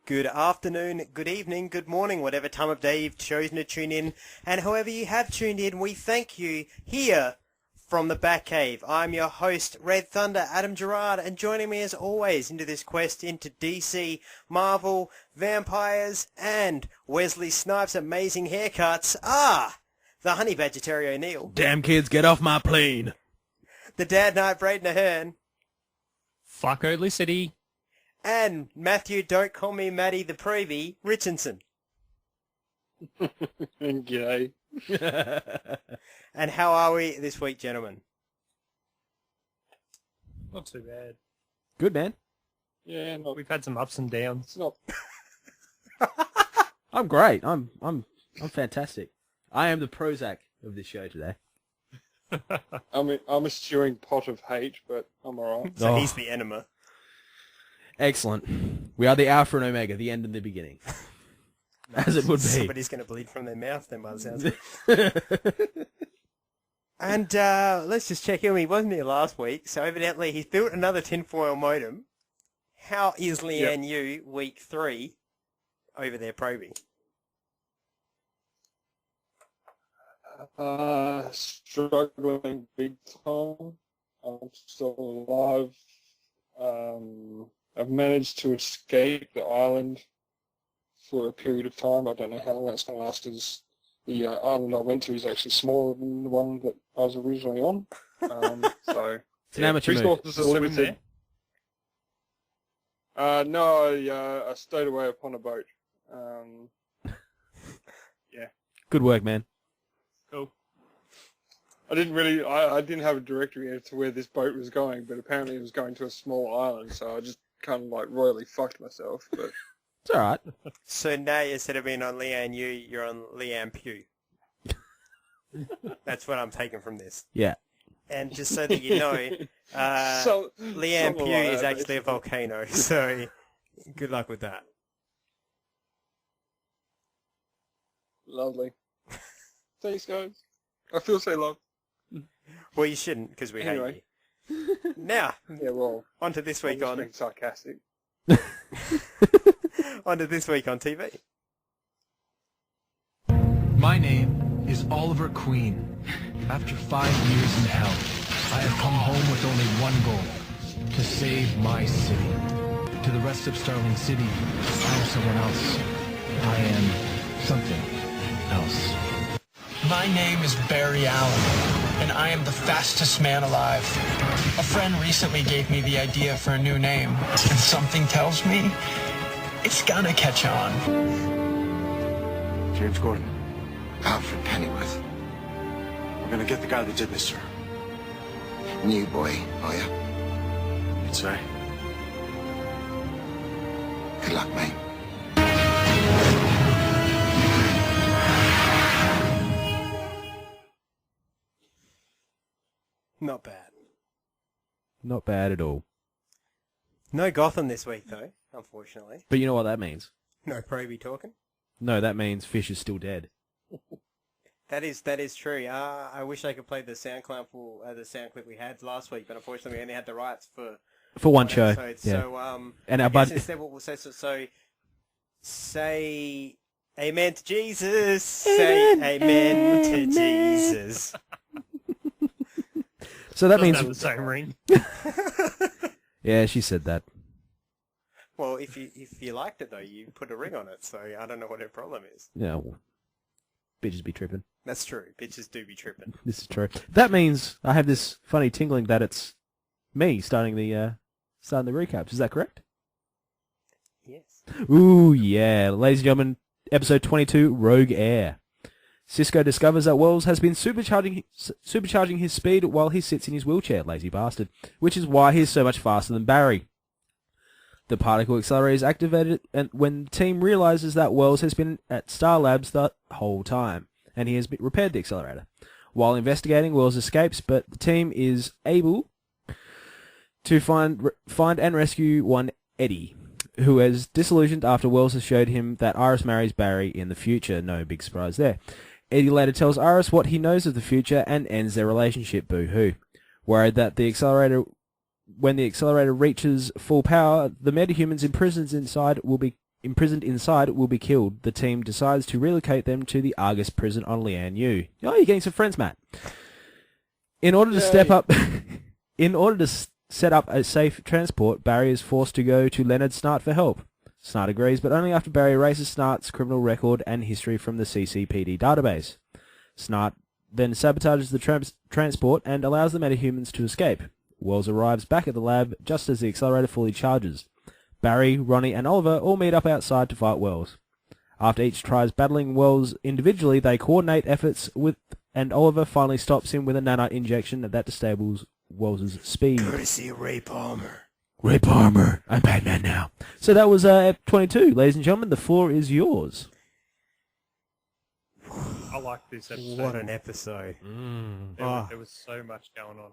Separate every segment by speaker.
Speaker 1: Good afternoon, good evening, good morning, whatever time of day you've chosen to tune in. And however you have tuned in, we thank you here from the Batcave. I'm your host, Red Thunder, Adam Gerard, and joining me as always into this quest into DC, Marvel, vampires, and Wesley Snipes' amazing haircuts are the Honey Badger Terry O'Neill.
Speaker 2: Damn kids, get off my plane.
Speaker 1: The Dad Knight Braden Ahern.
Speaker 2: Fuck Oatley City.
Speaker 1: And Matthew, don't call me Matty the Previe, Richardson.
Speaker 3: G'day.
Speaker 1: And how are we this week, gentlemen?
Speaker 3: Not too bad.
Speaker 2: Good, man.
Speaker 3: Yeah,
Speaker 4: We've had some ups and downs.
Speaker 3: it's not.
Speaker 2: I'm great. I'm fantastic. I am the Prozac of this show today.
Speaker 3: I'm a stewing pot of hate, but I'm alright.
Speaker 1: So
Speaker 2: Oh.
Speaker 1: he's the enema.
Speaker 2: Excellent. We are the Alpha and Omega, the end and the beginning. As it would be.
Speaker 1: Somebody's going to bleed from their mouth then by the sounds of it. And let's just check in. He wasn't here last week, so evidently he's built another tinfoil modem. How is Leanne Yu week 3 over there probing?
Speaker 3: Struggling big time. I'm still alive. I've managed to escape the island for a period of time. I don't know how long that's going to last, as the island I went to is actually smaller than the one that I was originally on. So
Speaker 2: It's an amateur move.
Speaker 3: resources are limited. No, I stowed away upon a boat.
Speaker 2: Good work, man.
Speaker 4: Cool.
Speaker 3: I didn't have a directory as to where this boat was going, but apparently it was going to a small island, so I just kind of like royally fucked myself. But
Speaker 2: It's alright.
Speaker 1: So now instead of being on Leanne Yu, you're on Leanne Pugh. That's what I'm taking from this.
Speaker 2: Yeah.
Speaker 1: And just so that you know,
Speaker 3: so,
Speaker 1: Leanne
Speaker 3: something
Speaker 1: Pugh
Speaker 3: like
Speaker 1: is
Speaker 3: that,
Speaker 1: actually a volcano, so good luck with that.
Speaker 3: lovely. Thanks, guys. I feel so loved.
Speaker 1: Well, you shouldn't, because we
Speaker 3: Anyway.
Speaker 1: hate you. Now,
Speaker 3: Yeah, well,
Speaker 1: on to this
Speaker 3: I'm
Speaker 1: week
Speaker 3: just
Speaker 1: on...
Speaker 3: being sarcastic.
Speaker 1: on to this week on TV.
Speaker 5: My name is Oliver Queen. After 5 years in hell, I have come home with only one goal: to save my city. To the rest of Starling City, I am someone else. I am something else.
Speaker 6: My name is Barry Allen, and I am the fastest man alive. A friend recently gave me the idea for a new name, and something tells me it's gonna catch on.
Speaker 7: James Gordon. Alfred Pennyworth. We're gonna get the guy that did this, sir.
Speaker 8: New boy, are you?
Speaker 7: You'd say.
Speaker 8: Good luck, mate.
Speaker 1: Not bad.
Speaker 2: Not bad at all.
Speaker 1: No Gotham this week, though, unfortunately.
Speaker 2: But you know what that means?
Speaker 1: No Proby talking.
Speaker 2: No, that means Fish is still dead.
Speaker 1: That is true. I wish I could play the sound clip we had last week, but unfortunately we only had the rights for
Speaker 2: one show.
Speaker 1: episode.
Speaker 2: Yeah.
Speaker 1: So
Speaker 2: And
Speaker 1: I
Speaker 2: our
Speaker 1: guess
Speaker 2: budget.
Speaker 1: instead what we'll say say amen to Jesus. Say amen to Jesus.
Speaker 2: So that
Speaker 4: Doesn't
Speaker 2: means...
Speaker 4: have the same ring.
Speaker 2: Yeah, she said that.
Speaker 1: Well, if you liked it though, you put a ring on it. So I don't know what her problem is.
Speaker 2: Yeah, well, bitches be tripping.
Speaker 1: That's true. Bitches do be tripping.
Speaker 2: This is true. That means I have this funny tingling that it's me starting the recaps. Is that correct?
Speaker 1: Yes.
Speaker 2: Ooh, yeah. Ladies and gentlemen, episode 22, Rogue Air. Cisco discovers that Wells has been supercharging his speed while he sits in his wheelchair, lazy bastard, which is why he's so much faster than Barry. The particle accelerator is activated and when the team realizes that Wells has been at Star Labs the whole time, and he has repaired the accelerator. While investigating, Wells escapes, but the team is able to find and rescue one Eddie, who is disillusioned after Wells has showed him that Iris marries Barry in the future. No big surprise there. Eddie later tells Iris what he knows of the future and ends their relationship, boo-hoo. Worried that when the accelerator reaches full power, the metahumans imprisoned inside will be imprisoned inside will be killed. The team decides to relocate them to the Argus prison on Lian Yu. Oh, you're getting some friends, Matt. In order to step up, set up a safe transport, Barry is forced to go to Leonard Snart for help. Snart agrees, but only after Barry erases Snart's criminal record and history from the CCPD database. Snart then sabotages the transport and allows the metahumans to escape. Wells arrives back at the lab just as the accelerator fully charges. Barry, Ronnie, and Oliver all meet up outside to fight Wells. After each tries battling Wells individually, they coordinate efforts and Oliver finally stops him with a nanite injection that disables Wells' speed.
Speaker 1: Courtesy of Ray Palmer.
Speaker 2: Ray Palmer. I'm Batman now. So that was Ep 22. Ladies and gentlemen, the floor is yours.
Speaker 4: I like this episode.
Speaker 1: What an episode.
Speaker 4: There was so much going on.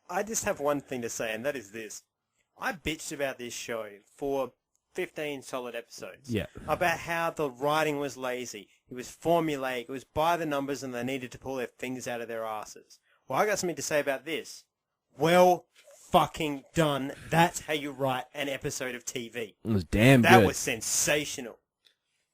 Speaker 1: I just have one thing to say, and that is this. I bitched about this show for 15 solid episodes.
Speaker 2: Yeah.
Speaker 1: About how the writing was lazy. It was formulaic. It was by the numbers and they needed to pull their fingers out of their asses. Well, I got something to say about this. Well fucking done. That's how you write an episode of TV.
Speaker 2: It was damn good.
Speaker 1: That was sensational.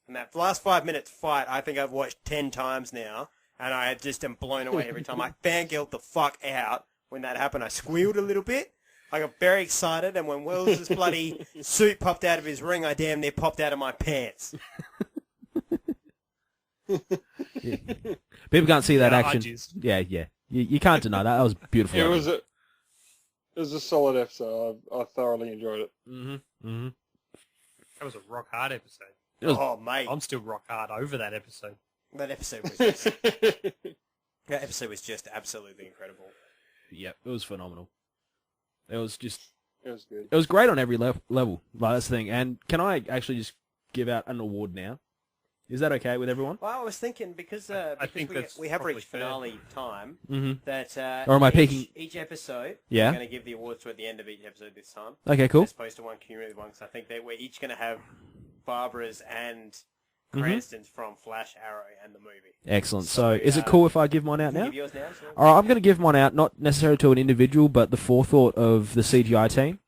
Speaker 1: And that last 5 minutes fight, I think I've watched 10 times now, and I just am blown away every time. I fangirled the fuck out when that happened. I squealed a little bit. I got very excited, and when Wells' bloody suit popped out of his ring, I damn near popped out of my pants.
Speaker 2: Yeah. People can't see that
Speaker 4: Yeah,
Speaker 2: action. Yeah. You can't deny that. That was beautiful.
Speaker 3: It was a solid episode. I thoroughly enjoyed it.
Speaker 2: Mm-hmm.
Speaker 4: That was a rock hard episode.
Speaker 1: Oh, mate.
Speaker 4: I'm still rock hard over that episode.
Speaker 1: That episode was just absolutely incredible.
Speaker 2: Yep, it was phenomenal. It was good.
Speaker 3: It
Speaker 2: was great on every level. Like, that's the thing. And can I actually just give out an award now? Is that okay with everyone?
Speaker 1: Well, I was thinking because
Speaker 4: think that's
Speaker 1: we have
Speaker 4: probably
Speaker 1: reached
Speaker 4: fair.
Speaker 1: finale time,
Speaker 2: Mm-hmm.
Speaker 1: that
Speaker 2: Or am I peeking?
Speaker 1: each episode,
Speaker 2: Yeah.
Speaker 1: we're going to give the awards to at the end of each episode this time.
Speaker 2: Okay, cool.
Speaker 1: As opposed to one cumulative one, because I think that we're each going to have Barbara's and Cranston's from Flash, Arrow, and the movie.
Speaker 2: Excellent. So, is it cool if I give mine out
Speaker 1: Can you
Speaker 2: now?
Speaker 1: give yours now? Sure.
Speaker 2: All right, I'm going to give mine out, not necessarily to an individual, but the forethought of the CGI team,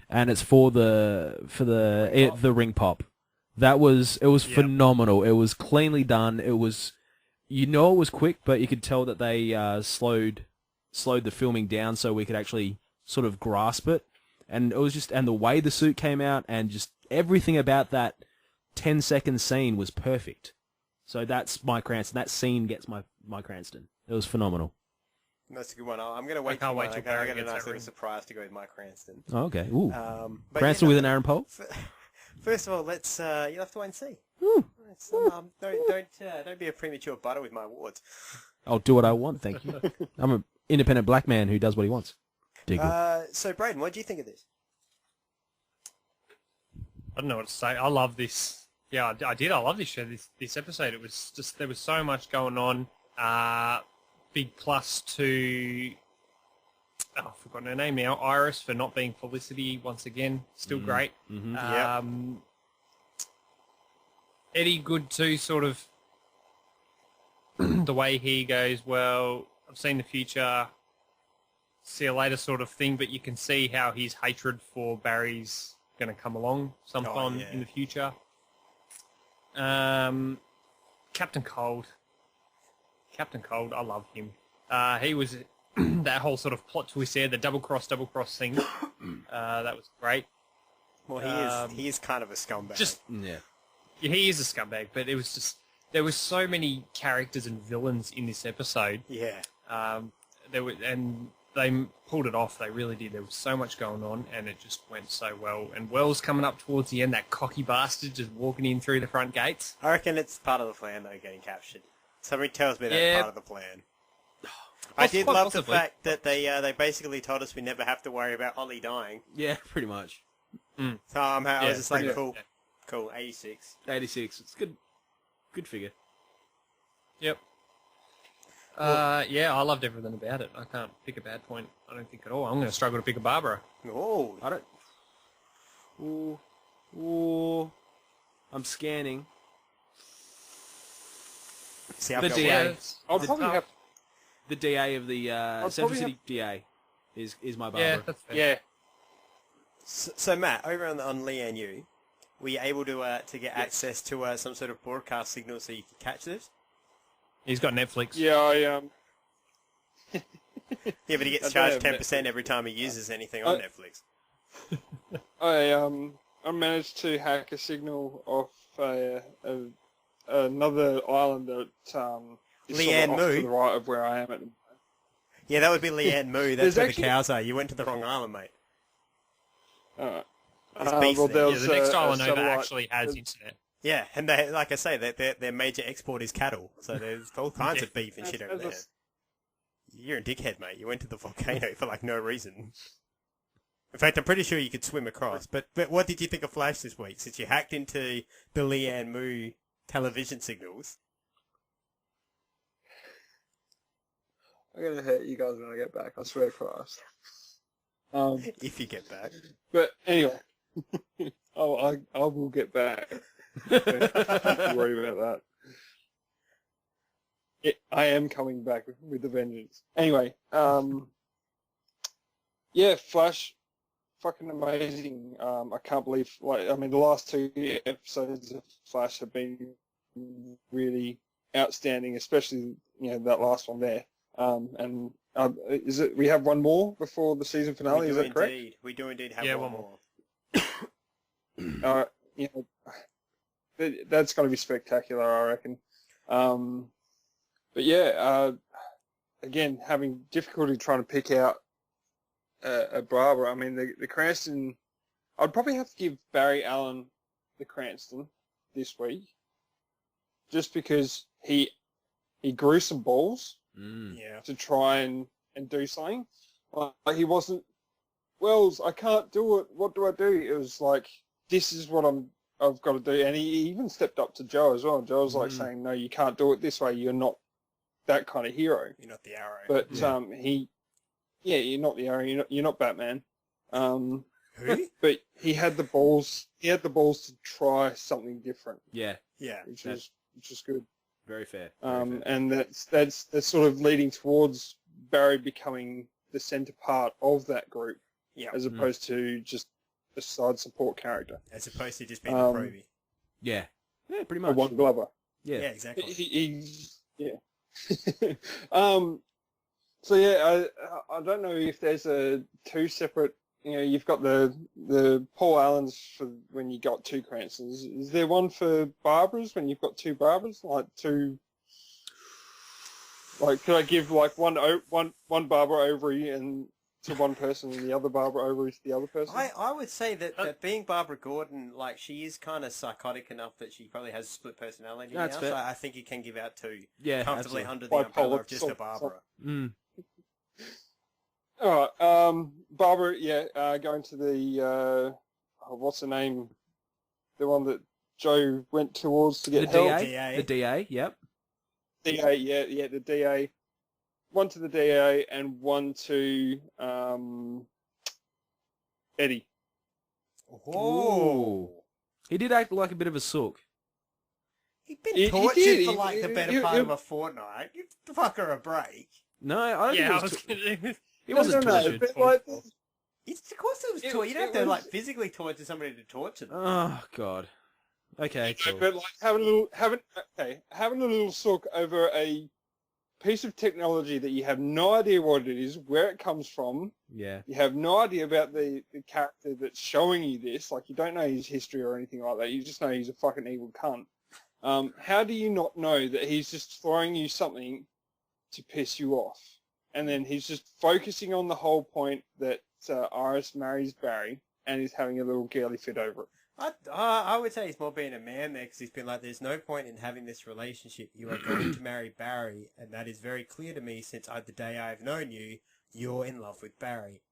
Speaker 2: and it's for the ring pop. It was phenomenal. It was cleanly done. It was, it was quick, but you could tell that they slowed the filming down so we could actually sort of grasp it. And it was just, and the way the suit came out, and just everything about that 10-second scene was perfect. So that's my Cranston. That scene gets my Cranston. It was phenomenal.
Speaker 1: That's a good one. I'm going to wait.
Speaker 4: I can't wait till
Speaker 1: I
Speaker 4: Barry
Speaker 1: got a
Speaker 4: gets
Speaker 1: nice
Speaker 4: that
Speaker 1: little
Speaker 4: ring.
Speaker 1: surprise to go with my Cranston.
Speaker 2: Oh, okay. Ooh.
Speaker 1: But
Speaker 2: Cranston with an Aaron Paul?
Speaker 1: First of all, let's you'll have to wait and see.
Speaker 2: Ooh.
Speaker 1: Don't be a premature butter with my awards.
Speaker 2: I'll do what I want, thank you. I'm an independent black man who does what he wants. Diggle.
Speaker 1: So, Braden, what do you think of this?
Speaker 4: I don't know what to say. I love this. Yeah, I did. I love this show. This episode. It was just there was so much going on. Big plus to I've forgotten her name now. Iris for not being Felicity once again. Still great.
Speaker 2: Mm-hmm.
Speaker 4: Eddie good too. Sort of the way he goes. Well, I've seen the future. See you later, sort of thing. But you can see how his hatred for Barry's going to come along sometime in the future. Captain Cold. I love him. He was that whole sort of plot twist there, the double cross thing. That was great.
Speaker 1: Well, he is kind of a scumbag.
Speaker 4: Yeah, he is a scumbag, but it was just there was so many characters and villains in this episode.
Speaker 1: Yeah.
Speaker 4: They pulled it off. They really did. There was so much going on, and it just went so well. And Wells coming up towards the end, that cocky bastard just walking in through the front gates.
Speaker 1: I reckon it's part of the plan, though, getting captured. Something tells me that's part of the plan. I did love the fact that they basically told us we never have to worry about Ollie dying.
Speaker 2: Yeah, pretty much.
Speaker 1: So I was just like, cool.
Speaker 4: Yeah.
Speaker 1: Cool, 86.
Speaker 2: 86. It's good. Good figure.
Speaker 4: Yep. I loved everything about it. I can't pick a bad point. I don't think at all. I'm going to struggle to pick a Barbara.
Speaker 1: Oh.
Speaker 2: I don't... Ooh. I'm scanning.
Speaker 1: See, I've
Speaker 2: The
Speaker 1: got
Speaker 2: DA.
Speaker 1: one.
Speaker 3: I'll probably have...
Speaker 2: The DA of the Central City DA is my Barbara.
Speaker 4: Yeah, that's fair.
Speaker 3: Yeah.
Speaker 1: So Matt, over on Lian Yu, Were you able to get access to some sort of broadcast signal so you could catch this?
Speaker 4: He's got Netflix.
Speaker 3: Yeah,
Speaker 1: Yeah, but he gets charged 10% every time he uses anything on Netflix.
Speaker 3: I managed to hack a signal off another island that is
Speaker 1: Leanne
Speaker 3: sort of off
Speaker 1: Moo?
Speaker 3: to the right of where I am at the moment.
Speaker 1: Yeah, that would be Leanne Moo. That's
Speaker 3: There's
Speaker 1: where
Speaker 3: actually-
Speaker 1: the cows are. You went to the wrong island, mate.
Speaker 3: Alright.
Speaker 1: There's beef there.
Speaker 3: there
Speaker 4: Yeah,
Speaker 3: was
Speaker 4: the next
Speaker 3: a
Speaker 4: island over
Speaker 3: satellite-
Speaker 4: actually has internet.
Speaker 1: Yeah, and they, like I say, their major export is cattle. So there's all kinds of beef and shit over there. You're a dickhead, mate. You went to the volcano for like no reason. In fact, I'm pretty sure you could swim across. But what did you think of Flash this week? Since you hacked into the Leanne Moo television signals.
Speaker 3: I'm gonna hurt you guys when I get back. I swear to Christ.
Speaker 1: If you get back.
Speaker 3: But anyway, I will get back. Don't worry about that. I am coming back with a vengeance. Anyway, yeah, Flash, fucking amazing. I can't believe, the last 2 episodes of Flash have been really outstanding, especially, that last one there. And is it, we have one more before the season finale, is that correct?
Speaker 1: We do indeed have one more.
Speaker 3: That's going to be spectacular, I reckon. But yeah, again, having difficulty trying to pick out a Barbara. I mean, the Cranston, I'd probably have to give Barry Allen the Cranston this week, just because he grew some balls to try and do something. Like he wasn't, Wells, I can't do it. What do I do? It was like, this is what I've got to do. And he even stepped up to Joe as well. Joe was like saying, no, you can't do it this way. You're not that kind of hero.
Speaker 1: You're not the Arrow.
Speaker 3: But you're not the Arrow. You're not Batman.
Speaker 1: Who?
Speaker 3: But he had the balls. He had the balls to try something different.
Speaker 2: Yeah.
Speaker 1: Yeah.
Speaker 3: Which is good.
Speaker 2: Very fair.
Speaker 3: And that's sort of leading towards Barry becoming the center part of that group, as opposed to just a side support character.
Speaker 1: As opposed to just being a probie.
Speaker 2: Yeah. Yeah, pretty
Speaker 3: A
Speaker 2: much.
Speaker 3: one Glover.
Speaker 2: Yeah.
Speaker 1: Yeah, exactly.
Speaker 3: So yeah, I don't know if there's two separate. You've got the Paul Allens for when you got two Cranstons. Is there one for Barbaras when you've got two Barbaras? Could I give one Barbara ovary and to one person and the other Barbara ovary to the other person?
Speaker 1: I would say that being Barbara Gordon, she is kind of psychotic enough that she probably has a split personality now.
Speaker 2: Fair.
Speaker 1: So I think you can give out two
Speaker 2: absolutely.
Speaker 1: comfortably under the umbrella of just a Barbara.
Speaker 3: All right, Barbara. Going to the what's her name? The one that Joe went towards to get
Speaker 2: The
Speaker 3: help.
Speaker 2: DA. The DA. Yep.
Speaker 3: DA, the DA. One to the DA and one to Eddie.
Speaker 1: Oh.
Speaker 2: He did act like a bit of a sook.
Speaker 1: He'd been
Speaker 3: He
Speaker 1: tortured
Speaker 3: did.
Speaker 1: for the better part of a fortnight. Give the fucker a break.
Speaker 2: No, I don't think he wasn't
Speaker 3: No,
Speaker 2: tortured.
Speaker 3: but
Speaker 1: Of course it was torture. You don't have to physically torture somebody to torture them.
Speaker 2: Oh God. Okay, cool.
Speaker 3: But having a little sook over a piece of technology that you have no idea what it is, where it comes from.
Speaker 2: Yeah.
Speaker 3: You have no idea about the character that's showing you this. You don't know his history or anything like that. You just know he's a fucking evil cunt. How do you not know that he's just throwing you something to piss you off? And then he's just focusing on the whole point that Iris marries Barry and he's having a little girly fit over it.
Speaker 1: I would say he's more being a man there because he's been like, there's no point in having this relationship. You are going to marry Barry, and that is very clear to me since the day I've known you, you're in love with Barry.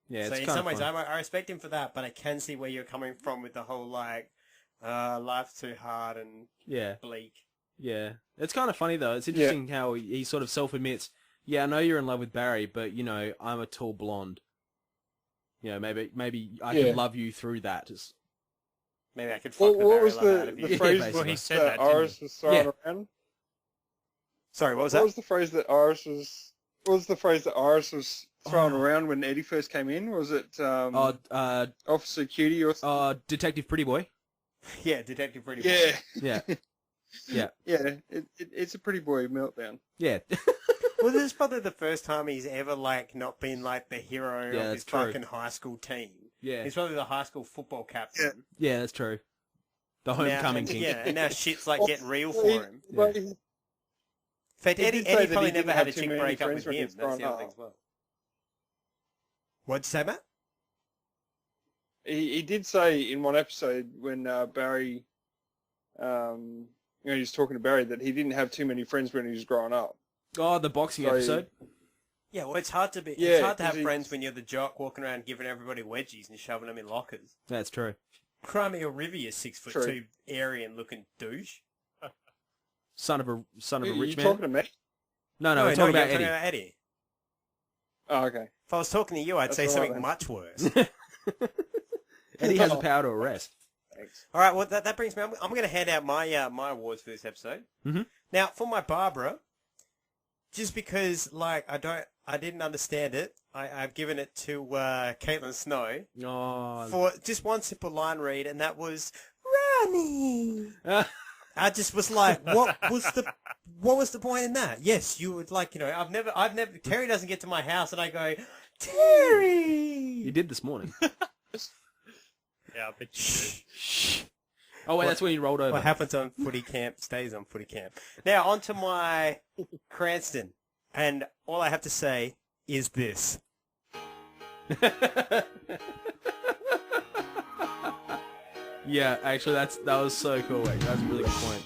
Speaker 2: Yeah,
Speaker 1: so in some ways, I respect him for that, but I can see where you're coming from with the whole, life's too hard and bleak.
Speaker 2: Yeah. It's kind of funny, though. It's interesting how he sort of self-admits, I know you're in love with Barry, but, I'm a tall blonde. Maybe I can love you through that.
Speaker 1: Maybe I could fuck the
Speaker 3: what was
Speaker 1: Barry out of you.
Speaker 3: the phrase
Speaker 4: Well, he said
Speaker 3: that
Speaker 4: that, didn't
Speaker 3: Iris was throwing around?
Speaker 1: Sorry, what was
Speaker 3: What
Speaker 1: that?
Speaker 3: was the phrase that Iris was? What was the phrase that Iris was throwing around when Eddie first came in? Was it Officer Cutie or?
Speaker 2: Detective Pretty Boy.
Speaker 1: Yeah, Detective Pretty Boy.
Speaker 3: Yeah.
Speaker 2: Yeah. Yeah.
Speaker 3: Yeah, it's a pretty boy meltdown.
Speaker 2: Yeah.
Speaker 1: Well, this is probably the first time he's ever, like, not been, like, the hero
Speaker 2: Yeah,
Speaker 1: of
Speaker 2: that's
Speaker 1: his
Speaker 2: true.
Speaker 1: fucking high school team.
Speaker 2: Yeah.
Speaker 1: He's probably the high school football captain.
Speaker 2: Yeah, that's true. The homecoming
Speaker 1: now,
Speaker 2: king.
Speaker 1: Yeah, and now shit's, like, getting real for him.
Speaker 3: But
Speaker 1: In fact,
Speaker 3: He
Speaker 1: Eddie
Speaker 3: did say that
Speaker 1: probably
Speaker 3: he didn't
Speaker 1: never had a
Speaker 3: have too
Speaker 1: chick
Speaker 3: many
Speaker 1: break up
Speaker 3: friends
Speaker 1: with
Speaker 3: when he
Speaker 1: him.
Speaker 3: was
Speaker 1: That's the
Speaker 3: growing
Speaker 1: other thing
Speaker 3: up.
Speaker 1: as well. What'd you say, Matt?
Speaker 3: he did say in one episode when Barry, he was talking to Barry that he didn't have too many friends when he was growing up.
Speaker 2: Oh, the boxing
Speaker 3: So-
Speaker 2: episode.
Speaker 1: Yeah, well, it's hard to be.
Speaker 3: Yeah,
Speaker 1: it's hard to
Speaker 3: 'cause
Speaker 1: have friends when you're the jock walking around giving everybody wedgies and shoving them in lockers.
Speaker 2: That's true.
Speaker 1: Crimea River, you 6'2",
Speaker 3: True.
Speaker 1: Aryan looking douche.
Speaker 2: Son of a
Speaker 3: Are
Speaker 2: rich
Speaker 3: you
Speaker 2: man.
Speaker 3: talking to me?
Speaker 2: No, we're talking about
Speaker 1: you're
Speaker 2: Eddie.
Speaker 1: talking about Eddie.
Speaker 3: Oh, okay.
Speaker 1: If I was talking to you, I'd
Speaker 3: That's
Speaker 1: say
Speaker 3: all right
Speaker 1: something
Speaker 3: then.
Speaker 1: much worse.
Speaker 2: Eddie has the power to arrest.
Speaker 3: Thanks.
Speaker 1: All right, well, that brings me. I'm going to hand out my awards for this episode.
Speaker 2: Mhm.
Speaker 1: Now, for my Barbara, just because I didn't understand it, I've given it to Caitlin Snow
Speaker 2: Oh.
Speaker 1: for just one simple line read, and that was Ronnie. I just was like, what was the point in that? Yes, you would I've never Terry doesn't get to my house and I go, Terry.
Speaker 2: You did this morning.
Speaker 4: Yeah, I bet you do.
Speaker 2: Shh. Oh, wait, that's when you rolled over.
Speaker 1: What happens on footy camp stays on footy camp. Now, on to my Cranston. And all I have to say is this.
Speaker 2: Yeah, actually, that was so cool. Wait, that's a really good point.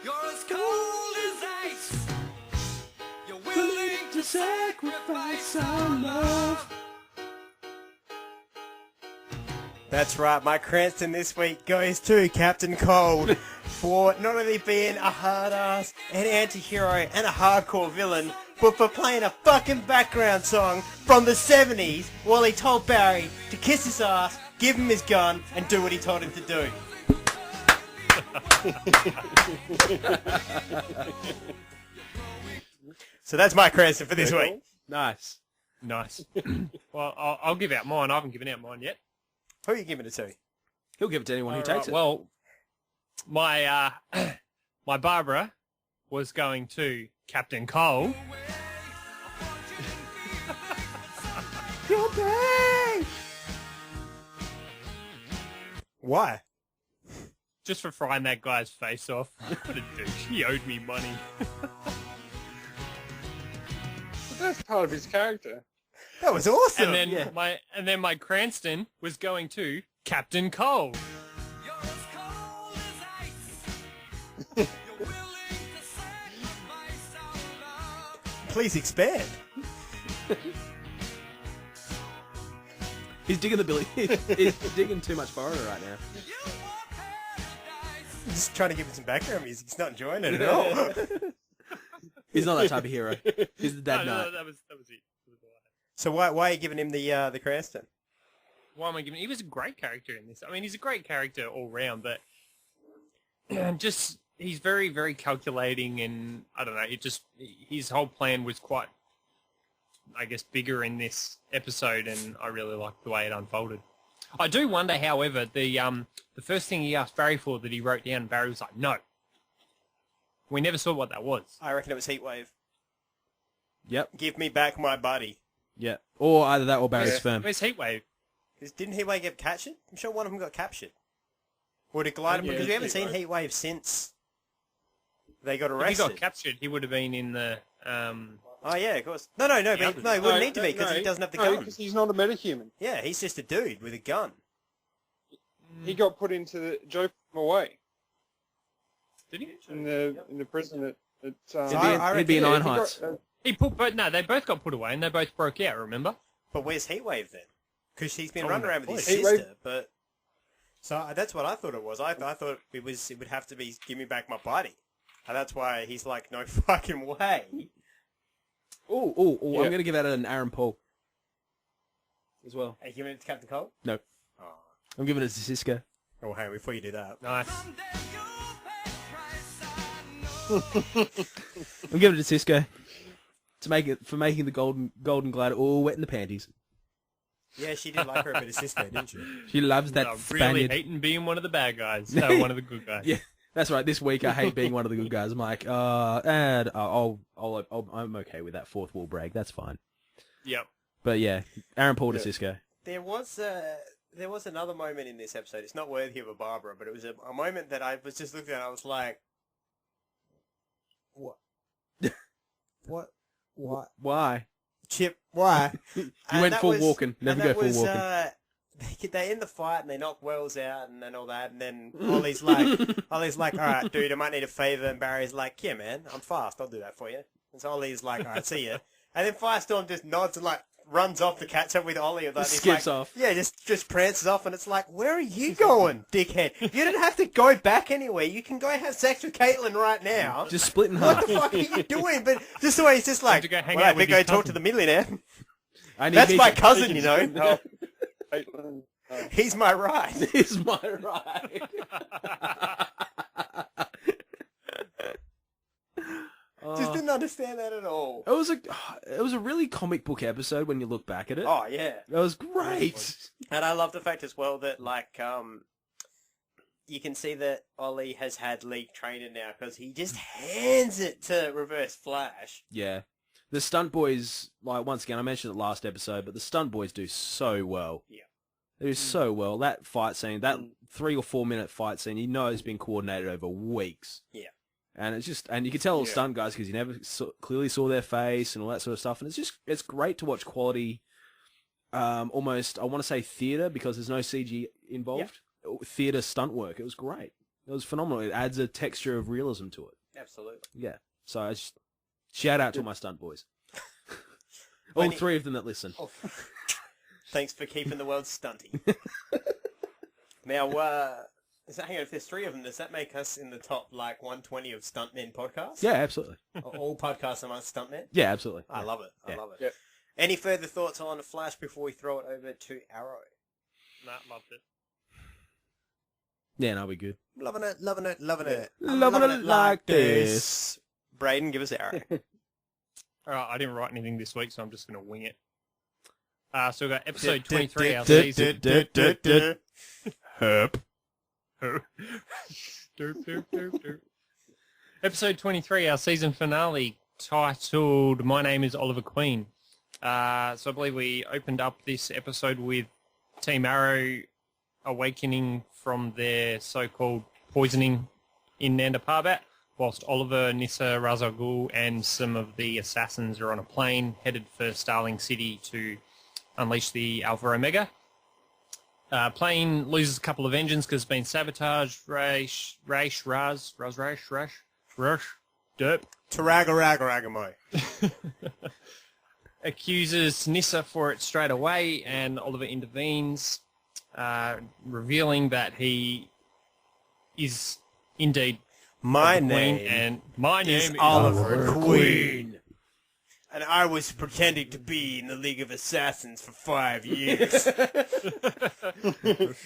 Speaker 6: You're as cold as ice. You're willing
Speaker 2: To sacrifice our love.
Speaker 1: That's right, my Cranston this week goes to Captain Cold for not only being a hard-ass, an anti-hero, and a hardcore villain, but for playing a fucking background song from the 70s while he told Barry to kiss his ass, give him his gun, and do what he told him to do. So that's my Cranston for this week.
Speaker 2: Nice.
Speaker 4: Nice. Well, I'll give out mine. I haven't given out mine yet.
Speaker 1: Who are you giving it to?
Speaker 2: He'll give it to anyone who takes it.
Speaker 4: Well, my my Barbara was going to Captain Cole.
Speaker 2: You're back!
Speaker 1: Why?
Speaker 4: Just for frying that guy's face off. What a douche. He owed me money.
Speaker 3: But that's part of his character.
Speaker 1: That was awesome.
Speaker 4: And then my Cranston was going to Captain Cole.
Speaker 6: You're as cold as ice. You're willing to sacrifice our love.
Speaker 1: Please expand.
Speaker 2: He's digging the Billy. He's digging too much foreigner right now.
Speaker 6: You want paradise.
Speaker 1: I'm just trying to give him some background music. He's not enjoying it at all.
Speaker 2: He's not that type of hero. He's the dad
Speaker 4: No,
Speaker 2: nut.
Speaker 4: that was it. That was all I had.
Speaker 1: So why are you giving him the Cranston?
Speaker 4: Why am I giving? He was a great character in this. I mean, he's a great character all round, but just he's very, very calculating, and I don't know. His whole plan was quite, I guess, bigger in this episode, and I really liked the way it unfolded. I do wonder, however, the first thing he asked Barry for that he wrote down, Barry was like, "No." We never saw what that was.
Speaker 1: I reckon it was Heatwave.
Speaker 2: Yep.
Speaker 1: Give me back my buddy.
Speaker 2: Yeah. Or either that or Barry's
Speaker 3: Yeah.
Speaker 2: sperm.
Speaker 4: Where's Heatwave?
Speaker 1: 'Cause didn't Heatwave get captured? I'm sure one of them got captured. Or did Glider?
Speaker 3: Yeah,
Speaker 1: Because we haven't seen
Speaker 3: Heatwave.
Speaker 1: Heatwave since they got
Speaker 4: If he
Speaker 1: arrested.
Speaker 4: got captured, he would have been in the.
Speaker 1: Oh yeah, of course. No, but he wouldn't need to be because he doesn't have the gun.
Speaker 3: because he's not a metahuman.
Speaker 1: Yeah, he's just a dude with a gun.
Speaker 3: He got put into the Joe put him away
Speaker 4: Did he?
Speaker 3: in the prison at
Speaker 2: He'd be in
Speaker 1: reckon-
Speaker 2: Iron
Speaker 3: he got-
Speaker 2: Heights.
Speaker 4: They both got put away, and they both broke out. Remember?
Speaker 1: But where's Heatwave then? Because she's been
Speaker 4: Oh,
Speaker 1: running
Speaker 4: no,
Speaker 1: around with his
Speaker 3: Heatwave-
Speaker 1: sister. But so that's what I thought it was. I thought it would have to be give me back my buddy, and that's why he's like, no fucking way.
Speaker 2: Oh,
Speaker 3: Yeah.
Speaker 2: I'm going to give out an Aaron Paul as well.
Speaker 1: Are you giving it to Captain Cole?
Speaker 2: No.
Speaker 1: Oh,
Speaker 2: I'm giving it to Cisco.
Speaker 1: oh hey, before you do that.
Speaker 4: Nice.
Speaker 6: Someday you'll pay the price, I know.
Speaker 2: I'm giving it to Cisco for making the golden glider all wet in the panties.
Speaker 1: Yeah, she did like her a bit of Cisco, didn't she?
Speaker 2: She loves that
Speaker 4: I'm
Speaker 2: Spaniard.
Speaker 4: really hating being one of the bad guys. No, one of the good guys.
Speaker 2: Yeah, that's right. This week I hate being one of the good guys. I'm like, and I'm okay with that fourth wall brag. That's fine.
Speaker 4: Yep.
Speaker 2: But yeah, Aaron Paul to Cisco.
Speaker 1: There was another moment in this episode. It's not worthy of a Barbara, but it was a moment that I was just looking at. I was like, what? What?
Speaker 2: Why?
Speaker 1: Chip, why?
Speaker 2: You went full walking. Never go full walking.
Speaker 1: They end the fight and they knock Wells out and then all that, and then Ollie's like, all right, dude, I might need a favor, and Barry's like, yeah, man, I'm fast, I'll do that for you. And so Ollie's like, all right, see ya. And then Firestorm just nods and like runs off to catch up with Ollie. Like,
Speaker 2: Skips off.
Speaker 1: Yeah, just prances off, and it's like, where are you going, dickhead? You didn't have to go back anywhere. You can go have sex with Caitlin right now.
Speaker 2: Just split in half.
Speaker 1: What the fuck are you doing? But just the way he's just like,
Speaker 4: to go hang
Speaker 1: well,
Speaker 4: out
Speaker 1: I better
Speaker 4: with
Speaker 1: go
Speaker 4: his
Speaker 1: talk
Speaker 4: cousin.
Speaker 1: to the millionaire.
Speaker 2: That's
Speaker 1: That's my cousin, you know.
Speaker 3: Oh, Caitlin,
Speaker 1: He's my ride.
Speaker 2: Is my right.
Speaker 1: Just didn't understand that at all.
Speaker 2: It was a really comic book episode when you look back at it.
Speaker 1: Oh yeah,
Speaker 2: It was great.
Speaker 1: and I love the fact as well that like you can see that Ollie has had league training now because he just hands it to Reverse Flash.
Speaker 2: Yeah. The stunt boys, like, once again, I mentioned it last episode, but the stunt boys do so well.
Speaker 1: Yeah.
Speaker 2: They do so well. That fight scene, that 3 or 4 minute fight scene, you know it's been coordinated over weeks.
Speaker 1: Yeah.
Speaker 2: And it's just, and you can tell all the stunt guys because you never clearly saw their face and all that sort of stuff. And it's great to watch quality, almost, I want to say theatre because there's no CG involved. Theatre stunt work. It was great. It was phenomenal. It adds a texture of realism to it.
Speaker 1: Absolutely.
Speaker 2: Yeah. So I just, shout out to my stunt boys. All 3 of them that listen.
Speaker 1: Oh. Thanks for keeping the world stunty. Now, hang on, if there's 3 of them, does that make us in the top, like, 120 of stuntmen podcasts?
Speaker 2: Yeah, absolutely.
Speaker 1: All podcasts amongst stuntmen?
Speaker 2: Yeah, absolutely.
Speaker 1: I love it. I
Speaker 2: Yeah.
Speaker 1: love it.
Speaker 3: Yeah.
Speaker 1: Any further thoughts on the Flash before we throw it over to Arrow?
Speaker 4: Nah, loved it.
Speaker 2: Yeah, no, we good.
Speaker 1: Loving it, loving it, loving it. I'm
Speaker 2: Loving it like this.
Speaker 1: Braden, give us Arrow.
Speaker 4: All right, I didn't write anything this week, so I'm just going to wing it. So we've got episode
Speaker 1: Du- du-
Speaker 4: 23, our
Speaker 1: du-
Speaker 4: season...
Speaker 1: du- du- du-
Speaker 2: Herp.
Speaker 4: Derp, derp, derp, derp. Episode 23, our season finale, titled My Name is Oliver Queen. So I believe we opened up this episode with Team Arrow awakening from their so-called poisoning in Nanda Parbat, whilst Oliver, Nissa, Ra's al Ghul and some of the assassins are on a plane headed for Starling City to unleash the Alpha Omega. Plane loses a couple of engines because it's been sabotaged. Raz, derp.
Speaker 1: Taragaragaragamoy.
Speaker 4: Accuses Nissa for it straight away, and Oliver intervenes, revealing that he is indeed
Speaker 1: My
Speaker 4: the
Speaker 1: name
Speaker 4: Queen, and my name
Speaker 1: is
Speaker 4: is
Speaker 1: Oliver Queen. And I was pretending to be in the League of Assassins for 5 years.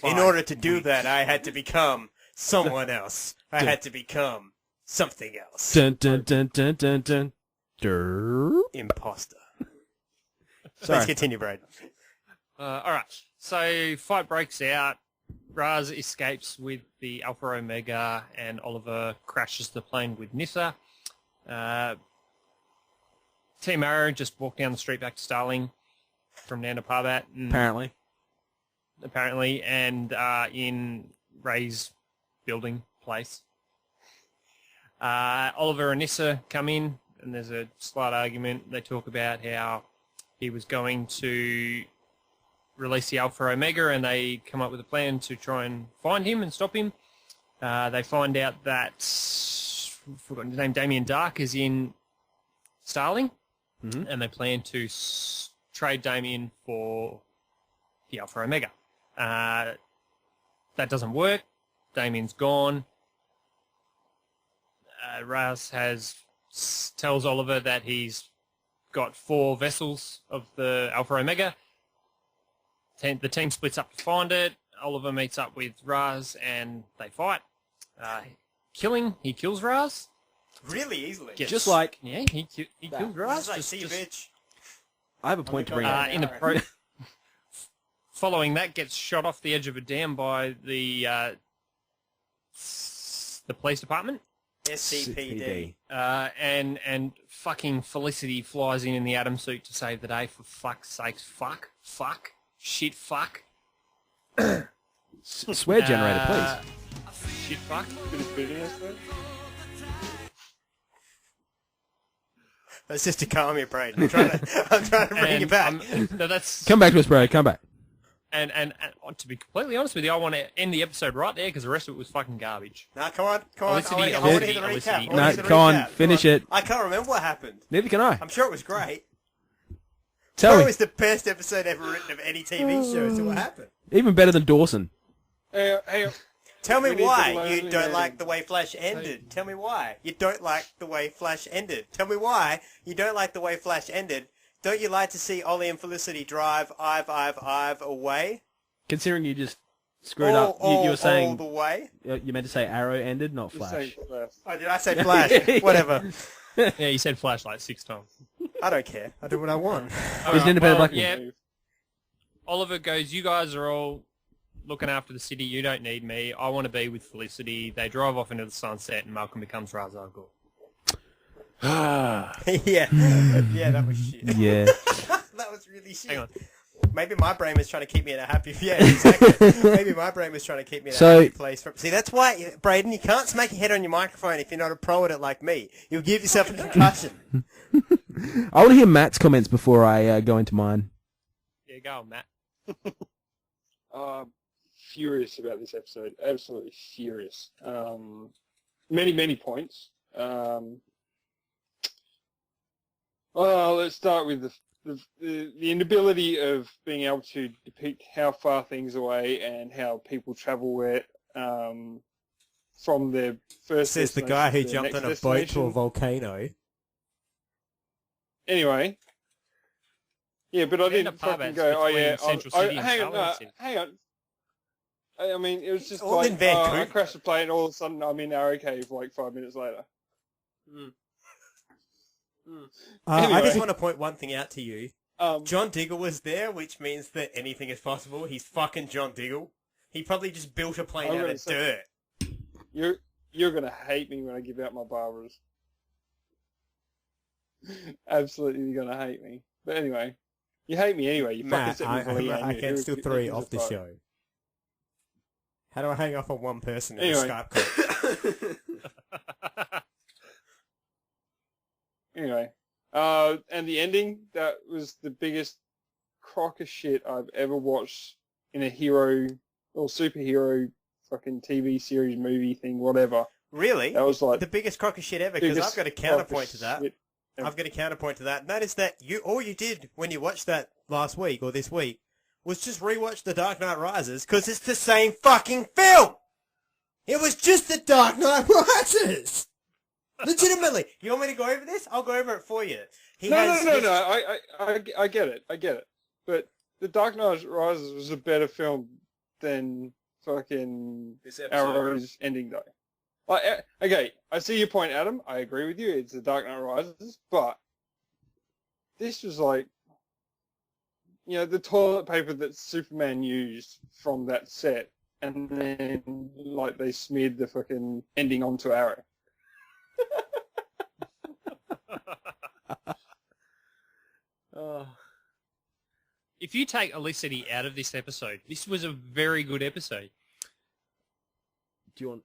Speaker 1: In order to do that, I had to become someone else. I had to become something else.
Speaker 2: Dun dun dun dun dun dun. Derp.
Speaker 1: Imposter.
Speaker 2: Sorry.
Speaker 1: Let's continue, Brad.
Speaker 4: All right. So fight breaks out. Raz escapes with the Alpha Omega, and Oliver crashes the plane with Nissa. Team Arrow just walked down the street back to Starling from Nanda Parbat. Apparently, and in Ray's building place. Oliver and Nissa come in, and there's a slight argument. They talk about how he was going to release the Alpha Omega, and they come up with a plan to try and find him and stop him. They find out that, I've forgotten his name, Damien Dark is in Starling, and they plan to trade Damien for the Alpha Omega. That doesn't work. Damien's gone. Raz tells Oliver that he's got 4 vessels of the Alpha Omega. The team splits up to find it. Oliver meets up with Raz and they fight. He kills Raz.
Speaker 1: Really easily.
Speaker 2: Just like...
Speaker 4: Yeah, he kills Raz.
Speaker 1: Just like, see you, bitch.
Speaker 2: I have a point to bring up.
Speaker 4: following that, gets shot off the edge of a dam by the police department.
Speaker 1: SCPD.
Speaker 4: And fucking Felicity flies in the Atom suit to save the day. For fuck's sakes, fuck, shit, fuck.
Speaker 2: Swear generator, please.
Speaker 4: Shit, fuck.
Speaker 3: Bit of bitterness there.
Speaker 1: That's just to calm your brain. I'm trying to bring you back.
Speaker 4: No, that's
Speaker 2: Come back to us, bro. Come back.
Speaker 4: and to be completely honest with you, I want to end the episode right there because the rest of it was fucking garbage.
Speaker 1: Nah, come on.
Speaker 4: Felicity,
Speaker 1: I want to hear the
Speaker 4: Felicity.
Speaker 1: recap. I wanna
Speaker 2: No,
Speaker 1: hear the
Speaker 2: come on,
Speaker 1: recap.
Speaker 2: finish it.
Speaker 1: I can't remember what happened.
Speaker 2: Neither can I.
Speaker 1: I'm sure it was great.
Speaker 2: Tell
Speaker 1: It
Speaker 2: me.
Speaker 1: was the best episode ever written of any TV show, so what happened?
Speaker 2: Even better than Dawson.
Speaker 3: Hey,
Speaker 1: Tell me
Speaker 3: We need
Speaker 1: why
Speaker 3: to learn
Speaker 1: you don't
Speaker 3: and-
Speaker 1: like the way Flash ended. Tell me why you don't like the way Flash ended. Tell me why you don't like the way Flash ended. Don't you like to see Ollie and Felicity drive Ive away?
Speaker 2: Considering you just screwed up, you were
Speaker 1: all
Speaker 2: saying
Speaker 1: the way.
Speaker 2: you meant to say Arrow ended, not
Speaker 3: just
Speaker 2: Flash.
Speaker 3: say Flash.
Speaker 1: Oh, did I say Flash? Whatever.
Speaker 4: Yeah, you said Flash like 6 times.
Speaker 1: I don't care. I do what I want.
Speaker 2: He's an independent black
Speaker 4: Yeah,
Speaker 2: man.
Speaker 4: Oliver goes, you guys are all looking after the city. You don't need me. I want to be with Felicity. They drive off into the sunset, and Malcolm becomes Ra's al Ghul.
Speaker 1: Yeah, that was shit.
Speaker 2: Yeah.
Speaker 1: That was really shit.
Speaker 4: Hang on.
Speaker 1: Maybe my brain was trying to keep me in a happy... Yeah, exactly. Maybe my brain was trying to keep me in a
Speaker 2: So-
Speaker 1: happy place. See, that's why, Braden, you can't smack your head on your microphone if you're not a pro at it like me. You'll give yourself a concussion.
Speaker 2: I want to hear Matt's comments before I go into mine.
Speaker 4: Yeah, go on, Matt.
Speaker 3: Furious about this episode. Absolutely furious. Many points. Well, let's start with the inability of being able to depict how far things away and how people travel where from their first
Speaker 1: Says the guy who
Speaker 3: destination to
Speaker 1: jumped
Speaker 3: their
Speaker 1: on a
Speaker 3: next
Speaker 1: boat to a
Speaker 3: destination.
Speaker 1: volcano.
Speaker 3: Anyway. Yeah, but I
Speaker 4: The end
Speaker 3: didn't
Speaker 4: of Parbat's
Speaker 3: fucking go, oh
Speaker 4: between
Speaker 3: yeah,
Speaker 4: Central City and
Speaker 3: hang on,
Speaker 4: Charlotte City.
Speaker 3: hang on. I mean, it was just
Speaker 1: All
Speaker 3: like,
Speaker 1: in Vancouver.
Speaker 3: I crashed the plane, all of a sudden I'm in Arrow Cave like 5 minutes later.
Speaker 1: I
Speaker 3: Anyway.
Speaker 1: just want to point one thing out to you.
Speaker 3: Um,
Speaker 1: John Diggle was there, which means that anything is possible. He's fucking John Diggle. He probably just built a plane
Speaker 3: I'm
Speaker 1: out
Speaker 3: gonna
Speaker 1: of
Speaker 3: say-
Speaker 1: dirt.
Speaker 3: you're gonna hate me when I give out my Barbaras. Absolutely gonna hate me. But anyway, you hate me anyway. You
Speaker 1: Matt,
Speaker 3: fucking set me
Speaker 1: I can still throw you off the
Speaker 3: show.
Speaker 1: show. How do I hang off on one person in
Speaker 3: Anyway.
Speaker 1: a Skype call?
Speaker 3: Anyway, and the ending, that was the biggest crock of shit I've ever watched in a hero or superhero fucking TV series, movie thing, whatever.
Speaker 1: Really?
Speaker 3: That was like
Speaker 1: The biggest crock of shit ever, because
Speaker 3: biggest
Speaker 1: I've got a
Speaker 3: crock of
Speaker 1: counterpoint to that.
Speaker 3: shit.
Speaker 1: I've got a counterpoint to that. And that is that all you did when you watched that last week or this week was just rewatch The Dark Knight Rises, because it's the same fucking film! It was just The Dark Knight Rises! Legitimately. You want me to go over this? I'll go over it for you.
Speaker 3: No. I get it. But The Dark Knight Rises was a better film than fucking
Speaker 2: This episode.
Speaker 3: Arrow's ending, though. Okay, I see your point, Adam. I agree with you. It's The Dark Knight Rises, but this was like, you know, the toilet paper that Superman used from that set, and then like they smeared the fucking ending onto Arrow.
Speaker 4: If you take Felicity out of this episode, this was a very good episode.
Speaker 2: Do you want?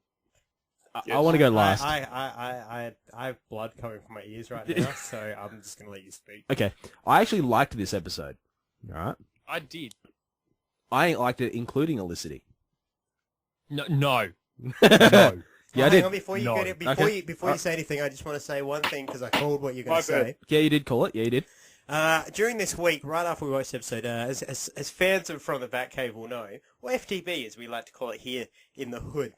Speaker 3: Yes.
Speaker 2: I want to go last.
Speaker 1: I have blood coming from my ears right now, so I'm just going to let you speak.
Speaker 2: Okay. I actually liked this episode. All right.
Speaker 4: I did.
Speaker 2: I liked it, including Felicity.
Speaker 4: No.
Speaker 2: No. Yeah, I
Speaker 1: Hang
Speaker 2: did.
Speaker 1: on, before you
Speaker 4: No.
Speaker 1: get it, before
Speaker 2: Okay.
Speaker 1: you say anything, I just want to say one thing because I called what you're going
Speaker 3: My
Speaker 1: to say.
Speaker 3: bad.
Speaker 2: Yeah, you did call it. Yeah, you did.
Speaker 1: During this week, right after we watched the episode, as fans of From the Batcave will know, or FTB as we like to call it here in the hood,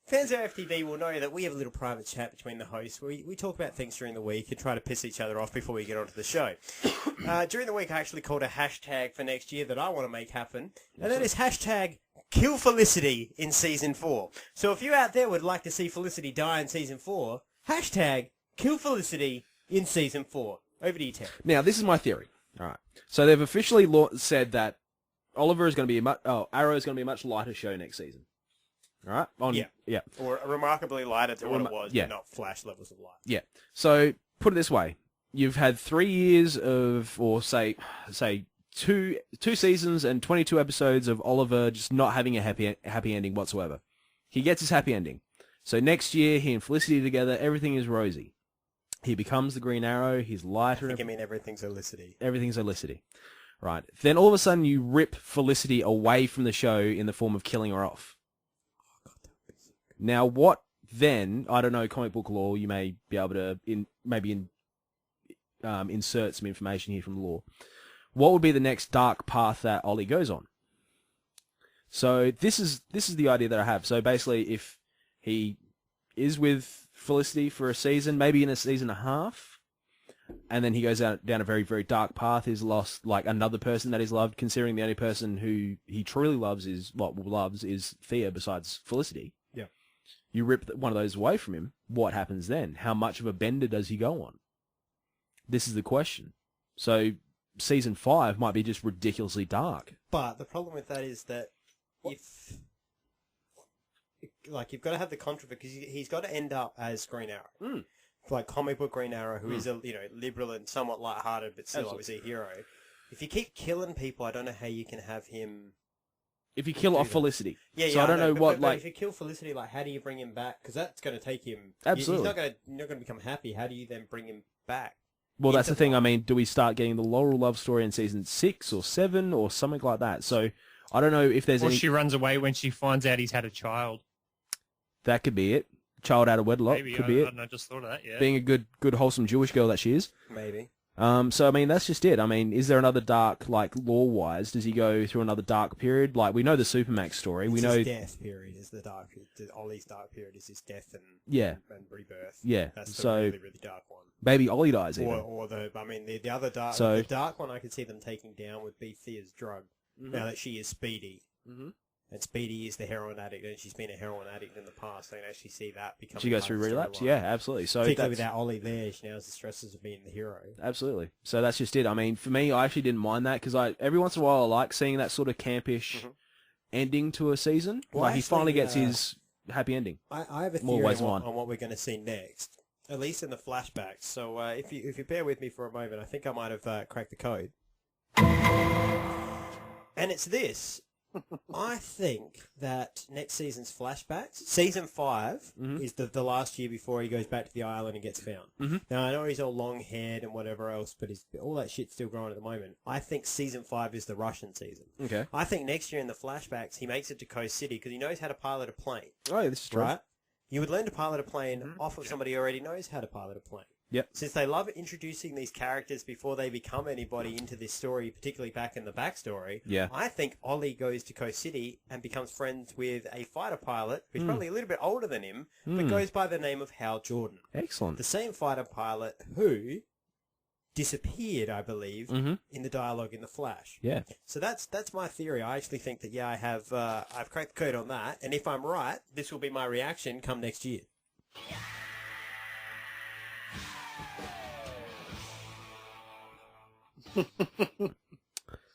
Speaker 1: fans of FTB will know that we have a little private chat between the hosts. We talk about things during the week and try to piss each other off before we get onto the show. During the week, I actually called a hashtag for next year that I want to make happen, and that is hashtag Kill Felicity in Season 4. So if you out there would like to see Felicity die in Season 4, hashtag Kill Felicity in Season 4. Over to you, Ted.
Speaker 2: Now, this is my theory. All right. So they've officially said that Oliver is going to be Arrow is going to be a much lighter show next season. All right? Yeah.
Speaker 1: Or remarkably lighter to what it was,
Speaker 2: yeah.
Speaker 1: but not Flash levels of light.
Speaker 2: Yeah. So put it this way: you've had 3 years of, or say two seasons and 22 episodes of Oliver just not having a happy ending whatsoever. He gets his happy ending. So next year, he and Felicity together, everything is rosy. He becomes the Green Arrow. He's lighter.
Speaker 1: I mean everything's Felicity.
Speaker 2: Everything's Felicity. Right. Then all of a sudden, you rip Felicity away from the show in the form of killing her off. Now, what then? I don't know, comic book lore. You may be able to insert some information here from the lore. What would be the next dark path that Ollie goes on? So this is the idea that I have. So basically, if he is with Felicity for a season, maybe in a season and a half, and then he goes down a very, very dark path, he's lost like another person that he's loved, considering the only person who he truly loves is Thea besides Felicity.
Speaker 1: Yeah.
Speaker 2: You rip one of those away from him, what happens then? How much of a bender does he go on? This is the question. So season 5 might be just ridiculously dark.
Speaker 1: But the problem with that is that if you've got to have the controversy, because he's got to end up as Green Arrow. Like comic book Green Arrow, who is a liberal and somewhat lighthearted, but still obviously a hero. If you keep killing people, I don't know how you can have him.
Speaker 2: If you kill off Felicity,
Speaker 1: so
Speaker 2: I don't know what.
Speaker 1: But if you kill Felicity, like how do you bring him back? Because that's going to take him.
Speaker 2: Absolutely,
Speaker 1: he's not going to become happy. How do you then bring him back?
Speaker 2: Well, that's the thing. I mean, do we start getting the Laurel love story in season 6 or 7 or something like that? So I don't know if there's
Speaker 4: or
Speaker 2: any.
Speaker 4: She runs away when she finds out he's had a child.
Speaker 2: That could be it. Child out of wedlock.
Speaker 4: Maybe,
Speaker 2: could be it.
Speaker 4: I don't know, just thought of that, yeah.
Speaker 2: Being a good, wholesome Jewish girl that she is.
Speaker 1: Maybe.
Speaker 2: So, I mean, that's just it. I mean, is there another dark, like, lore-wise? Does he go through another dark period? Like, we know the Supermax story.
Speaker 1: It's
Speaker 2: we know
Speaker 1: his death period is the dark. Ollie's dark period is his death and rebirth.
Speaker 2: Yeah.
Speaker 1: That's the
Speaker 2: so,
Speaker 1: really, really dark one.
Speaker 2: Baby Ollie dies even.
Speaker 1: Or the other dark.
Speaker 2: So,
Speaker 1: the dark one I could see them taking down would be Thea's drug. Mm-hmm. Now that she is Speedy. Mm-hmm. And Speedy is the heroin addict, and she's been a heroin addict in the past. So you can actually see that becoming.
Speaker 2: She goes through relapse, yeah, absolutely. So
Speaker 1: particularly without Ollie there, she now has the stresses of being the hero.
Speaker 2: Absolutely. So that's just it. I mean, for me, I actually didn't mind that because every once in a while I like seeing that sort of campish ending to a season.
Speaker 1: Well,
Speaker 2: like he finally gets his happy ending.
Speaker 1: I have a theory on what we're going to see next, at least in the flashbacks. So if you bear with me for a moment, I think I might have cracked the code. And it's this. I think that next season's flashbacks, season 5 is the last year before he goes back to the island and gets found. Mm-hmm. Now, I know he's all long-haired and whatever else, but all that shit's still growing at the moment. I think season 5 is the Russian season.
Speaker 2: Okay.
Speaker 1: I think next year in the flashbacks, he makes it to Coast City because he knows how to pilot a plane.
Speaker 2: Oh, yeah, this is true.
Speaker 1: Right? You would learn to pilot a plane off of somebody who already knows how to pilot a plane.
Speaker 2: Yep.
Speaker 1: Since they love introducing these characters before they become anybody into this story, particularly back in the backstory, I think Ollie goes to Coast City and becomes friends with a fighter pilot who's probably a little bit older than him, but goes by the name of Hal Jordan.
Speaker 2: Excellent.
Speaker 1: The same fighter pilot who disappeared, I believe, in the dialogue in The Flash.
Speaker 2: Yeah.
Speaker 1: So that's my theory. I actually think that, I've cracked the code on that, and if I'm right, this will be my reaction come next year.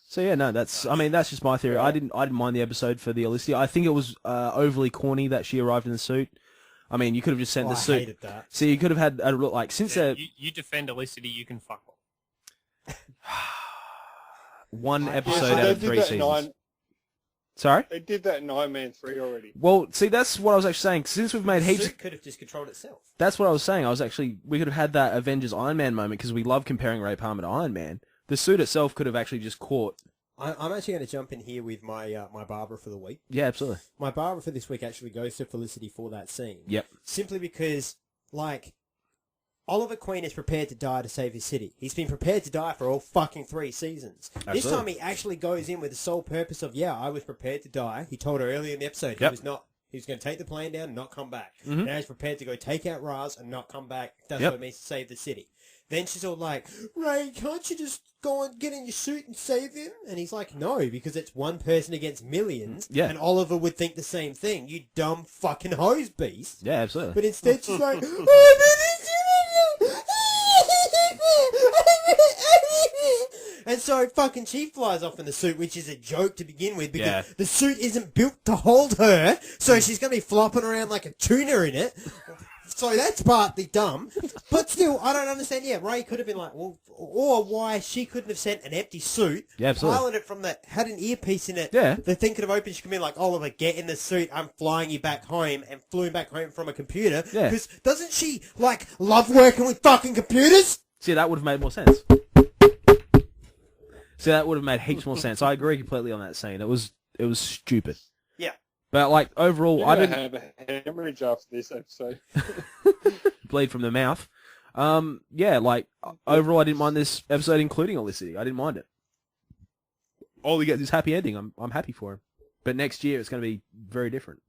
Speaker 2: So yeah, no, that's just my theory. I didn't mind the episode for the Alicia. I think it was overly corny that she arrived in the suit. I mean, you could have just sent the suit.
Speaker 1: I hated that.
Speaker 2: So you could have had a like since
Speaker 4: you defend Felicity, you can fuck her.
Speaker 2: One episode out of 3 seasons. Sorry?
Speaker 3: They did that in Iron Man 3 already.
Speaker 2: Well, see, that's what I was actually saying. Since we've made heaps...
Speaker 1: The suit could have just controlled itself.
Speaker 2: That's what I was saying. We could have had that Avengers Iron Man moment because we love comparing Ray Palmer to Iron Man. The suit itself could have actually just caught...
Speaker 1: I'm actually going to jump in here with my my barber for the week.
Speaker 2: Yeah, absolutely.
Speaker 1: My barber for this week actually goes to Felicity for that scene.
Speaker 2: Yep.
Speaker 1: Simply because, like... Oliver Queen is prepared to die to save his city. He's been prepared to die for all fucking 3 seasons.
Speaker 2: Absolutely.
Speaker 1: This time he actually goes in with the sole purpose of, I was prepared to die. He told her earlier in the episode he was going to take the plane down and not come back.
Speaker 2: Mm-hmm.
Speaker 1: Now he's prepared to go take out Raz and not come back. That's what it means to save the city. Then she's all like, Ray, can't you just go and get in your suit and save him? And he's like, no, because it's one person against millions.
Speaker 2: Yeah.
Speaker 1: And Oliver would think the same thing. You dumb fucking hose beast.
Speaker 2: Yeah, absolutely.
Speaker 1: But instead she's like, And so fucking she flies off in the suit, which is a joke to begin with because
Speaker 2: Yeah.
Speaker 1: the suit isn't built to hold her, so she's going to be flopping around like a tuna in it. So that's partly dumb. But still, I don't understand. Yeah, Ray could have been like, well, or why she couldn't have sent an empty suit,
Speaker 2: Yeah, absolutely.
Speaker 1: piloted from the, had an earpiece in it.
Speaker 2: Yeah.
Speaker 1: The thing could have opened. She could be like, Oliver, get in the suit. I'm flying you back home, and flew him back home from a computer.
Speaker 2: Yeah.
Speaker 1: Because doesn't she, like, love working with fucking computers?
Speaker 2: See, that would have made more sense. See, that would have made heaps more sense. I agree completely on that scene. It was stupid.
Speaker 1: Yeah.
Speaker 2: But, like, overall,
Speaker 3: You're
Speaker 2: I
Speaker 3: gonna
Speaker 2: didn't
Speaker 3: have a hemorrhage after this episode.
Speaker 2: bleed from the mouth. Yeah, like, overall, I didn't mind this episode, including Olicity. I didn't mind it. All we get is happy ending. I'm happy for him. But next year, it's going to be very different.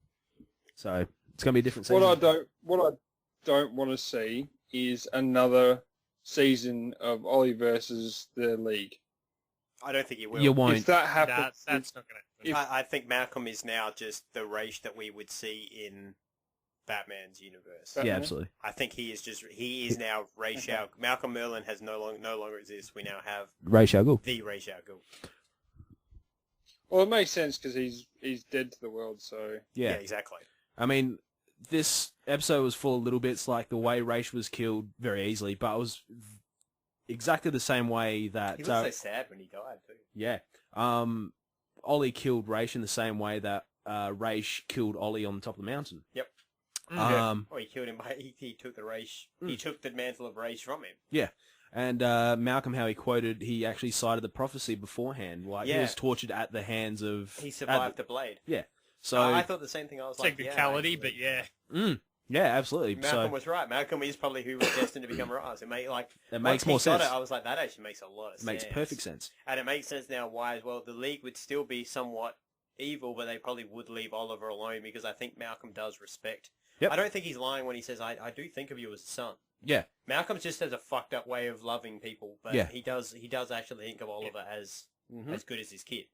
Speaker 2: So, it's going to be a different season.
Speaker 3: What I don't want to see is another season of Ollie versus the League.
Speaker 1: I don't think it will.
Speaker 2: You won't.
Speaker 3: If that happens,
Speaker 4: That's not going to happen.
Speaker 1: I think Malcolm is now just the race that we would see in Batman's universe.
Speaker 2: Yeah, absolutely.
Speaker 1: I think he is now Ra's al. Malcolm Merlin has no longer exists. We now have
Speaker 2: Ra's al Ghul.
Speaker 1: the Ra's al Ghul.
Speaker 3: Well, it makes sense because he's dead to the world. So
Speaker 1: Yeah,
Speaker 2: Yeah.
Speaker 1: exactly.
Speaker 2: I mean, this episode was full of little bits like the way Ra's was killed very easily, but it was exactly the same way that...
Speaker 1: He was so sad when he died too.
Speaker 2: Yeah. Ollie killed Ra's in the same way that Ra's killed Ollie on the top of the mountain.
Speaker 1: Yep. He killed him by he took the Ra's. He took the mantle of Ra's from him.
Speaker 2: Yeah. And Malcolm, how he quoted, he actually cited the prophecy beforehand. Like, he
Speaker 1: Yeah.
Speaker 2: was tortured at the hands of...
Speaker 1: He survived the blade.
Speaker 2: Yeah. So...
Speaker 1: I thought the same thing. I was like,
Speaker 4: Technicality,
Speaker 1: yeah,
Speaker 4: but yeah.
Speaker 2: Yeah, absolutely.
Speaker 1: Malcolm was right. Malcolm is probably who was destined to become Ra's. It made like
Speaker 2: That
Speaker 1: once
Speaker 2: makes
Speaker 1: he
Speaker 2: more
Speaker 1: got
Speaker 2: sense.
Speaker 1: It, I was like, that actually makes a lot of sense.
Speaker 2: Makes perfect sense.
Speaker 1: And it makes sense now why as well. The League would still be somewhat evil, but they probably would leave Oliver alone because I think Malcolm does respect.
Speaker 2: Yep.
Speaker 1: I don't think he's lying when he says, I do think of you as a son.
Speaker 2: Yeah.
Speaker 1: Malcolm just has a fucked up way of loving people, but
Speaker 2: Yeah.
Speaker 1: he does actually think of Oliver as good as his kid.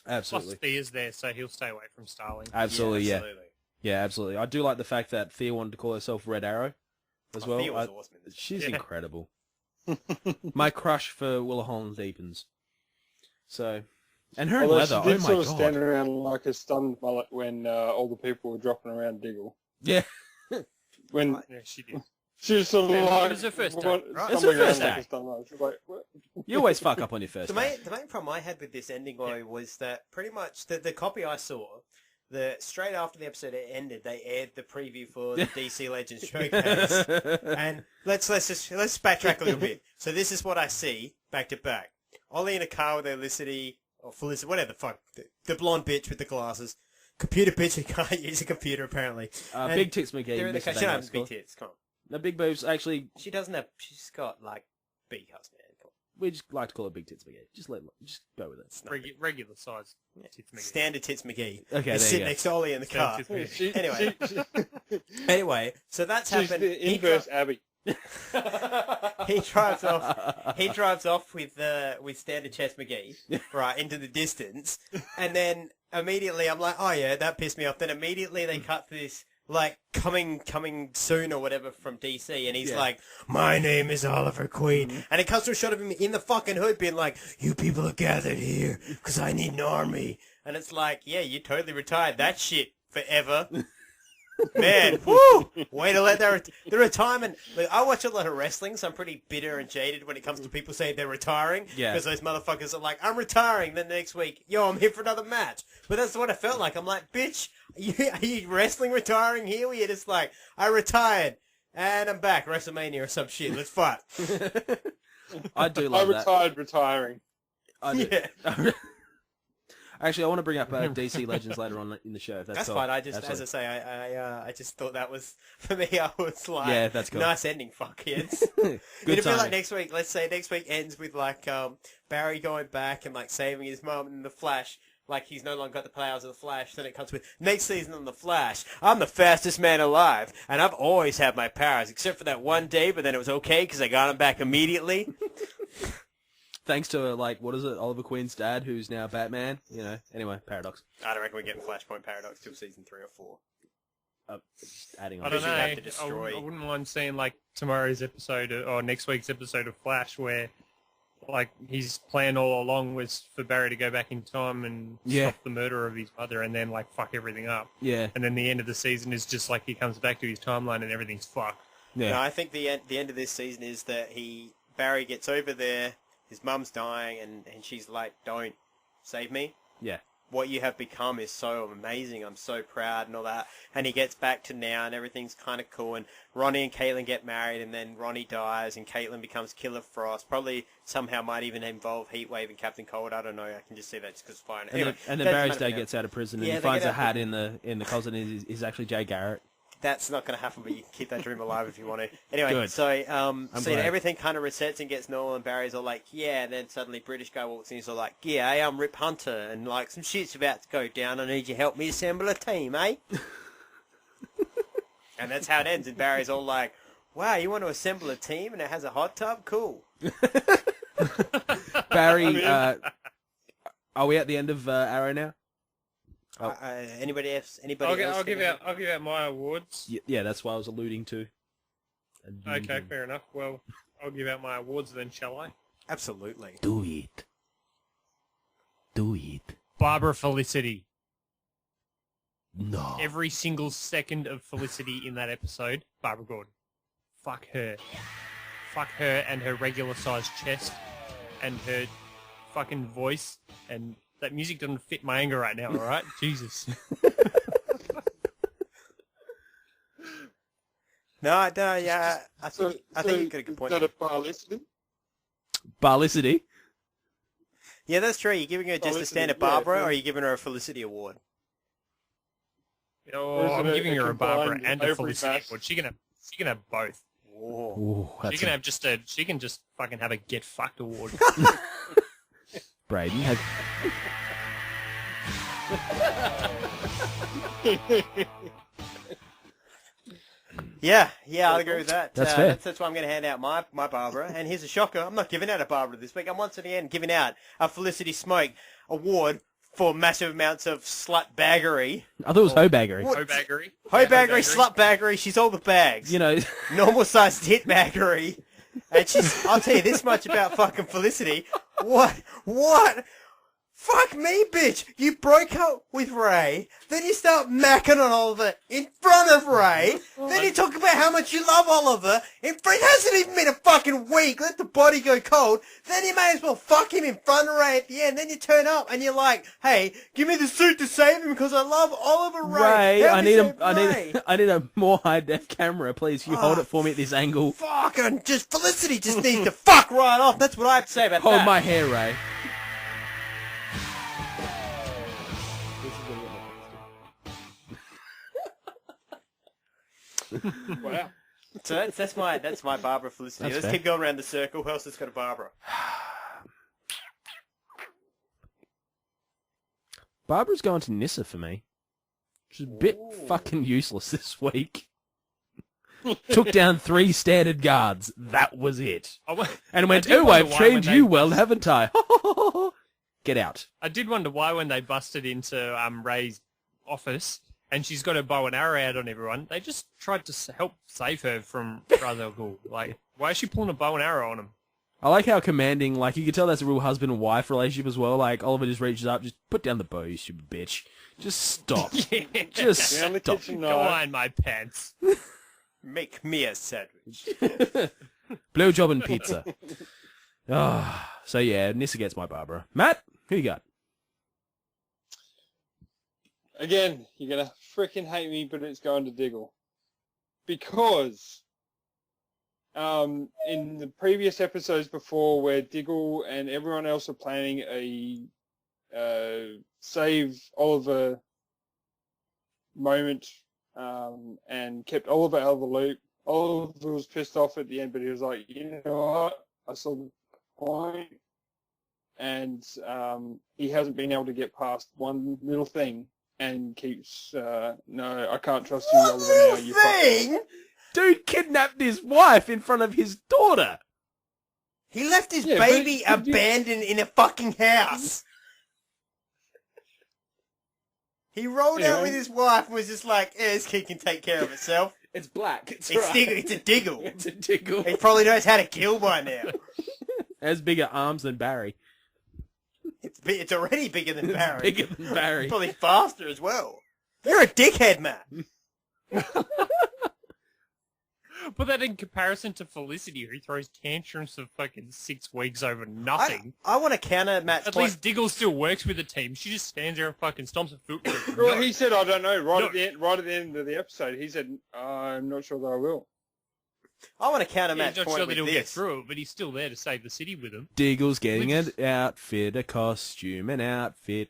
Speaker 2: Absolutely.
Speaker 4: Plus, Thea's there, so he'll stay away from Starling.
Speaker 2: Absolutely, yeah.
Speaker 1: Absolutely.
Speaker 2: Yeah, absolutely. I do like the fact that Thea wanted to call herself Red Arrow as well.
Speaker 1: Thea was awesome in this.
Speaker 2: She's
Speaker 4: Yeah.
Speaker 2: incredible. My crush for Willa Holland deepens. So, and her in
Speaker 3: although
Speaker 2: leather,
Speaker 3: she did
Speaker 2: oh my
Speaker 3: sort of
Speaker 2: god.
Speaker 3: stand around like a stunned mullet when all the people were dropping around Diggle.
Speaker 2: Yeah.
Speaker 3: When
Speaker 4: Yeah, she did.
Speaker 3: she was sort of
Speaker 4: It
Speaker 3: like
Speaker 4: was her first
Speaker 3: what-
Speaker 4: act, right?
Speaker 2: It's
Speaker 3: stumbling
Speaker 2: her first
Speaker 3: around like a
Speaker 2: act.
Speaker 3: stunned mullet. She was like, what?
Speaker 2: You always fuck up on your first
Speaker 1: The
Speaker 2: date.
Speaker 1: main problem I had with this ending though was that pretty much the copy I saw, straight after the episode ended, they aired the preview for the DC Legends showcase. And let's backtrack a little bit. So this is what I see back to back. Ollie in a car with Felicity, or Felicity, whatever the fuck, the blonde bitch with the glasses. Computer bitch who can't use a computer apparently. And
Speaker 2: Big Tits McGee.
Speaker 1: they're in the
Speaker 2: Mr.
Speaker 1: car. She
Speaker 2: Daniel
Speaker 1: doesn't have big
Speaker 2: Scott.
Speaker 1: tits. Come on.
Speaker 2: The big boobs, actually,
Speaker 1: She doesn't have. She's got like B cups, man. Come
Speaker 2: we just like to call it Big Tits McGee. Just go with it.
Speaker 1: on.
Speaker 4: Regular size. Tits McGee.
Speaker 1: Standard tits McGee.
Speaker 2: Okay, there
Speaker 1: Sit
Speaker 2: you go.
Speaker 1: next to Ollie in the car.
Speaker 4: Standard Tits McGee.
Speaker 1: Anyway. Anyway, so that's
Speaker 3: She's
Speaker 1: happened.
Speaker 3: the inverse Abby.
Speaker 1: He drives off. He drives off with standard chest McGee right into the distance, and then immediately I'm like, oh yeah, that pissed me off. Then immediately they cut to this like coming soon or whatever from DC, and he's like, my name is Oliver Queen, and it cuts to a shot of him in the fucking hood being like, you people are gathered here because I need an army, and it's like, yeah, you totally retired that shit forever. Man, woo! Way to let the retirement. Look, I watch a lot of wrestling, so I'm pretty bitter and jaded when it comes to people saying they're retiring.
Speaker 2: Yeah.
Speaker 1: Because those motherfuckers are like, I'm retiring. Then the next week, yo, I'm here for another match. But that's what it felt like. I'm like, bitch, are you wrestling retiring here? Where you're just like, I retired and I'm back. WrestleMania or some shit. Let's fight.
Speaker 2: I do
Speaker 3: I
Speaker 2: love that.
Speaker 3: retired retiring.
Speaker 2: I do.
Speaker 1: Yeah.
Speaker 2: Actually, I want to bring up DC Legends later on in the show. If
Speaker 1: That's
Speaker 2: cool.
Speaker 1: fine. I just,
Speaker 2: Absolutely.
Speaker 1: as I say, I just thought that was for me. I was like,
Speaker 2: Yeah, that's cool.
Speaker 1: Nice ending, fuckheads.
Speaker 2: Good
Speaker 1: It'd be
Speaker 2: timing.
Speaker 1: like next week. Let's say next week ends with like Barry going back and like saving his mum in the Flash. Like he's no longer got the powers of the Flash. Then it comes with next season on the Flash. I'm the fastest man alive, and I've always had my powers, except for that one day. But then it was okay because I got them back immediately.
Speaker 2: Thanks to, like, what is it, Oliver Queen's dad, who's now Batman. You know, anyway, Paradox.
Speaker 1: I don't reckon we're getting Flashpoint Paradox till season 3 or 4.
Speaker 2: Just adding on.
Speaker 4: I don't
Speaker 1: Because
Speaker 4: know.
Speaker 1: you'd have to destroy-
Speaker 4: I wouldn't mind seeing like tomorrow's episode or next week's episode of Flash where like his plan all along was for Barry to go back in time and stop the murder of his mother, and then like fuck everything up.
Speaker 2: Yeah.
Speaker 4: And then the end of the season is just like he comes back to his timeline and everything's fucked.
Speaker 2: Yeah.
Speaker 1: No, I think the end of this season is that Barry gets over there, his mum's dying, and she's like, "Don't save me.
Speaker 2: Yeah.
Speaker 1: What you have become is so amazing. I'm so proud," and all that. And he gets back to now, and everything's kind of cool. And Ronnie and Caitlin get married, and then Ronnie dies, and Caitlin becomes Killer Frost. Probably somehow might even involve Heatwave and Captain Cold. I don't know. I can just see that just because it's fine. Anyway,
Speaker 2: And then Barry's dad gets out of prison, and
Speaker 1: Yeah,
Speaker 2: he
Speaker 1: they
Speaker 2: finds
Speaker 1: get
Speaker 2: a
Speaker 1: out
Speaker 2: hat in the closet, and is actually Jay Garrett.
Speaker 1: That's not going to happen, but you can keep that dream alive if you want to. Anyway,
Speaker 2: Good.
Speaker 1: so
Speaker 2: glad.
Speaker 1: everything kind of resets and gets normal, and Barry's all like, "Yeah," and then suddenly British guy walks in, he's all like, "Yeah, hey, I'm Rip Hunter, and like some shit's about to go down. I need you to help me assemble a team, eh?" And that's how it ends, and Barry's all like, "Wow, you want to assemble a team and it has a hot tub? Cool."
Speaker 2: Barry, are we at the end of Arrow now?
Speaker 1: Anybody else? Anybody else?
Speaker 4: I'll give out my awards.
Speaker 2: Yeah, that's what I was alluding to.
Speaker 4: Okay, fair enough. Well, I'll give out my awards then, shall I?
Speaker 1: Absolutely.
Speaker 2: Do it. Do it.
Speaker 4: Barbara Felicity.
Speaker 2: No.
Speaker 4: Every single second of Felicity in that episode, Barbara Gordon. Fuck her. Fuck her and her regular-sized chest and her fucking voice. And that music doesn't fit my anger right now, alright? Jesus.
Speaker 1: No, yeah, I think you got a good point.
Speaker 3: Is that a Barlicity?
Speaker 2: Barlicity?
Speaker 1: Yeah, that's true. You're giving her just a
Speaker 3: Felicity,
Speaker 1: standard
Speaker 3: yeah,
Speaker 1: Barbara, or
Speaker 3: yeah.
Speaker 1: are you giving her a Felicity award?
Speaker 4: Oh,
Speaker 3: is
Speaker 4: I'm
Speaker 3: it
Speaker 4: giving her a Barbara
Speaker 3: combined
Speaker 4: and a
Speaker 3: every
Speaker 4: Felicity
Speaker 3: match?
Speaker 4: award. She can have both.
Speaker 2: Ooh,
Speaker 4: She can have she can just fucking have a get fucked award.
Speaker 2: Braden had...
Speaker 1: Yeah, I'll agree with that.
Speaker 2: That's fair.
Speaker 1: That's why I'm going to hand out my Barbara. And here's a shocker. I'm not giving out a Barbara this week. I'm once again giving out a Felicity Smoke award for massive amounts of slut baggery.
Speaker 2: I thought it was hoe-baggery.
Speaker 4: Ho-baggery.
Speaker 1: Hoe-baggery, slut baggery, she's all the bags.
Speaker 2: You know...
Speaker 1: Normal-sized tit baggery. And I'll tell you this much about fucking Felicity. What? Fuck me, bitch! You broke up with Ray, then you start macking on Oliver in front of Ray, then you talk about how much you love Oliver, it hasn't even been a fucking week, let the body go cold, then you may as well fuck him in front of Ray at the end, then you turn up and you're like, "Hey, give me the suit to save him because I love Oliver Ray.
Speaker 2: Ray,
Speaker 1: Help
Speaker 2: I
Speaker 1: me save Ray."
Speaker 2: need a more high-def camera, please. You hold it for me at this angle.
Speaker 1: Fucking just Felicity just needs to fuck right off, that's what I have to say about
Speaker 2: Hold
Speaker 1: that.
Speaker 2: my hair, Ray.
Speaker 3: Wow.
Speaker 1: So that's my Barbara Felicity.
Speaker 2: That's
Speaker 1: Let's
Speaker 2: fair.
Speaker 1: keep going around the circle. Who else has got a Barbara?
Speaker 2: Barbara's going to Nissa for me. Which is a bit fucking useless this week. Took down 3 standard guards. That was it. And went,
Speaker 4: did
Speaker 2: "Oh,
Speaker 4: wonder
Speaker 2: I've
Speaker 4: why
Speaker 2: trained
Speaker 4: when they
Speaker 2: you well, haven't I?" Get out.
Speaker 4: I did wonder why when they busted into Ray's office and she's got her bow and arrow out on everyone, they just tried to help save her from Ra's al Ghul. Like, why is she pulling a bow and arrow on him?
Speaker 2: I like how commanding, like, you can tell that's a real husband and wife relationship as well. Like, Oliver just reaches up, just put down the bow, you stupid bitch. Just stop. Just
Speaker 3: Down the
Speaker 2: stop.
Speaker 3: kitchen
Speaker 4: Go
Speaker 3: knife.
Speaker 4: on, my pants.
Speaker 1: Make me a sandwich.
Speaker 2: Blowjob and pizza. So yeah, Nissa gets my Barbara. Matt, who you got?
Speaker 3: Again, you're going to frickin' hate me, but it's going to Diggle. Because in the previous episodes before where Diggle and everyone else are planning a save Oliver moment and kept Oliver out of the loop, Oliver was pissed off at the end, but he was like, "You know what? I saw the point." And he hasn't been able to get past one little thing. And keeps, "No, I can't trust you, Oliver, now. You
Speaker 1: Thing?
Speaker 2: Dude kidnapped his wife in front of his daughter.
Speaker 1: He left his
Speaker 3: Yeah,
Speaker 1: baby
Speaker 3: but you-
Speaker 1: abandoned in a fucking house. He rolled out with his wife and was just like, this kid can take care of itself.
Speaker 2: It's black. It's
Speaker 1: It's a diggle.
Speaker 2: It's a Diggle.
Speaker 1: He probably knows how to kill by now.
Speaker 2: Has bigger arms than Barry.
Speaker 1: It's already bigger than Barry.
Speaker 2: Bigger than Barry.
Speaker 1: Probably faster as well. You're a dickhead, Matt.
Speaker 4: Put that in comparison to Felicity, who throws tantrums for fucking 6 weeks over nothing.
Speaker 1: I want to counter Matt's
Speaker 4: At
Speaker 1: point.
Speaker 4: least Diggle still works with the team. She just stands there and fucking stomps her foot.
Speaker 3: Well, he said, I don't know,
Speaker 4: No.
Speaker 3: at the end of the episode, he said, I'm not sure that I will.
Speaker 1: I want to counter
Speaker 4: He's
Speaker 1: Matt's
Speaker 4: not
Speaker 1: point
Speaker 4: sure
Speaker 1: with
Speaker 4: that he'll get
Speaker 1: this.
Speaker 4: through it, but he's still there to save the city with him.
Speaker 2: Diggle's getting an outfit, a costume, an outfit.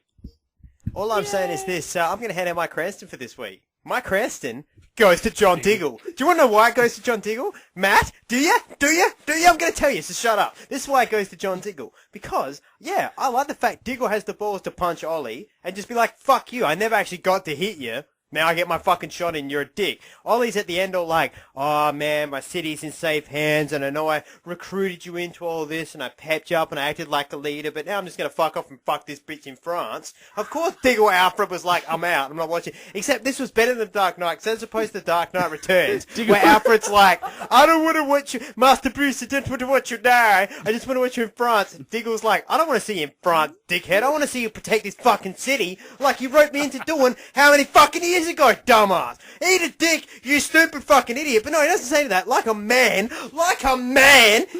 Speaker 1: All I'm saying is this. I'm going to hand out my Cranston for this week. My Cranston goes to John Diggle. Do you want to know why it goes to John Diggle? Matt, do you? I'm going to tell you, so shut up. This is why it goes to John Diggle. Because, yeah, I like the fact Diggle has the balls to punch Ollie and just be like, fuck you, I never actually got to hit you. Now I get my fucking shot in, you're a dick. Ollie's at the end all like, oh man, my city's in safe hands and I know I recruited you into all this and I pepped you up and I acted like a leader, but now I'm just going to fuck off and fuck this bitch in France. Of course Diggle Alfred was like, I'm out, I'm not watching. Except this was better than Dark Knight, because as opposed to Dark Knight Returns, where Alfred's like, I don't want to watch you, Master Bruce, I don't want to watch you die, I just want to watch you in France. And Diggle's like, I don't want to see you in France, dickhead, I want to see you protect this fucking city like you wrote me into doing how many fucking years ago, dumbass. Eat a dick, you stupid fucking idiot. But no, he doesn't say that. Like a man,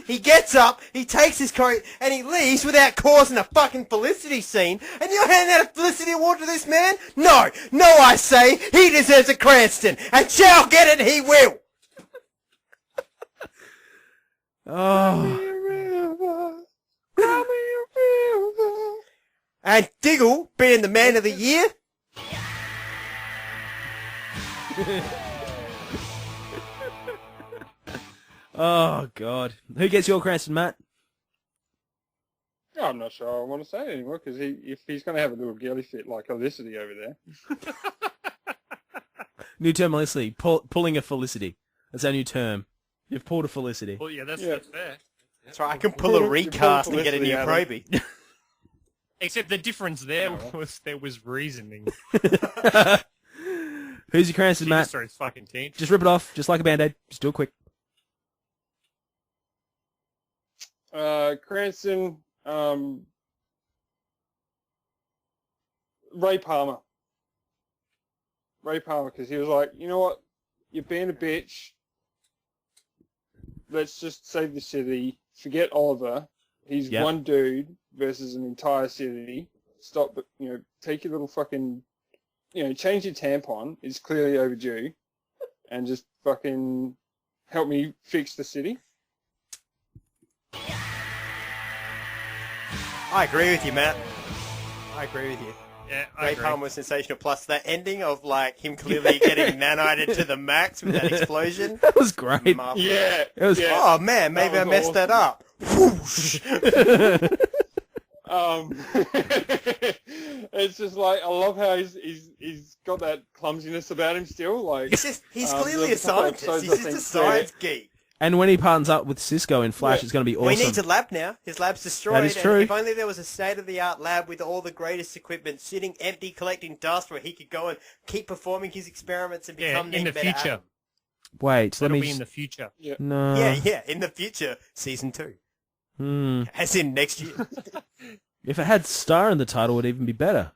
Speaker 1: he gets up, he takes his coat, and he leaves without causing a fucking Felicity scene. And you're handing out a Felicity award to this man? No, I say, he deserves a Cranston, and shall get it, he will.
Speaker 2: Oh.
Speaker 1: And Diggle, being the man of the year,
Speaker 2: Oh, God. Who gets your Cranston, Matt?
Speaker 3: I'm not sure I want to say it anymore, because if he's going to have a little girly fit like Felicity over there.
Speaker 2: New term, Felicity. Pulling a Felicity. That's our new term. You've pulled a Felicity.
Speaker 4: Well, yeah, that's
Speaker 3: Yeah.
Speaker 4: fair.
Speaker 1: that's right, I can pull a recast and get a new
Speaker 3: Felicity
Speaker 1: Proby.
Speaker 4: Except the difference there was there was reasoning.
Speaker 2: Who's your Cranston,
Speaker 4: She
Speaker 2: Matt?
Speaker 4: just throws fucking tantrums.
Speaker 2: Just rip it off, just like a Band-Aid. Just do it quick.
Speaker 3: Cranston, Ray Palmer. Because he was like, you know what? You're being a bitch. Let's just save the city. Forget Oliver. He's
Speaker 2: Yep.
Speaker 3: one dude versus an entire city. Stop, take your little fucking, change your tampon. It's clearly overdue. And just fucking help me fix the city.
Speaker 1: I agree with you, Matt. I agree with you.
Speaker 4: Yeah, I
Speaker 1: Ray
Speaker 4: agree.
Speaker 1: Palmer was sensational. Plus that ending of like him clearly getting nanited to the max with that explosion.
Speaker 2: That was great.
Speaker 1: Marvelous.
Speaker 3: Yeah.
Speaker 2: It was-
Speaker 3: yeah.
Speaker 1: Oh man, maybe I
Speaker 3: was
Speaker 1: messed that up. Whoosh.
Speaker 3: It's just like, I love how he's got that clumsiness about him still. Like,
Speaker 1: He's clearly a
Speaker 3: there's couple
Speaker 1: scientist.
Speaker 3: episodes,
Speaker 1: He's
Speaker 3: I
Speaker 1: just a
Speaker 3: think,
Speaker 1: science geek.
Speaker 2: And when he partners up with Cisco in Flash,
Speaker 3: Yeah.
Speaker 2: it's going to be
Speaker 1: Well,
Speaker 2: awesome.
Speaker 1: he needs a lab now. His lab's destroyed.
Speaker 2: That is true.
Speaker 1: And if only there was a state-of-the-art lab with all the greatest equipment sitting empty, collecting dust, where he could go and keep performing his experiments and
Speaker 4: Yeah,
Speaker 1: become
Speaker 4: in the
Speaker 1: better
Speaker 4: future.
Speaker 1: Adam.
Speaker 2: Wait, let
Speaker 4: That'll
Speaker 2: me...
Speaker 4: be in the future.
Speaker 2: No.
Speaker 1: Yeah, in the future, season 2, as in next year.
Speaker 2: If it had Star in the title, it would even be better.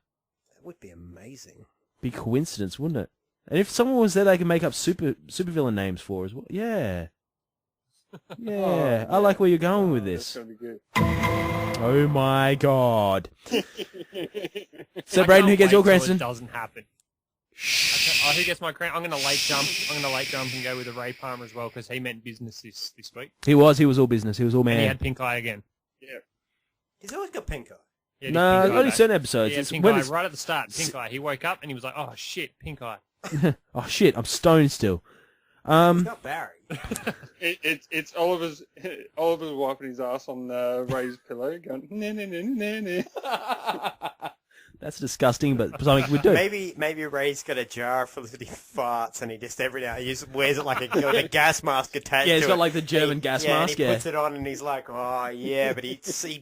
Speaker 1: That would be amazing.
Speaker 2: Be coincidence, wouldn't it? And if someone was there, they could make up supervillain names for as well. Yeah. Yeah, I like where you're going with
Speaker 3: That's
Speaker 2: this.
Speaker 3: gonna be good.
Speaker 2: Oh my God. So,
Speaker 4: I
Speaker 2: Braden, who
Speaker 4: can't
Speaker 2: gets your
Speaker 4: wait till
Speaker 2: Cranston?
Speaker 4: It doesn't happen. Oh, who gets my crown? I'm gonna late jump and go with the Ray Palmer as well, because he meant business this week.
Speaker 2: He was all business. He was all
Speaker 4: And he
Speaker 2: man.
Speaker 4: had pink eye again.
Speaker 1: He's always got pink eye.
Speaker 4: Yeah,
Speaker 2: No,
Speaker 4: pink eye
Speaker 2: only
Speaker 4: back.
Speaker 2: certain episodes.
Speaker 4: He had
Speaker 2: It's
Speaker 4: pink
Speaker 2: when
Speaker 4: eye
Speaker 2: it's-
Speaker 4: right at the start. Pink eye. He woke up and he was like, "Oh shit, pink eye."
Speaker 2: Oh shit, I'm stoned still.
Speaker 1: He's not Barry.
Speaker 3: It's Oliver's wiping his ass on Ray's pillow, going nah, nah, nah, nah, nah.
Speaker 2: That's disgusting, but something we do.
Speaker 1: Maybe Ray's got a jar full of farts, and he just every now he just wears it like a gas mask attached.
Speaker 2: Yeah, he's
Speaker 1: to
Speaker 2: got
Speaker 1: it.
Speaker 2: like the German gas mask.
Speaker 1: And he
Speaker 2: Yeah.
Speaker 1: puts it on, and he's like, "Oh yeah," but he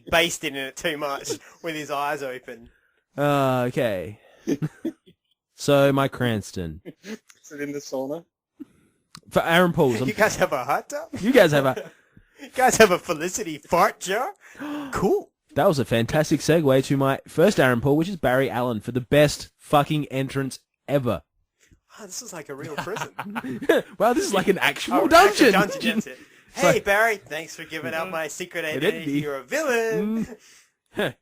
Speaker 1: basted in it too much with his eyes open.
Speaker 2: Okay. So my Cranston
Speaker 3: Sit in the sauna.
Speaker 2: for Aaron Pauls.
Speaker 1: You guys have a hot tub?
Speaker 2: You guys have a.
Speaker 1: You guys have a Felicity fart jar? Cool.
Speaker 2: That was a fantastic segue to my first Aaron Paul, which is Barry Allen, for the best fucking entrance ever.
Speaker 1: Oh, this is like a real prison.
Speaker 2: Wow, this is like an actual
Speaker 1: Oh,
Speaker 2: dungeon.
Speaker 1: actual dungeon, that's it. Hey, Barry, thanks for giving out my secret identity.
Speaker 2: Identity.
Speaker 1: You're a villain.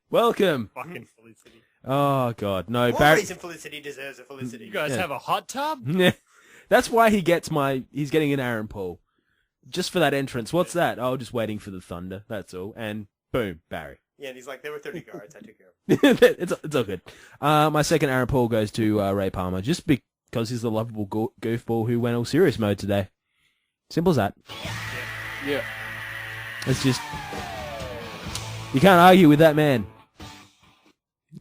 Speaker 2: Welcome.
Speaker 4: Fucking Felicity.
Speaker 2: Oh, God. No,
Speaker 1: One
Speaker 2: Barry...
Speaker 1: reason Felicity deserves a Felicity.
Speaker 4: You guys have a hot tub?
Speaker 2: That's why he's getting an Aaron Paul. Just for that entrance. What's that? Oh, just waiting for the thunder. That's all. And boom, Barry.
Speaker 1: Yeah, and he's like, there were 30 guards. I took care of them.
Speaker 2: It's all good. My second Aaron Paul goes to Ray Palmer, just because he's the lovable goofball who went all serious mode today. Simple as that.
Speaker 3: Yeah.
Speaker 2: It's just... You can't argue with that man.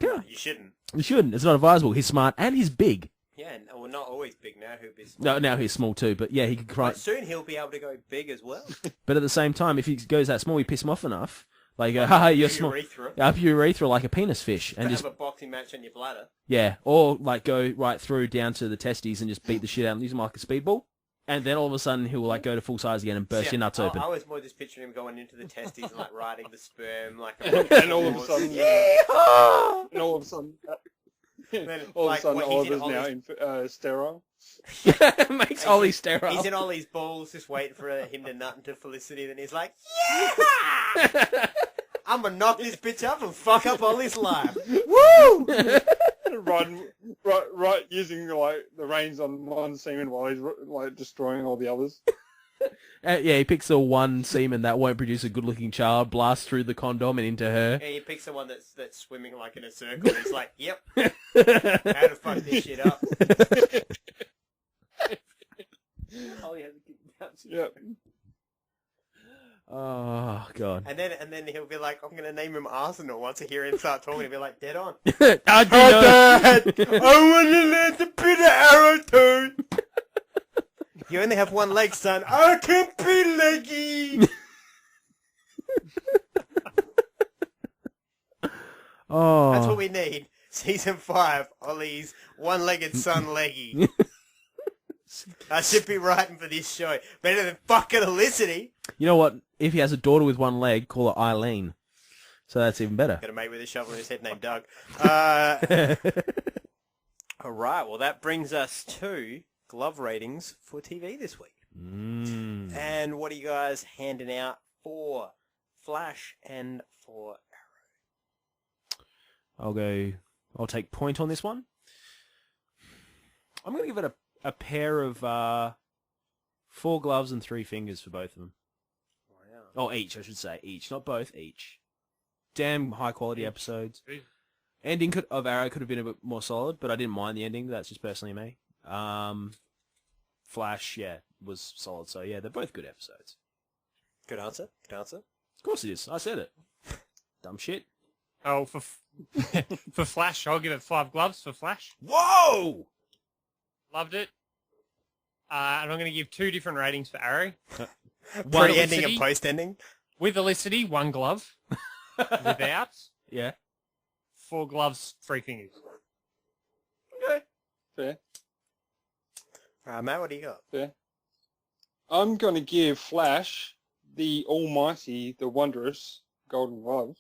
Speaker 1: No, you shouldn't.
Speaker 2: You shouldn't. It's not advisable. He's smart and he's big.
Speaker 1: Yeah, and we're not always big now. He'll be
Speaker 2: No,
Speaker 1: small.
Speaker 2: now he's small too, but yeah, he could cry.
Speaker 1: But soon he'll be able to go big as well.
Speaker 2: But at the same time, if he goes that small, you piss him off enough. Like, haha, you're small.
Speaker 1: Urethra.
Speaker 2: Up your urethra like a penis fish. And
Speaker 1: Have
Speaker 2: just,
Speaker 1: a boxing match on your bladder.
Speaker 2: yeah, or like go right through down to the testes and just beat the shit out and use him like a speedball. And then all of a sudden he'll like go to full size again and burst your nuts open.
Speaker 1: I was more just picturing him going into the testes and like riding the sperm like a
Speaker 3: And all of a sudden, and all of a sudden,
Speaker 1: Then,
Speaker 3: all
Speaker 1: like,
Speaker 3: of a sudden,
Speaker 1: what, he's in
Speaker 3: Oliver's now sterile.
Speaker 2: Makes Ollie sterile.
Speaker 1: He's in Ollie's balls just waiting for him to nut into Felicity. Then he's like, yeah! I'm going to knock this bitch up and fuck up Ollie's life. Woo!
Speaker 3: right, using like the reins on one semen while he's like destroying all the others.
Speaker 2: Yeah, he picks the one semen that won't produce a good-looking child, blasts through the condom and into her.
Speaker 1: Yeah, he picks the one that's swimming like in a circle. And he's like, yep. How to fuck this shit up. Ollie has a
Speaker 3: Yep.
Speaker 2: Oh, God.
Speaker 1: And then he'll be like, I'm going to name him Arsenal. Once I hear him start talking, he'll be like, dead on.
Speaker 2: Dad,
Speaker 1: I want to let the bit of arrow too. You only have one leg, son. I can't be leggy.
Speaker 2: Oh.
Speaker 1: That's what we need. Season 5, Ollie's one-legged son leggy. I should be writing for this show. Better than fucking Felicity.
Speaker 2: You know what? If he has a daughter with one leg, call her Eileen. So that's even better.
Speaker 1: Got a mate with a shovel in his head named Doug. All right, well, that brings us to glove ratings for TV this week. And what are you guys handing out for Flash and for Arrow? I'll take point on this one. I'm going to give it a pair of 4 gloves and 3 fingers for both of them. Wow. Oh, each, I should say. Each, not both, each. Damn high-quality episodes. Ending of Arrow could have been a bit more solid, but I didn't mind the ending. That's just personally me. Flash, yeah, was solid. So, yeah, they're both good episodes. Good answer. Good answer. Of course it is. I said it. Dumb shit.
Speaker 4: Oh, for Flash, I'll give it 5 gloves for Flash.
Speaker 1: Whoa!
Speaker 4: Loved it. And I'm going to give 2 different ratings for Arrow.
Speaker 1: Pre-ending and post-ending?
Speaker 4: With Felicity, 1 glove. Without,
Speaker 2: Yeah.
Speaker 4: 4 gloves, 3 fingers.
Speaker 3: Okay. Fair.
Speaker 1: Matt, what do you got?
Speaker 3: Fair. I'm going to give Flash the almighty, the wondrous Golden Glove.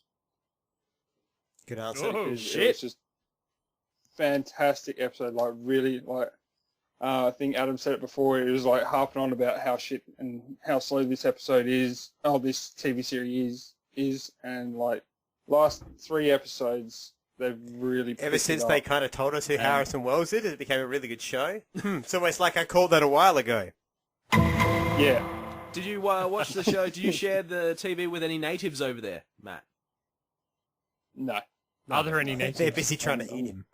Speaker 1: Good answer.
Speaker 4: Oh,
Speaker 3: It's just fantastic episode. Like really, like I think Adam said it before. It was like harping on about how shit and how slow this episode is. Oh, this TV series is, and like last 3 episodes, they've really
Speaker 1: Ever since they kind of told us who Harrison Wells is, it became a really good show. It's almost like I called that a while ago.
Speaker 3: Yeah.
Speaker 2: Did you watch the show? Did you share the TV with any natives over there, Matt?
Speaker 3: No.
Speaker 4: Are there any natives?
Speaker 1: They're busy trying to eat him.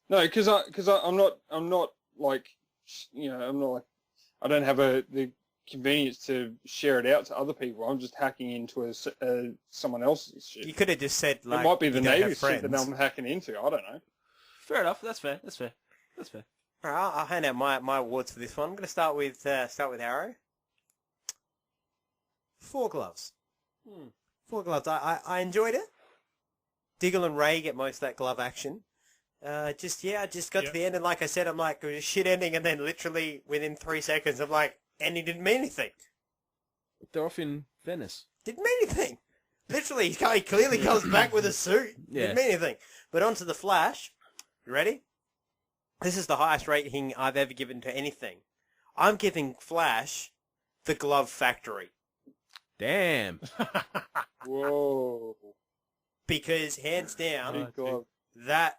Speaker 3: No, because I'm not like, you know, I'm not like, I don't have the convenience to share it out to other people. I'm just hacking into someone else's shit.
Speaker 1: You could have just said, like,
Speaker 3: it might be the
Speaker 1: you don't have
Speaker 3: Navy shit that
Speaker 1: friends.
Speaker 3: I'm hacking into. I don't know.
Speaker 2: Fair enough. That's fair. That's fair.
Speaker 1: All right, I'll hand out my awards for this one. I'm going to start with Arrow. 4 gloves. 4 gloves. I enjoyed it. Diggle and Ray get most of that glove action. I just got to the end, and like I said, I'm like, it was a shit ending, and then literally within 3 seconds, I'm like, ending didn't mean anything.
Speaker 2: They're off in Venice.
Speaker 1: Didn't mean anything. Literally, he clearly comes back with a suit.
Speaker 2: Yeah.
Speaker 1: Didn't mean anything. But on to The Flash. You ready? This is the highest rating I've ever given to anything. I'm giving Flash the Glove Factory.
Speaker 2: Damn.
Speaker 3: Whoa.
Speaker 1: Because, hands down,
Speaker 3: Big glove.
Speaker 1: that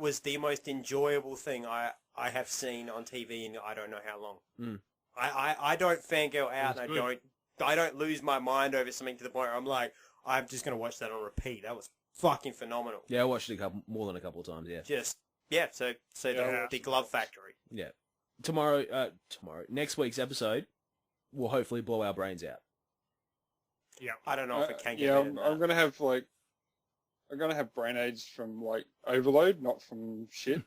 Speaker 1: was the most enjoyable thing I have seen on TV in I don't know how long.
Speaker 2: Mm.
Speaker 1: I don't fangirl out,
Speaker 4: That's
Speaker 1: and
Speaker 4: good.
Speaker 1: I don't lose my mind over something to the point where I'm like, I'm just going to watch that on repeat. That was fucking phenomenal.
Speaker 2: Yeah, I watched it more than a couple of times, yeah.
Speaker 1: So
Speaker 3: Yeah.
Speaker 1: the Glove Factory.
Speaker 2: Yeah. Tomorrow, next week's episode will hopefully blow our brains out.
Speaker 4: Yeah.
Speaker 1: I don't know if it can get
Speaker 3: Yeah,
Speaker 1: better than
Speaker 3: I'm
Speaker 1: that.
Speaker 3: gonna have brain aids from like overload, not from shit.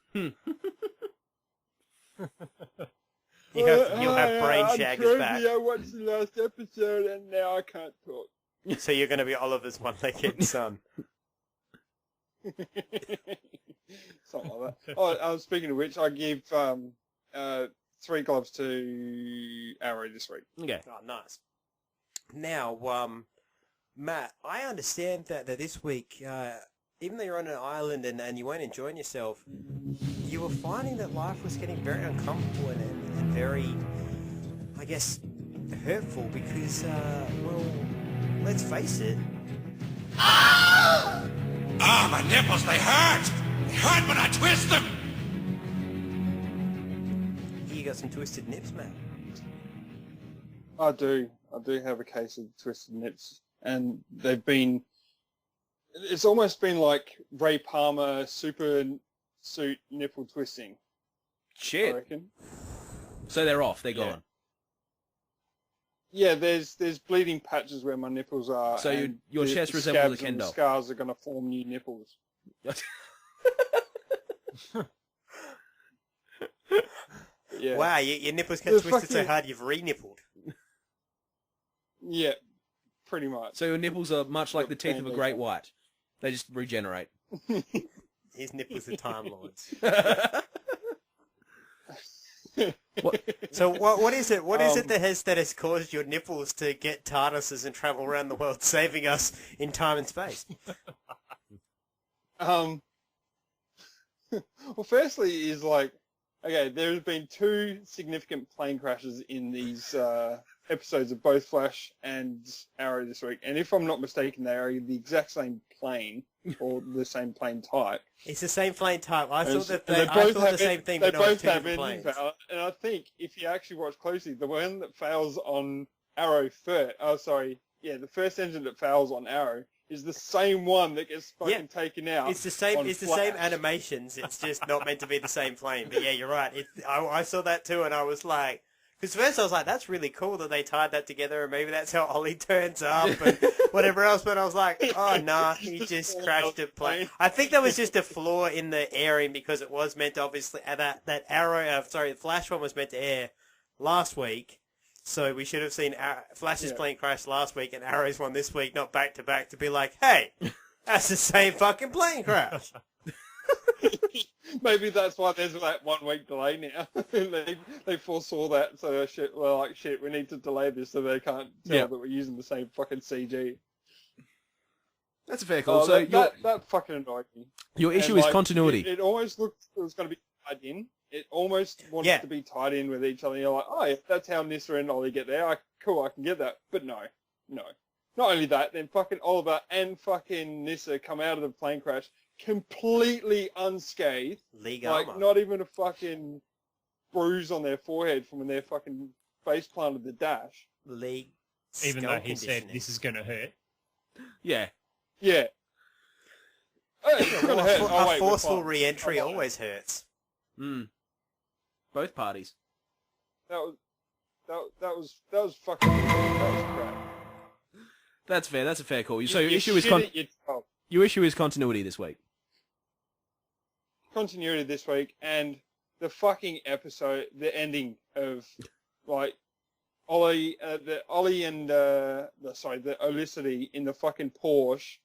Speaker 1: You'll have brain shaggers back.
Speaker 3: I watched the last episode and now I can't talk.
Speaker 1: So you're going to be Oliver's one-legged son.
Speaker 3: Something like that. Oh, speaking of which, I give 3 gloves to Arrow this week.
Speaker 2: Okay.
Speaker 1: Oh, nice. Now, Matt, I understand that this week, even though you're on an island and you weren't enjoying yourself, you were finding that life was getting very uncomfortable and very, I guess, hurtful because, well, let's face it.
Speaker 8: Ah, my nipples, they hurt! They hurt when I twist them!
Speaker 1: You got some twisted nips, Matt.
Speaker 3: I do have a case of twisted nips, and it's almost been like Ray Palmer super suit nipple twisting, I
Speaker 2: Shit.
Speaker 3: reckon.
Speaker 2: So they're off. They're
Speaker 3: Yeah.
Speaker 2: gone.
Speaker 3: Yeah, there's bleeding patches where my nipples are.
Speaker 2: So
Speaker 3: and
Speaker 2: your
Speaker 3: the
Speaker 2: chest resembles a
Speaker 3: scabs
Speaker 2: Ken
Speaker 3: and the
Speaker 2: doll.
Speaker 3: scars are going to form new nipples. Yeah.
Speaker 1: Wow, your nipples got
Speaker 3: The
Speaker 1: twisted so
Speaker 3: fucking-
Speaker 1: hard you've re-nippled.
Speaker 3: Yeah, pretty much.
Speaker 2: So your nipples are much like the teeth of a
Speaker 3: Band-Aid
Speaker 2: great
Speaker 3: on.
Speaker 2: white. They just regenerate.
Speaker 1: His nipples are Time Lords. So what is it? What is it that has caused your nipples to get TARDISes and travel around the world, saving us in time and space?
Speaker 3: Well, firstly is like, okay, there's been 2 significant plane crashes in these episodes of both Flash and Arrow this week, and if I'm not mistaken, they are the exact same plane or the same plane type.
Speaker 1: It's the same plane type. I thought that
Speaker 3: And
Speaker 1: I
Speaker 3: both
Speaker 1: thought the
Speaker 3: have
Speaker 1: same thing,
Speaker 3: They
Speaker 1: but not
Speaker 3: both
Speaker 1: two
Speaker 3: have
Speaker 1: different
Speaker 3: engine
Speaker 1: planes.
Speaker 3: failure, and I think if you actually watch closely, the one that fails on Arrow first, the first engine that fails on Arrow is the same one that gets fucking taken out.
Speaker 1: It's the same.
Speaker 3: on
Speaker 1: It's the
Speaker 3: Flash.
Speaker 1: same animations. It's just not meant to be the same plane. But yeah, you're right. I saw that too, and I was like, because first I was like, that's really cool that they tied that together, and maybe that's how Ollie turns up and whatever else. But I was like, oh nah, he just crashed a plane. I think that was just a flaw in the airing because it was meant to obviously that Arrow. The Flash one was meant to air last week. So we should have seen Flash's plane crash last week and Arrow's one this week, not back to back, to be like, hey, that's the same fucking plane crash.
Speaker 3: Maybe that's why there's that 1 week delay now. they foresaw that, so we're like, shit, we need to delay this so they can't tell that we're using the same fucking CG.
Speaker 2: That's a fair call. So
Speaker 3: that fucking annoyed me.
Speaker 2: your issue
Speaker 3: And,
Speaker 2: is
Speaker 3: like,
Speaker 2: continuity.
Speaker 3: It almost looked it was going to be tied in. It almost wanted to be tied in with each other. You're like, oh, yeah, that's how Nissa and Ollie get there. Cool, I can get that. But no. Not only that, then fucking Oliver and fucking Nissa come out of the plane crash completely unscathed.
Speaker 1: League
Speaker 3: Like,
Speaker 1: armor.
Speaker 3: not even a fucking bruise on their forehead from when their fucking face planted the dash.
Speaker 1: League.
Speaker 4: Even
Speaker 1: skull
Speaker 4: though he said
Speaker 1: conditioning.
Speaker 4: this is going to hurt.
Speaker 2: Yeah.
Speaker 3: Yeah. Oh, it's gonna hurt. Oh,
Speaker 1: A
Speaker 3: wait, we're
Speaker 1: forceful
Speaker 3: fine.
Speaker 1: re-entry
Speaker 3: Oh,
Speaker 1: always hurts.
Speaker 2: Both parties.
Speaker 3: That was fucking. That was crap.
Speaker 2: That's fair. That's a fair call. So your
Speaker 3: You
Speaker 2: issue is
Speaker 3: shit at yourself.
Speaker 2: your issue is continuity this week.
Speaker 3: Continuity this week, and the fucking episode, the ending of like the Olicity in the fucking Porsche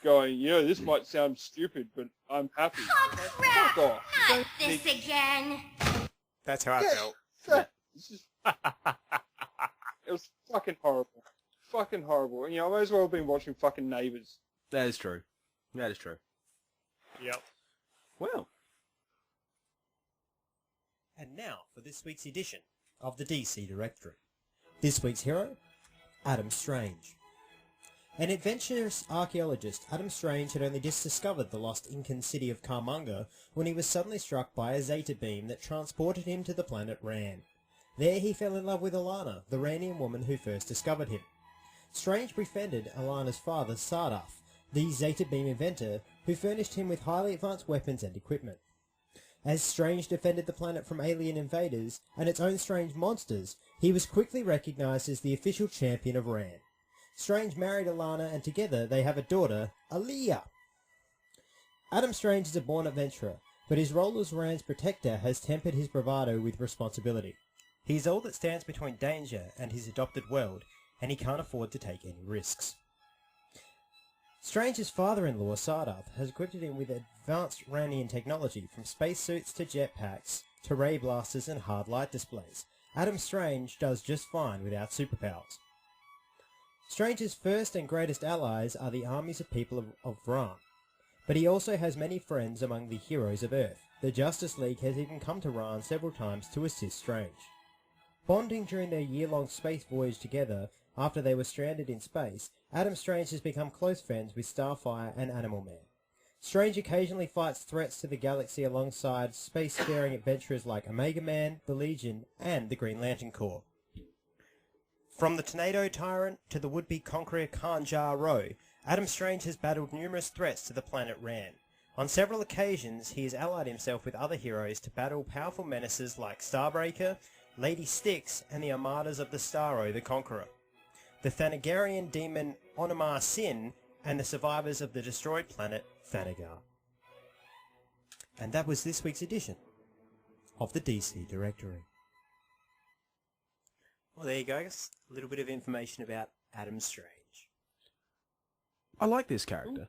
Speaker 3: going, this might sound stupid, but I'm happy.
Speaker 9: Oh, crap!
Speaker 3: Fuck off.
Speaker 9: Not this again!
Speaker 1: That's how I felt.
Speaker 3: It's just- it was fucking horrible. fucking horrible. You know, I may as well have been watching fucking Neighbours.
Speaker 2: That is true. That is true.
Speaker 4: Yep.
Speaker 2: Well,
Speaker 1: And now for this week's edition of the DC Directory. This week's hero, Adam Strange. An adventurous archaeologist, Adam Strange had only just discovered the lost Incan city of Carmunga when he was suddenly struck by a zeta beam that transported him to the planet Ran. There he fell in love with Alana, the Ranian woman who first discovered him. Strange befriended Alana's father, Sardaf, the zeta beam inventor, who furnished him with highly advanced weapons and equipment. As Strange defended the planet from alien invaders and its own strange monsters, he was quickly recognized as the official champion of Ran. Strange married Alana and together they have a daughter, Aaliyah. Adam Strange is a born adventurer, but his role as Ran's protector has tempered his bravado with responsibility. He is all that stands between danger and his adopted world, and he can't afford to take any risks. Strange's father-in-law, Sardaf, has equipped him with advanced Ranian technology, from spacesuits to jetpacks to ray blasters and hard light displays. Adam Strange does just fine without superpowers. Strange's first and greatest allies are the armies of people of Ran, but he also has many friends among the heroes of Earth. The Justice League has even come to Ran several times to assist Strange. Bonding during their year-long space voyage together after they were stranded in space, Adam Strange has become close friends with Starfire and Animal Man. Strange occasionally fights threats to the galaxy alongside space-faring adventurers like Omega Man, the Legion, and the Green Lantern Corps. From the Tornado Tyrant to the would-be conqueror Khan Jar-Ro, Adam Strange has battled numerous threats to the planet Ran. On several occasions, he has allied himself with other heroes to battle powerful menaces like Starbreaker, Lady Styx, and the armadas of the Starro the Conqueror, the Thanagarian demon Onomar Sin, and the survivors of the destroyed planet Thanagar. And that was this week's edition of the DC Directory. Well, there you go, guys. A little bit of information about Adam Strange.
Speaker 2: I like this character.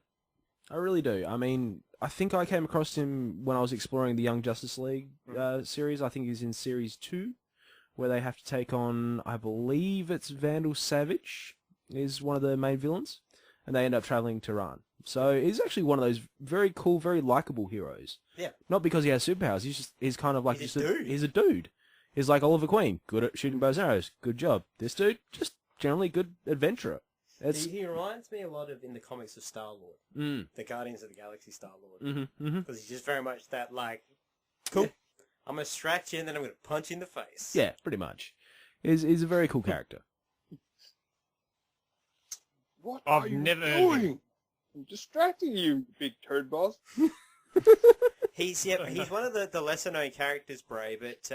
Speaker 2: I really do. I mean, I think I came across him when I was exploring the Young Justice League series. I think he's in Series 2, where they have to take on, I believe it's Vandal Savage, is one of the main villains, and they end up traveling to Ran. So he's actually one of those very cool, very likable heroes.
Speaker 1: Yeah.
Speaker 2: Not because he has superpowers. He's kind of like
Speaker 1: He's a dude.
Speaker 2: He's a dude. He's like Oliver Queen, good at shooting bows and arrows. Good job. This dude, just generally good adventurer.
Speaker 1: He reminds me a lot of, in the comics, of Star-Lord. The Guardians of the Galaxy Star-Lord. Because he's just very much that, like, cool, I'm going to distract you and then I'm going to punch you in the face.
Speaker 2: Yeah, pretty much. He's a very cool character.
Speaker 3: What
Speaker 4: I've
Speaker 3: are you
Speaker 4: never
Speaker 3: doing? I'm distracting you, big turd boss.
Speaker 1: He's one of the lesser-known characters, Bray, but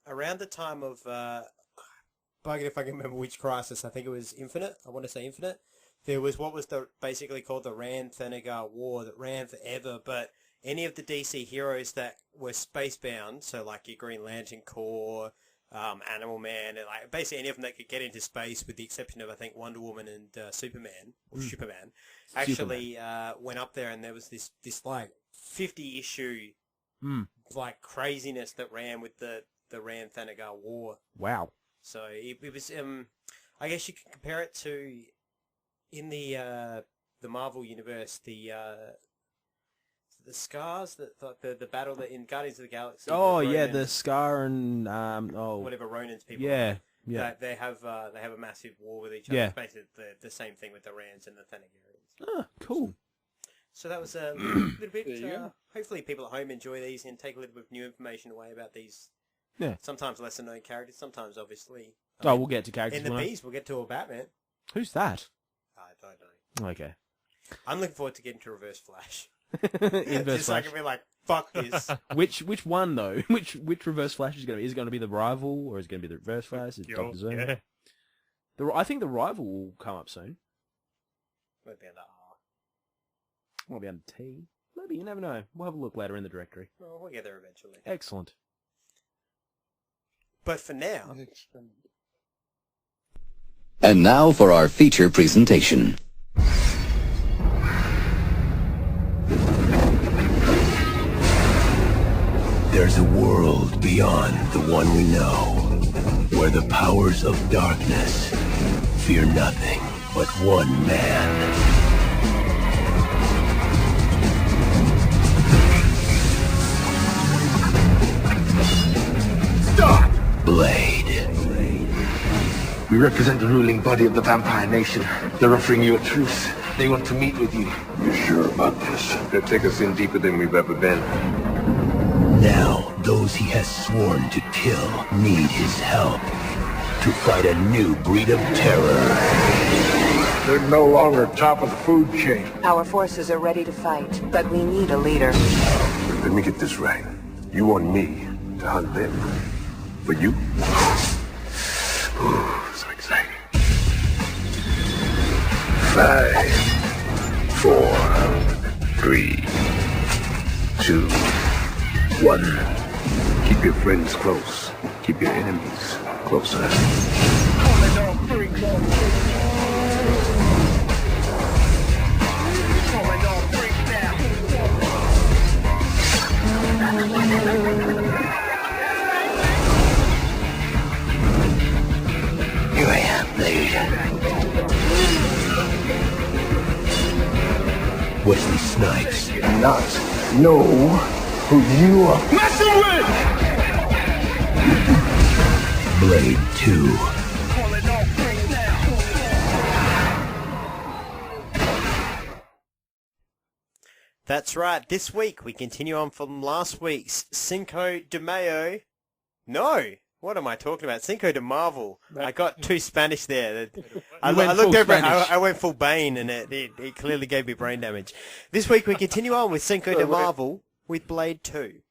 Speaker 1: around the time of... bugger if I can remember which crisis, I think it was Infinite. I want to say Infinite. There was what was basically called the Ran-Thanagar War that ran forever, but any of the DC heroes that were space-bound, so like your Green Lantern Corps, Animal Man, and like basically any of them that could get into space, with the exception of I think Wonder Woman and Superman, or Superman, actually went up there, and there was this like 50-issue like craziness that ran with the Ran-Thanagar War.
Speaker 2: Wow.
Speaker 1: So it was, I guess you could compare it to, in the Marvel universe, the Scars, the battle that in Guardians of the Galaxy.
Speaker 2: Oh
Speaker 1: the
Speaker 2: yeah,
Speaker 1: Ronins,
Speaker 2: the Scar and
Speaker 1: whatever Ronin's people.
Speaker 2: Yeah,
Speaker 1: are,
Speaker 2: yeah.
Speaker 1: They have a massive war with each other.
Speaker 2: Yeah.
Speaker 1: It's basically the same thing with the Rans and the Thanagarians.
Speaker 2: Ah, cool.
Speaker 1: So that was a little bit.
Speaker 3: There you go.
Speaker 1: Hopefully, people at home enjoy these and take a little bit of new information away about these.
Speaker 2: Yeah.
Speaker 1: Sometimes lesser known characters. Sometimes, obviously.
Speaker 2: Oh, we'll get to characters.
Speaker 1: In the
Speaker 2: won't we?
Speaker 1: Bees, we'll get to a Batman.
Speaker 2: Who's that?
Speaker 1: I don't know.
Speaker 2: Okay.
Speaker 1: I'm looking forward to getting to Reverse Flash.
Speaker 2: Inverse
Speaker 1: Just so I
Speaker 2: Flash.
Speaker 1: can be like, fuck this.
Speaker 2: Which one though? Which Reverse Flash is going to be? Is it going to be the Rival, or is it going to be the Reverse Flash? Is it Dr. Zoom?
Speaker 4: Yeah.
Speaker 2: I think the Rival will come up soon.
Speaker 1: Might be under R.
Speaker 2: Might be under T. Maybe, you never know. We'll have a look later in the directory.
Speaker 1: Well, we'll get there eventually.
Speaker 2: Excellent.
Speaker 1: But for now,
Speaker 10: And now for our feature presentation.
Speaker 11: There's a world beyond the one we know, where the powers of darkness fear nothing but one man. Stop! Blade.
Speaker 5: We represent the ruling body of the vampire nation. They're offering you a truce. They want to meet with you.
Speaker 11: You sure about this?
Speaker 12: They'll take us in deeper than we've ever been.
Speaker 11: Now, those he has sworn to kill need his help to fight a new breed of terror.
Speaker 12: They're no longer top of the food chain.
Speaker 13: Our forces are ready to fight, but we need a leader.
Speaker 12: Let me get this right. You want me to hunt them? For you? Ooh, so exciting. 5, 4, 3, 2, 1. Keep your friends close. Keep your enemies closer.
Speaker 11: Here I am, Blade. Wesley Snipes.
Speaker 12: Not know who you are messing with!
Speaker 11: Blade 2.
Speaker 1: That's right. This week we continue on from last week's Cinco de Mayo. No! What am I talking about? Cinco de Marvel. I got too Spanish there. I looked over it, I went full Bane, and it clearly gave me brain damage. This week we continue on with Cinco de Marvel with Blade 2.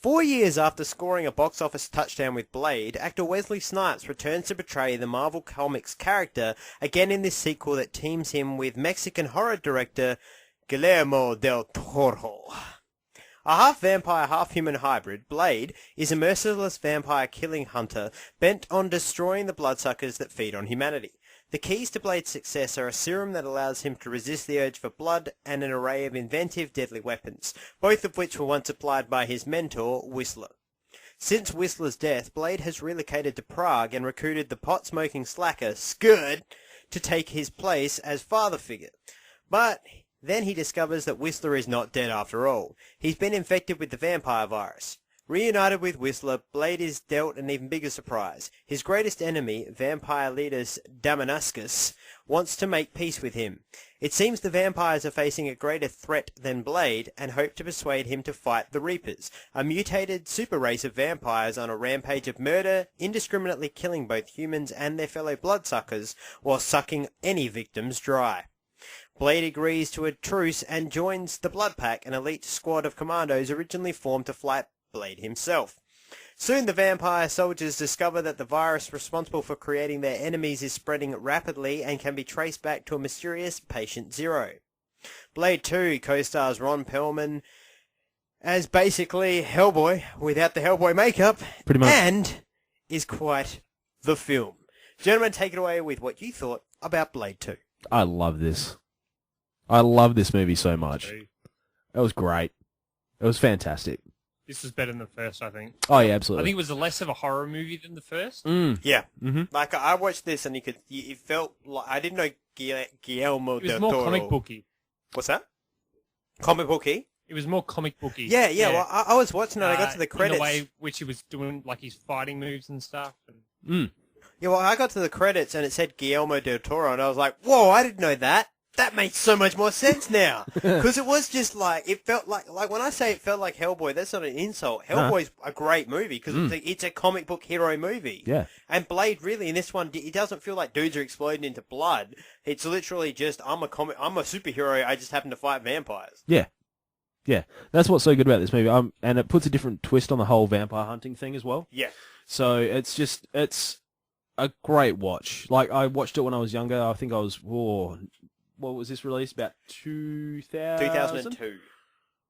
Speaker 1: 4 years after scoring a box office touchdown with Blade, actor Wesley Snipes returns to portray the Marvel Comics character again in this sequel that teams him with Mexican horror director Guillermo del Toro. A half-vampire, half-human hybrid, Blade is a merciless vampire killing hunter bent on destroying the bloodsuckers that feed on humanity. The keys to Blade's success are a serum that allows him to resist the urge for blood and an array of inventive, deadly weapons, both of which were once applied by his mentor, Whistler. Since Whistler's death, Blade has relocated to Prague and recruited the pot-smoking slacker, Skurd, to take his place as father figure. But then he discovers that Whistler is not dead after all. He's been infected with the vampire virus. Reunited with Whistler, Blade is dealt an even bigger surprise. His greatest enemy, vampire leader Damanuscus, wants to make peace with him. It seems the vampires are facing a greater threat than Blade and hope to persuade him to fight the Reapers, a mutated super race of vampires on a rampage of murder, indiscriminately killing both humans and their fellow bloodsuckers while sucking any victims dry. Blade agrees to a truce and joins the Blood Pack, an elite squad of commandos originally formed to fight Blade himself. Soon the vampire soldiers discover that the virus responsible for creating their enemies is spreading rapidly and can be traced back to a mysterious Patient Zero. Blade 2 co-stars Ron Perlman as basically Hellboy without the Hellboy makeup,
Speaker 2: Pretty much.
Speaker 1: and is quite the film. Gentlemen, take it away with what you thought about Blade 2.
Speaker 2: I love this. I love this movie so much. It was great. It was fantastic.
Speaker 4: This was better than the first, I think.
Speaker 2: Oh, yeah, absolutely.
Speaker 4: I think it was less of a horror movie than the first.
Speaker 1: Yeah.
Speaker 2: Mm-hmm.
Speaker 1: Like, I watched this and it felt like, I didn't know Guillermo
Speaker 4: It was
Speaker 1: del
Speaker 4: more
Speaker 1: Toro.
Speaker 4: comic booky.
Speaker 1: What's that? Comic booky?
Speaker 4: It was more comic booky.
Speaker 1: Yeah. Well, I was watching it, I got to the credits.
Speaker 4: In the way which he was doing, like, his fighting moves and stuff.
Speaker 1: Yeah, well, I got to the credits and it said Guillermo del Toro and I was like, whoa, I didn't know that. That makes so much more sense now. Because it was just like, it felt like when I say it felt like Hellboy, that's not an insult. Hellboy's a great movie because it's a comic book hero movie.
Speaker 2: Yeah.
Speaker 1: And Blade, really, in this one, it doesn't feel like dudes are exploding into blood. It's literally just, I'm a superhero, I just happen to fight vampires.
Speaker 2: Yeah. Yeah. That's what's so good about this movie. And it puts a different twist on the whole vampire hunting thing as well.
Speaker 1: Yeah.
Speaker 2: So it's a great watch. Like, I watched it when I was younger. I think I was, what was this released? About
Speaker 1: 2002.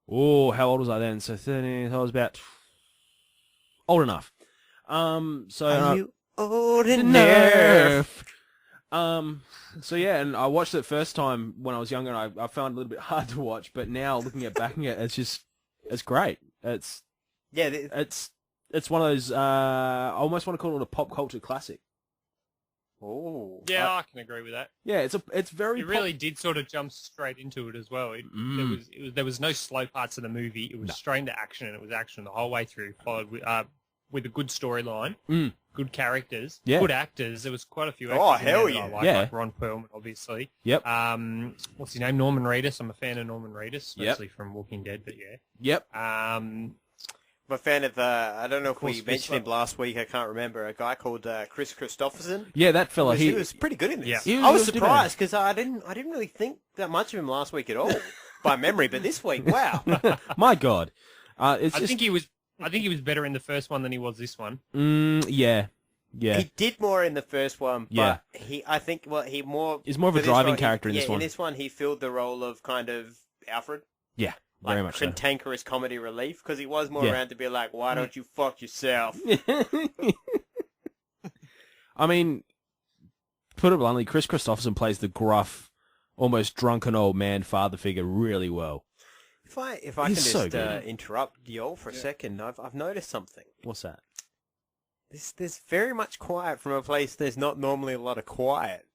Speaker 2: Oh, how old was I then? So 13, I was about old enough. Are
Speaker 1: you old enough?
Speaker 2: So yeah, and I watched it first time when I was younger, and I found it a little bit hard to watch. But now looking at backing it, it's great. It's one of those. I almost want to call it a pop culture classic.
Speaker 1: Oh.
Speaker 4: Yeah, I can agree with that.
Speaker 2: Yeah, it's very.
Speaker 4: It really did sort of jump straight into it as well. There was no slow parts of the movie. It was straight into action, and it was action the whole way through, followed with a good storyline, good characters, good actors. There was quite a few actors.
Speaker 1: Oh, hell
Speaker 4: in there
Speaker 1: yeah.
Speaker 4: that I liked, like Ron Perlman, obviously.
Speaker 2: Yep.
Speaker 4: What's his name? Norman Reedus. I'm a fan of Norman Reedus, especially from Walking Dead, but yeah.
Speaker 2: Yep.
Speaker 1: I'm a fan of, I don't know if we mentioned him last week, I can't remember, a guy called Chris Christopherson.
Speaker 2: Yeah, that fella.
Speaker 1: He was pretty good in this.
Speaker 2: Yeah.
Speaker 1: I was surprised because I didn't really think that much of him last week at all, by memory, but this week, wow.
Speaker 2: My God.
Speaker 4: I think he was better in the first one than he was this one.
Speaker 2: Yeah.
Speaker 1: He did more in the first one, but he's more
Speaker 2: of a driving character in this one.
Speaker 1: In this one, he filled the role of kind of Alfred.
Speaker 2: Yeah. Very much so.
Speaker 1: Cantankerous comedy relief, because he was more around to be like, why don't you fuck yourself?
Speaker 2: I mean, put it bluntly, Chris Christopherson plays the gruff, almost drunken old man father figure really well.
Speaker 1: If I can just interrupt you all for a second, I've noticed something.
Speaker 2: What's that?
Speaker 1: There's very much quiet from a place there's not normally a lot of quiet.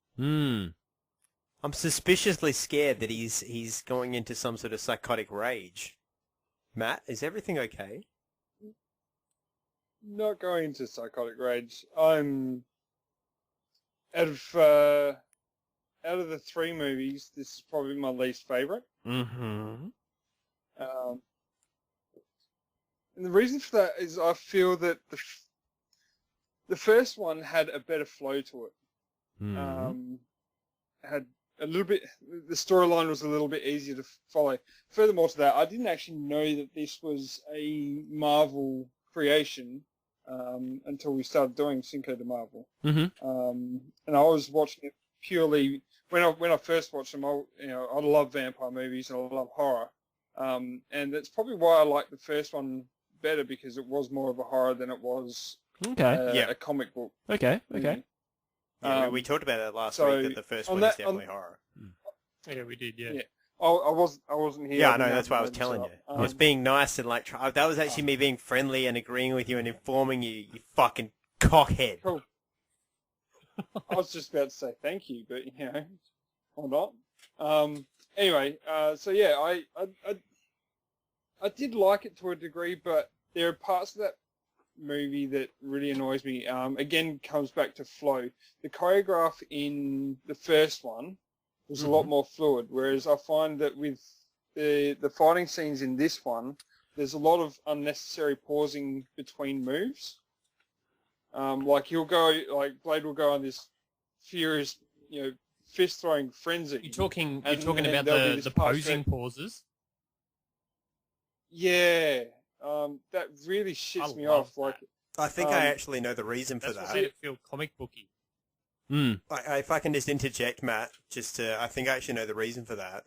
Speaker 1: I'm suspiciously scared that he's going into some sort of psychotic rage. Matt, is everything okay?
Speaker 3: Not going into psychotic rage. I'm out of the 3 movies, this is probably my least favorite.
Speaker 2: Mm-hmm.
Speaker 3: And the reason for that is I feel that the first one had a better flow to it. Had a little bit, the storyline was a little bit easier to follow. Furthermore to that, I didn't actually know that this was a Marvel creation until we started doing Cinco de Marvel. And I was watching it purely when I first watched them. I love vampire movies and I love horror, and that's probably why I like the first one better, because it was more of a horror than it was a comic book.
Speaker 2: Okay.
Speaker 1: Yeah, we talked about that last week, that the first one is definitely horror.
Speaker 4: Yeah, we did, yeah.
Speaker 3: I wasn't here.
Speaker 1: Yeah, I know, that's why I was telling you. I was being nice and that was actually me being friendly and agreeing with you and informing you, you fucking cockhead.
Speaker 3: Cool. I was just about to say thank you, but, or not. Anyway, so yeah, I did like it to a degree, but there are parts of that movie that really annoys me. Again, comes back to flow. The choreograph in the first one was a lot more fluid, whereas I find that with the fighting scenes in this one, there's a lot of unnecessary pausing between moves. Like Blade will go on this furious, fist throwing frenzy.
Speaker 4: You're talking about the posing pauses.
Speaker 3: Yeah. That really shits me off.
Speaker 4: That.
Speaker 1: I think I actually know the reason for that.
Speaker 4: That's what made it feel comic booky.
Speaker 1: If I can just interject, Matt, I think I actually know the reason for that.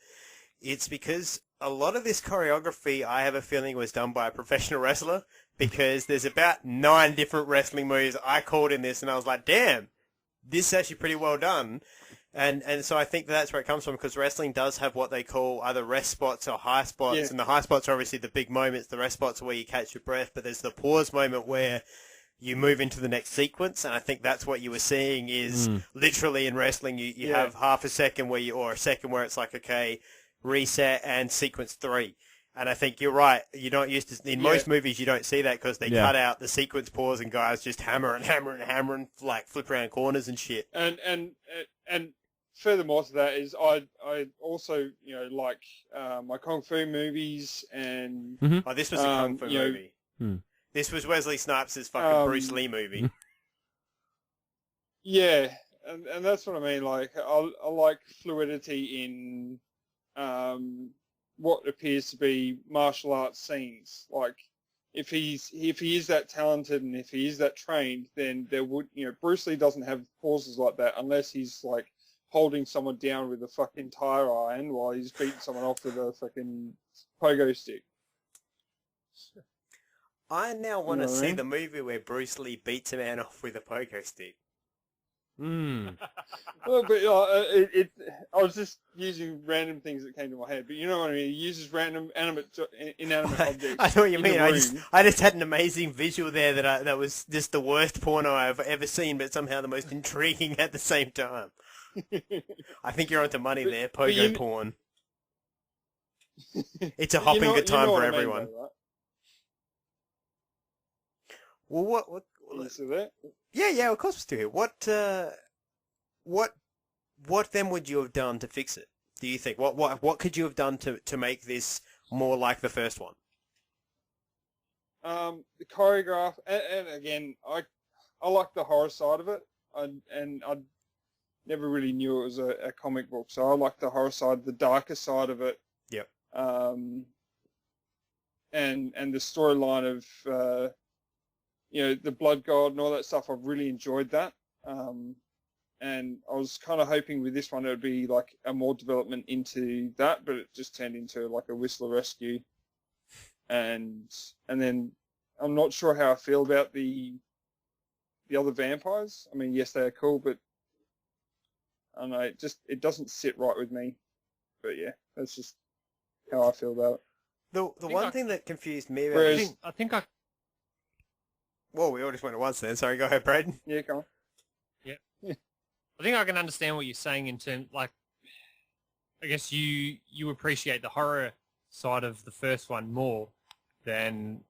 Speaker 1: It's because a lot of this choreography, I have a feeling, was done by a professional wrestler, because there's about 9 different wrestling moves I called in this, and I was like, damn, this is actually pretty well done. And so I think that's where it comes from, because wrestling does have what they call either rest spots or high spots, and the high spots are obviously the big moments, the rest spots are where you catch your breath, but there's the pause moment where you move into the next sequence, and I think that's what you were seeing is literally in wrestling, you have half a second or a second where it's like, okay, reset and sequence 3. And I think you're right. You don't used to, in most movies, you don't see that because they cut out the sequence pause and guys just hammer and like flip around corners and shit.
Speaker 3: And furthermore to that is I also, like my Kung Fu movies and...
Speaker 1: Oh, this was a Kung Fu movie. This was Wesley Snipes' fucking Bruce Lee movie.
Speaker 3: Yeah, and that's what I mean. Like, I like fluidity in what appears to be martial arts scenes. Like, if he is that talented and if he is that trained, then there would, Bruce Lee doesn't have pauses like that unless he's like holding someone down with a fucking tire iron while he's beating someone off with a fucking pogo stick.
Speaker 1: I now want to see the movie where Bruce Lee beats a man off with a pogo stick.
Speaker 3: Well, but I was just using random things that came to my head. But you know what I mean? He uses random inanimate objects.
Speaker 1: I know what you
Speaker 3: in
Speaker 1: mean.
Speaker 3: the
Speaker 1: I just had an amazing visual there that was just the worst porno I've ever seen, but somehow the most intriguing at the same time. I think you're onto money there, pogo porn. It's a hopping good time for everyone.
Speaker 3: Though, right?
Speaker 1: Well, what?
Speaker 3: Are you still there?
Speaker 1: Yeah, of course we're still here. What then would you have done to fix it? Do you think? What could you have done to make this more like the first one?
Speaker 3: The choreograph, and again, I like the horror side of it, I never really knew it was a comic book, so I like the horror side, the darker side of it.
Speaker 1: Yep.
Speaker 3: And the storyline of the Blood God and all that stuff. I've really enjoyed that. And I was kind of hoping with this one it would be like a more development into that, but it just turned into like a Whistler rescue. And then I'm not sure how I feel about the other vampires. I mean, yes, they are cool, but I don't know, it doesn't sit right with me. But yeah, that's just how I feel about it.
Speaker 1: The one thing that confused me about
Speaker 3: Whereas,
Speaker 1: Well, we all just went at once then. Sorry, go ahead, Braden.
Speaker 3: Yeah, come on.
Speaker 4: Yeah. I think I can understand what you're saying in terms, like, I guess you appreciate the horror side of the first one more than,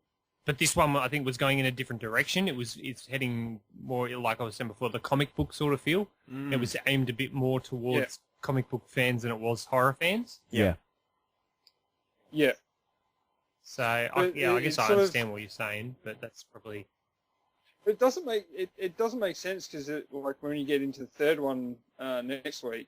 Speaker 4: but this one I think was going in a different direction. It's heading more, like I was saying before, the comic book sort of feel. It was aimed a bit more towards comic book fans than it was horror fans.
Speaker 2: Yeah.
Speaker 3: Yeah.
Speaker 4: So I guess I understand what you're saying, but that's probably.
Speaker 3: It doesn't make sense because like when you get into the third one next week,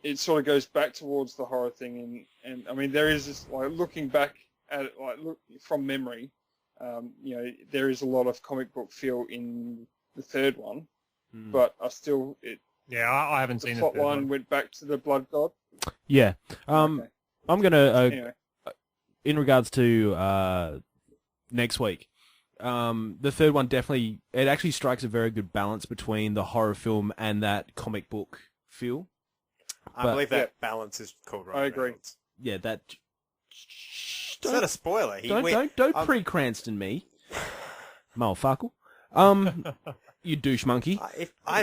Speaker 3: it sort of goes back towards the horror thing, and I mean there is this, like, looking back at it, like from memory, there is a lot of comic book feel in the third one, but I haven't seen the plot line. Went back to the Blood God.
Speaker 2: Yeah.
Speaker 3: Okay.
Speaker 2: I'm gonna
Speaker 3: Anyway.
Speaker 2: in regards to next week. The third one it actually strikes a very good balance between the horror film and that comic book feel.
Speaker 1: I believe that balance is called right.
Speaker 3: I agree.
Speaker 1: Balance.
Speaker 2: Yeah, that.
Speaker 1: It's not a spoiler.
Speaker 2: Don't pre-Cranston me, motherfucker. You douche monkey.
Speaker 1: I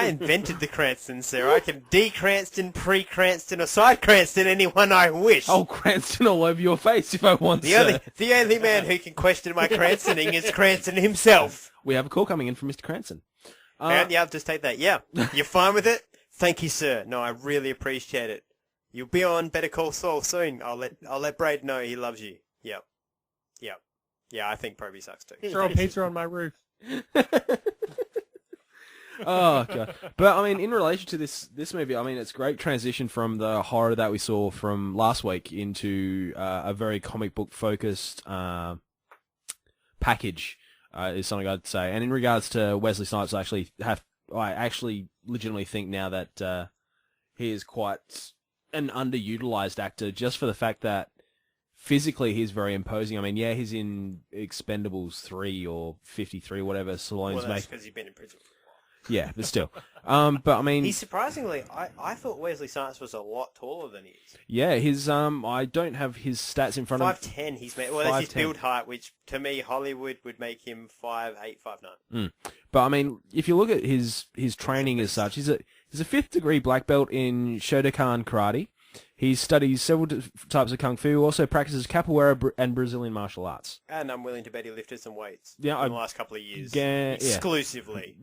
Speaker 1: invented the Cranston, sir. I can de-Cranston, pre-Cranston, or side-Cranston anyone I wish.
Speaker 2: I'll Cranston all over your face if I want to.
Speaker 1: The only man who can question my Cranstoning is Cranston himself.
Speaker 2: We have a call coming in from Mr. Cranston.
Speaker 1: Yeah, I'll just take that. Yeah. You're fine with it? Thank you, sir. No, I really appreciate it. You'll be on Better Call Saul soon. I'll let Braid know he loves you. Yep. Yeah, I think Proby sucks too.
Speaker 4: Throw a pizza on my roof.
Speaker 2: Oh god! But I mean, in relation to this movie, I mean, it's a great transition from the horror that we saw from last week into a very comic book focused package. Is something I'd say. And in regards to Wesley Snipes, I actually legitimately think now that he is quite an underutilized actor, just for the fact that physically he's very imposing. I mean, yeah, he's in Expendables 3 or 53, whatever Stallone's
Speaker 1: Well, that's because he's been in prison.
Speaker 2: Yeah, but still. But I mean,
Speaker 1: he's surprisingly. I thought Wesley Snipes was a lot taller than he is.
Speaker 2: Yeah, his I don't have his stats in front of me.
Speaker 1: 5'10" he's made. Well, that's his build height, which to me Hollywood would make him 5'8", 5'9".
Speaker 2: But I mean, if you look at his training as such, he's a 5th degree black belt in Shotokan karate. He studies several types of kung fu. Also practices capoeira and Brazilian martial arts.
Speaker 1: And I'm willing to bet he lifted some weights.
Speaker 2: Yeah,
Speaker 1: in the last couple of years, exclusively.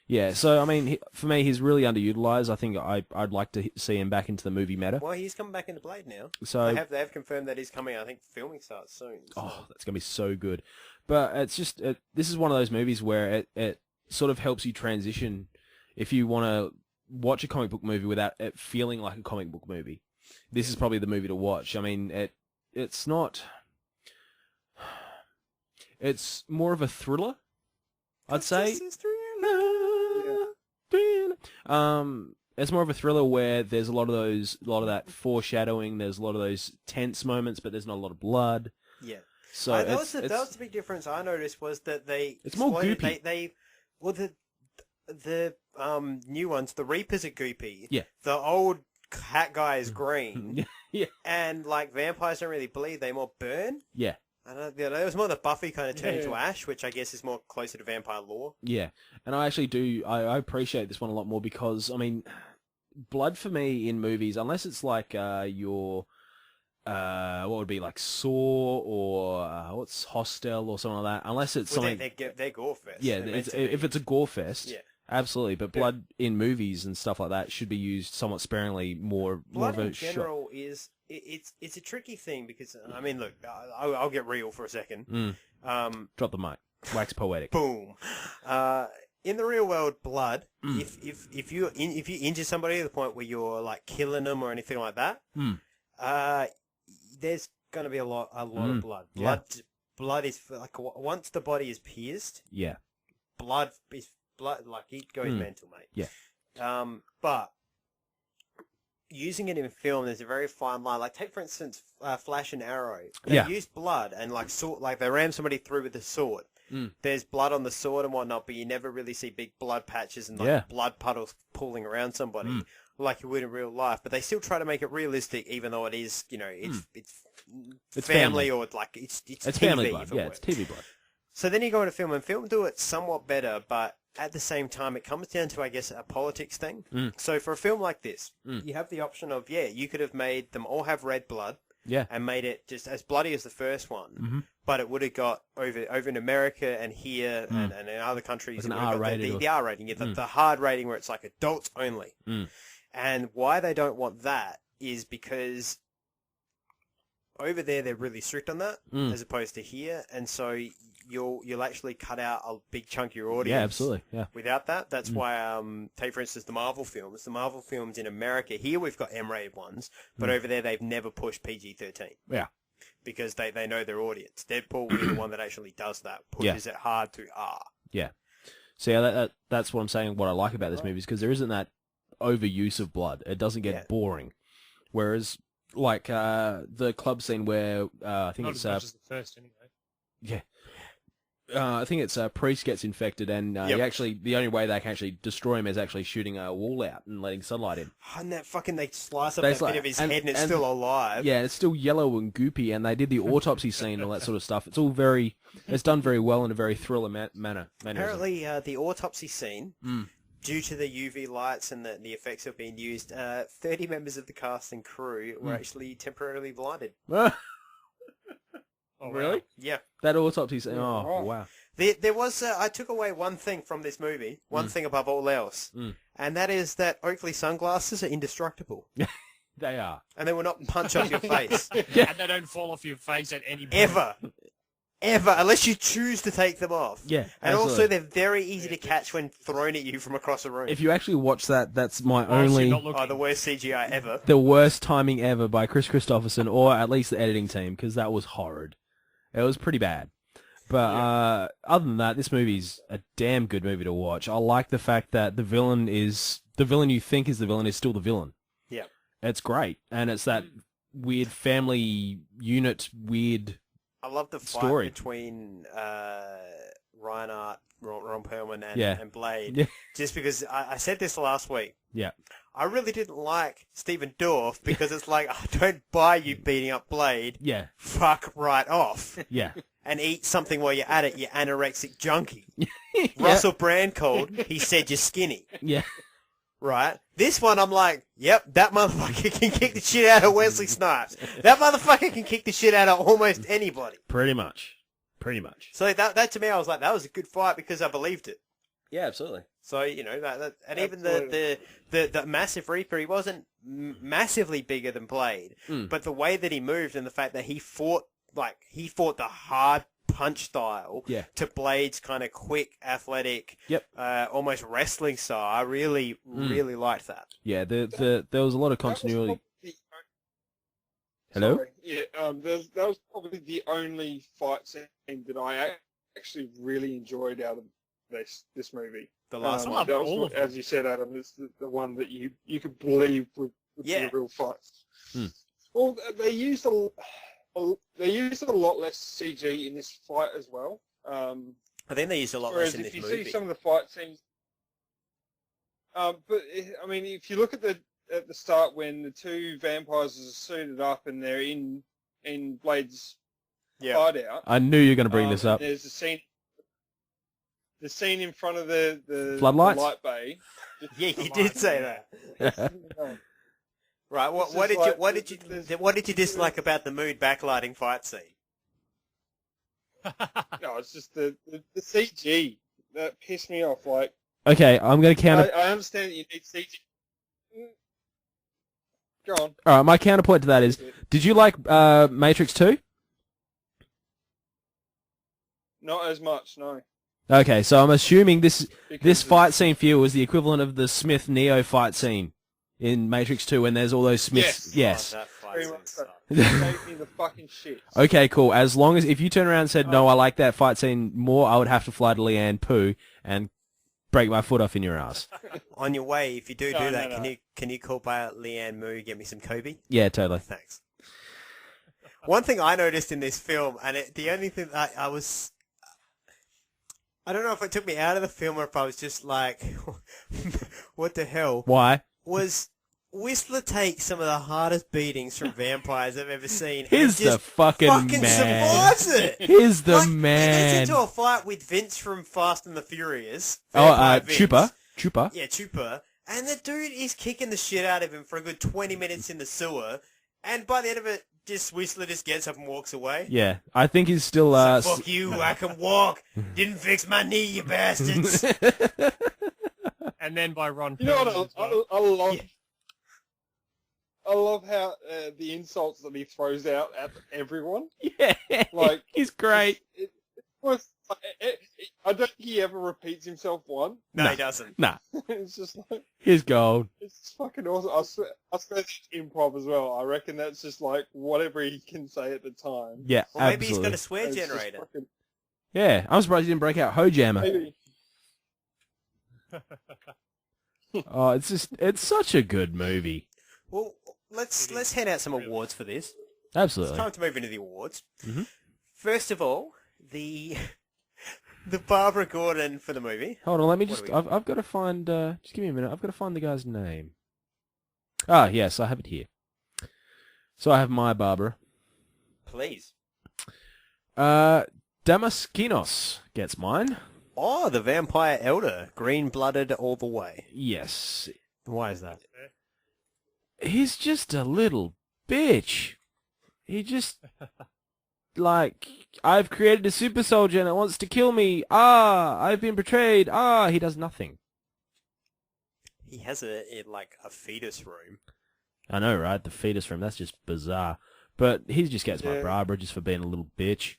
Speaker 2: Yeah, so, I mean, for me, he's really underutilized. I think I'd like to see him back into the movie meta.
Speaker 1: Well, he's coming back into Blade now.
Speaker 2: So
Speaker 1: they have confirmed that he's coming. I think filming starts soon. So.
Speaker 2: Oh, that's going to be so good. But it's just, this is one of those movies where it sort of helps you transition if you want to watch a comic book movie without it feeling like a comic book movie. This is probably the movie to watch. I mean, it's not... It's more of a thriller, I'd say. It's more of a thriller where there's a lot of that foreshadowing. There's a lot of those tense moments, but there's not a lot of blood.
Speaker 1: Yeah.
Speaker 2: So
Speaker 1: that was the big difference I noticed was that
Speaker 2: it's more goopy.
Speaker 1: the new ones, the Reapers are goopy.
Speaker 2: Yeah.
Speaker 1: The old hat guy is green.
Speaker 2: Yeah.
Speaker 1: And like vampires don't really bleed; they more burn.
Speaker 2: Yeah.
Speaker 1: I don't know. It was more the Buffy kind of turned into Ash, which I guess is more closer to vampire lore.
Speaker 2: Yeah, and I actually do. I appreciate this one a lot more because I mean, blood for me in movies, unless it's like your what would be like Saw or what's Hostel or something like that. Unless it's something
Speaker 1: they're gore fest.
Speaker 2: Yeah, if it's a gore fest.
Speaker 1: Yeah.
Speaker 2: Absolutely, but blood in movies and stuff like that should be used somewhat sparingly. More
Speaker 1: Blood
Speaker 2: of a
Speaker 1: in general is it's a tricky thing because I mean, look, I'll get real for a second.
Speaker 2: Drop the mic. Wax poetic.
Speaker 1: Boom. In the real world, blood. If you injure somebody to the point where you're like killing them or anything like that, there's gonna be a lot of blood. Blood is like once the body is pierced.
Speaker 2: Yeah.
Speaker 1: Blood like it goes mental, mate.
Speaker 2: Yeah.
Speaker 1: But using it in film, there's a very fine line. Like take for instance, Flash and Arrow. They use blood and like they ram somebody through with a sword. There's blood on the sword and whatnot, but you never really see big blood patches and like blood puddles pooling around somebody like you would in real life. But they still try to make it realistic, even though it is, it's family or like it's TV,
Speaker 2: family blood. Yeah, it's TV blood.
Speaker 1: So then you go into film, and film do it somewhat better, but at the same time, it comes down to, I guess, a politics thing. So for a film like this, you have the option of, you could have made them all have red blood, and made it just as bloody as the first one, but it would have got over in America and here and in other countries,
Speaker 2: Like an R rating,
Speaker 1: the R rating, the hard rating where it's like adults only. And why they don't want that is because over there they're really strict on that, as opposed to here, and so you'll actually cut out a big chunk of your audience.
Speaker 2: Yeah, absolutely. Yeah.
Speaker 1: Without that, that's why take for instance the Marvel films. The Marvel films in America here we've got M-rated ones, but over there they've never pushed PG-13.
Speaker 2: Yeah.
Speaker 1: Because they know their audience. Deadpool will be the one that actually does that, pushes it hard to R.
Speaker 2: Yeah. So yeah, that's what I'm saying. What I like about this movie is because there isn't that overuse of blood. It doesn't get boring. Whereas like the club scene where I think
Speaker 4: Not
Speaker 2: it's
Speaker 4: as much as the first anyway.
Speaker 2: Yeah. I think it's Priest gets infected, and the only way they can actually destroy him is actually shooting a wall out and letting sunlight in.
Speaker 1: And that fucking they slice up that bit of his head, and it's still alive.
Speaker 2: Yeah, it's still yellow and goopy, and they did the autopsy scene and all that sort of stuff. It's all it's done very well in a very thriller manner.
Speaker 1: Apparently, the autopsy scene, due to the UV lights and the effects that are being used, 30 members of the cast and crew were actually temporarily blinded.
Speaker 4: Oh,
Speaker 2: really?
Speaker 4: Wow.
Speaker 1: Yeah.
Speaker 2: That autopsy scene. Oh, wow.
Speaker 1: There was, I took away one thing from this movie, one thing above all else, and that is that Oakley sunglasses are indestructible.
Speaker 2: They are.
Speaker 1: And they will not punch off your face.
Speaker 4: And they don't fall off your face at any point.
Speaker 1: Ever, unless you choose to take them off.
Speaker 2: Yeah,
Speaker 1: and
Speaker 2: absolutely.
Speaker 1: also they're very easy to catch when thrown at you from across a room.
Speaker 2: If you actually watch that, that's my only...
Speaker 1: the worst CGI ever.
Speaker 2: The worst timing ever by Chris Christopherson, or at least the editing team, because that was horrid. It was pretty bad. But other than that, this movie's a damn good movie to watch. I like the fact that the villain you think is the villain is still the villain.
Speaker 1: Yeah.
Speaker 2: It's great. And it's that weird family unit, weird
Speaker 1: I love the fight
Speaker 2: story
Speaker 1: between Reinhardt, Ron Perlman,
Speaker 2: Yeah.
Speaker 1: and Blade.
Speaker 2: Yeah.
Speaker 1: Just because I said this last week.
Speaker 2: Yeah.
Speaker 1: I really didn't like Stephen Dorff because it's like, I don't buy you beating up Blade.
Speaker 2: Yeah.
Speaker 1: Fuck right off.
Speaker 2: Yeah.
Speaker 1: And eat something while you're at it, you anorexic junkie. Russell Brand called, he said you're skinny.
Speaker 2: Yeah.
Speaker 1: Right? This one, I'm like, yep, that motherfucker can kick the shit out of Wesley Snipes. That motherfucker can kick the shit out of almost anybody.
Speaker 2: Pretty much.
Speaker 1: So that to me, I was like, that was a good fight because I believed it.
Speaker 2: Yeah, absolutely.
Speaker 1: So, and even the Massive Reaper, he wasn't massively bigger than Blade, but the way that he moved and the fact that he fought the hard punch style to Blade's kind of quick, athletic, almost wrestling style. I really liked that.
Speaker 2: Yeah, there was a lot of continuity. Hello?
Speaker 3: Sorry. Yeah, that was probably the only fight scene that I actually really enjoyed out of this movie.
Speaker 1: The last
Speaker 4: one.
Speaker 3: That was, as you said, Adam, it's the one that you could believe with the real fights. Well, they used a lot less CG in this fight as well.
Speaker 1: I think they used a lot less in this movie.
Speaker 3: If you see some of the fight scenes, I mean, if you look at the start when the two vampires are suited up and they're in Blade's hideout.
Speaker 2: I knew you were going to bring this up.
Speaker 3: There's the scene in front of the
Speaker 2: Floodlights?
Speaker 3: the light bay.
Speaker 1: Yeah, you did say that. Right. What did you dislike about the mood backlighting fight scene?
Speaker 3: No, it's just the CG that pissed me off. Like,
Speaker 2: Okay, I'm going to counter...
Speaker 3: I understand that you need CG. Go on.
Speaker 2: All right, my counterpoint to that is, did you like Matrix 2?
Speaker 3: Not as much, no.
Speaker 2: Okay, so I'm assuming this fight scene for you was the equivalent of the Smith-Neo fight scene in Matrix 2 when there's all those Smiths. Yes.
Speaker 1: Oh, that fight
Speaker 3: Very
Speaker 1: scene
Speaker 3: much so.
Speaker 1: sucked.
Speaker 3: It gave me the fucking shit.
Speaker 2: Okay, cool. As long as if you turn around and said, no, I like that fight scene more, I would have to fly to Leanne Poo and break my foot off in your ass.
Speaker 1: On your way, if you do that,
Speaker 3: no.
Speaker 1: can you call by Leanne Moo, get me some Kobe?
Speaker 2: Yeah, totally.
Speaker 1: Thanks. One thing I noticed in this film, and the only thing I don't know if it took me out of the film or if I was just like, what the hell?
Speaker 2: Why?
Speaker 1: Was Whistler takes some of the hardest beatings from vampires I've ever seen.
Speaker 2: He's the fucking man.
Speaker 1: Survives it.
Speaker 2: He's the
Speaker 1: He
Speaker 2: man.
Speaker 1: gets into a fight with Vince from Fast and the Furious.
Speaker 2: Chupa.
Speaker 1: Yeah, Chupa. And the dude is kicking the shit out of him for a good 20 minutes in the sewer. And by the end of it, Whistler just gets up and walks away.
Speaker 2: Yeah, I think he's still...
Speaker 1: Fuck you, I can walk. Didn't fix my knee, you bastards.
Speaker 4: And then by Ron
Speaker 3: You know
Speaker 4: Perlman
Speaker 3: what I love? I love how the insults that he throws out at everyone.
Speaker 2: Yeah,
Speaker 3: like
Speaker 2: he's great.
Speaker 3: I don't think he ever repeats himself one.
Speaker 1: No, he doesn't.
Speaker 2: Nah,
Speaker 3: It's just like,
Speaker 2: he's gold.
Speaker 3: it's fucking awesome. I swear that's improv as well. I reckon that's just like whatever he can say at the time.
Speaker 2: Yeah,
Speaker 1: Or maybe he's
Speaker 2: absolutely.
Speaker 1: got a swear
Speaker 3: It's just
Speaker 1: generator.
Speaker 3: fucking-
Speaker 2: Yeah, I'm surprised he didn't break out Hojammer.
Speaker 3: Maybe.
Speaker 2: Oh, it's such a good movie.
Speaker 1: Well, let's hand out some awards for this.
Speaker 2: Absolutely.
Speaker 1: It's time to move into the awards.
Speaker 2: Mhm.
Speaker 1: First of all, the Barbara Gordon for the movie.
Speaker 2: Hold on, let me
Speaker 1: What
Speaker 2: just...
Speaker 1: do we got?
Speaker 2: I've got to find... just give me a minute. I've got to find the guy's name. Ah, yes, I have it here. So I have my Barbara.
Speaker 1: Please.
Speaker 2: Damaskinos gets mine.
Speaker 1: Oh, the vampire elder, green-blooded all the way.
Speaker 2: Yes.
Speaker 1: Why is that?
Speaker 2: He's just a little bitch. He just... Like, I've created a super soldier and it wants to kill me. Ah, I've been betrayed. Ah, he does nothing.
Speaker 1: He has a fetus room.
Speaker 2: I know, right? The fetus room, that's just bizarre. But he just gets my Barbara just for being a little bitch.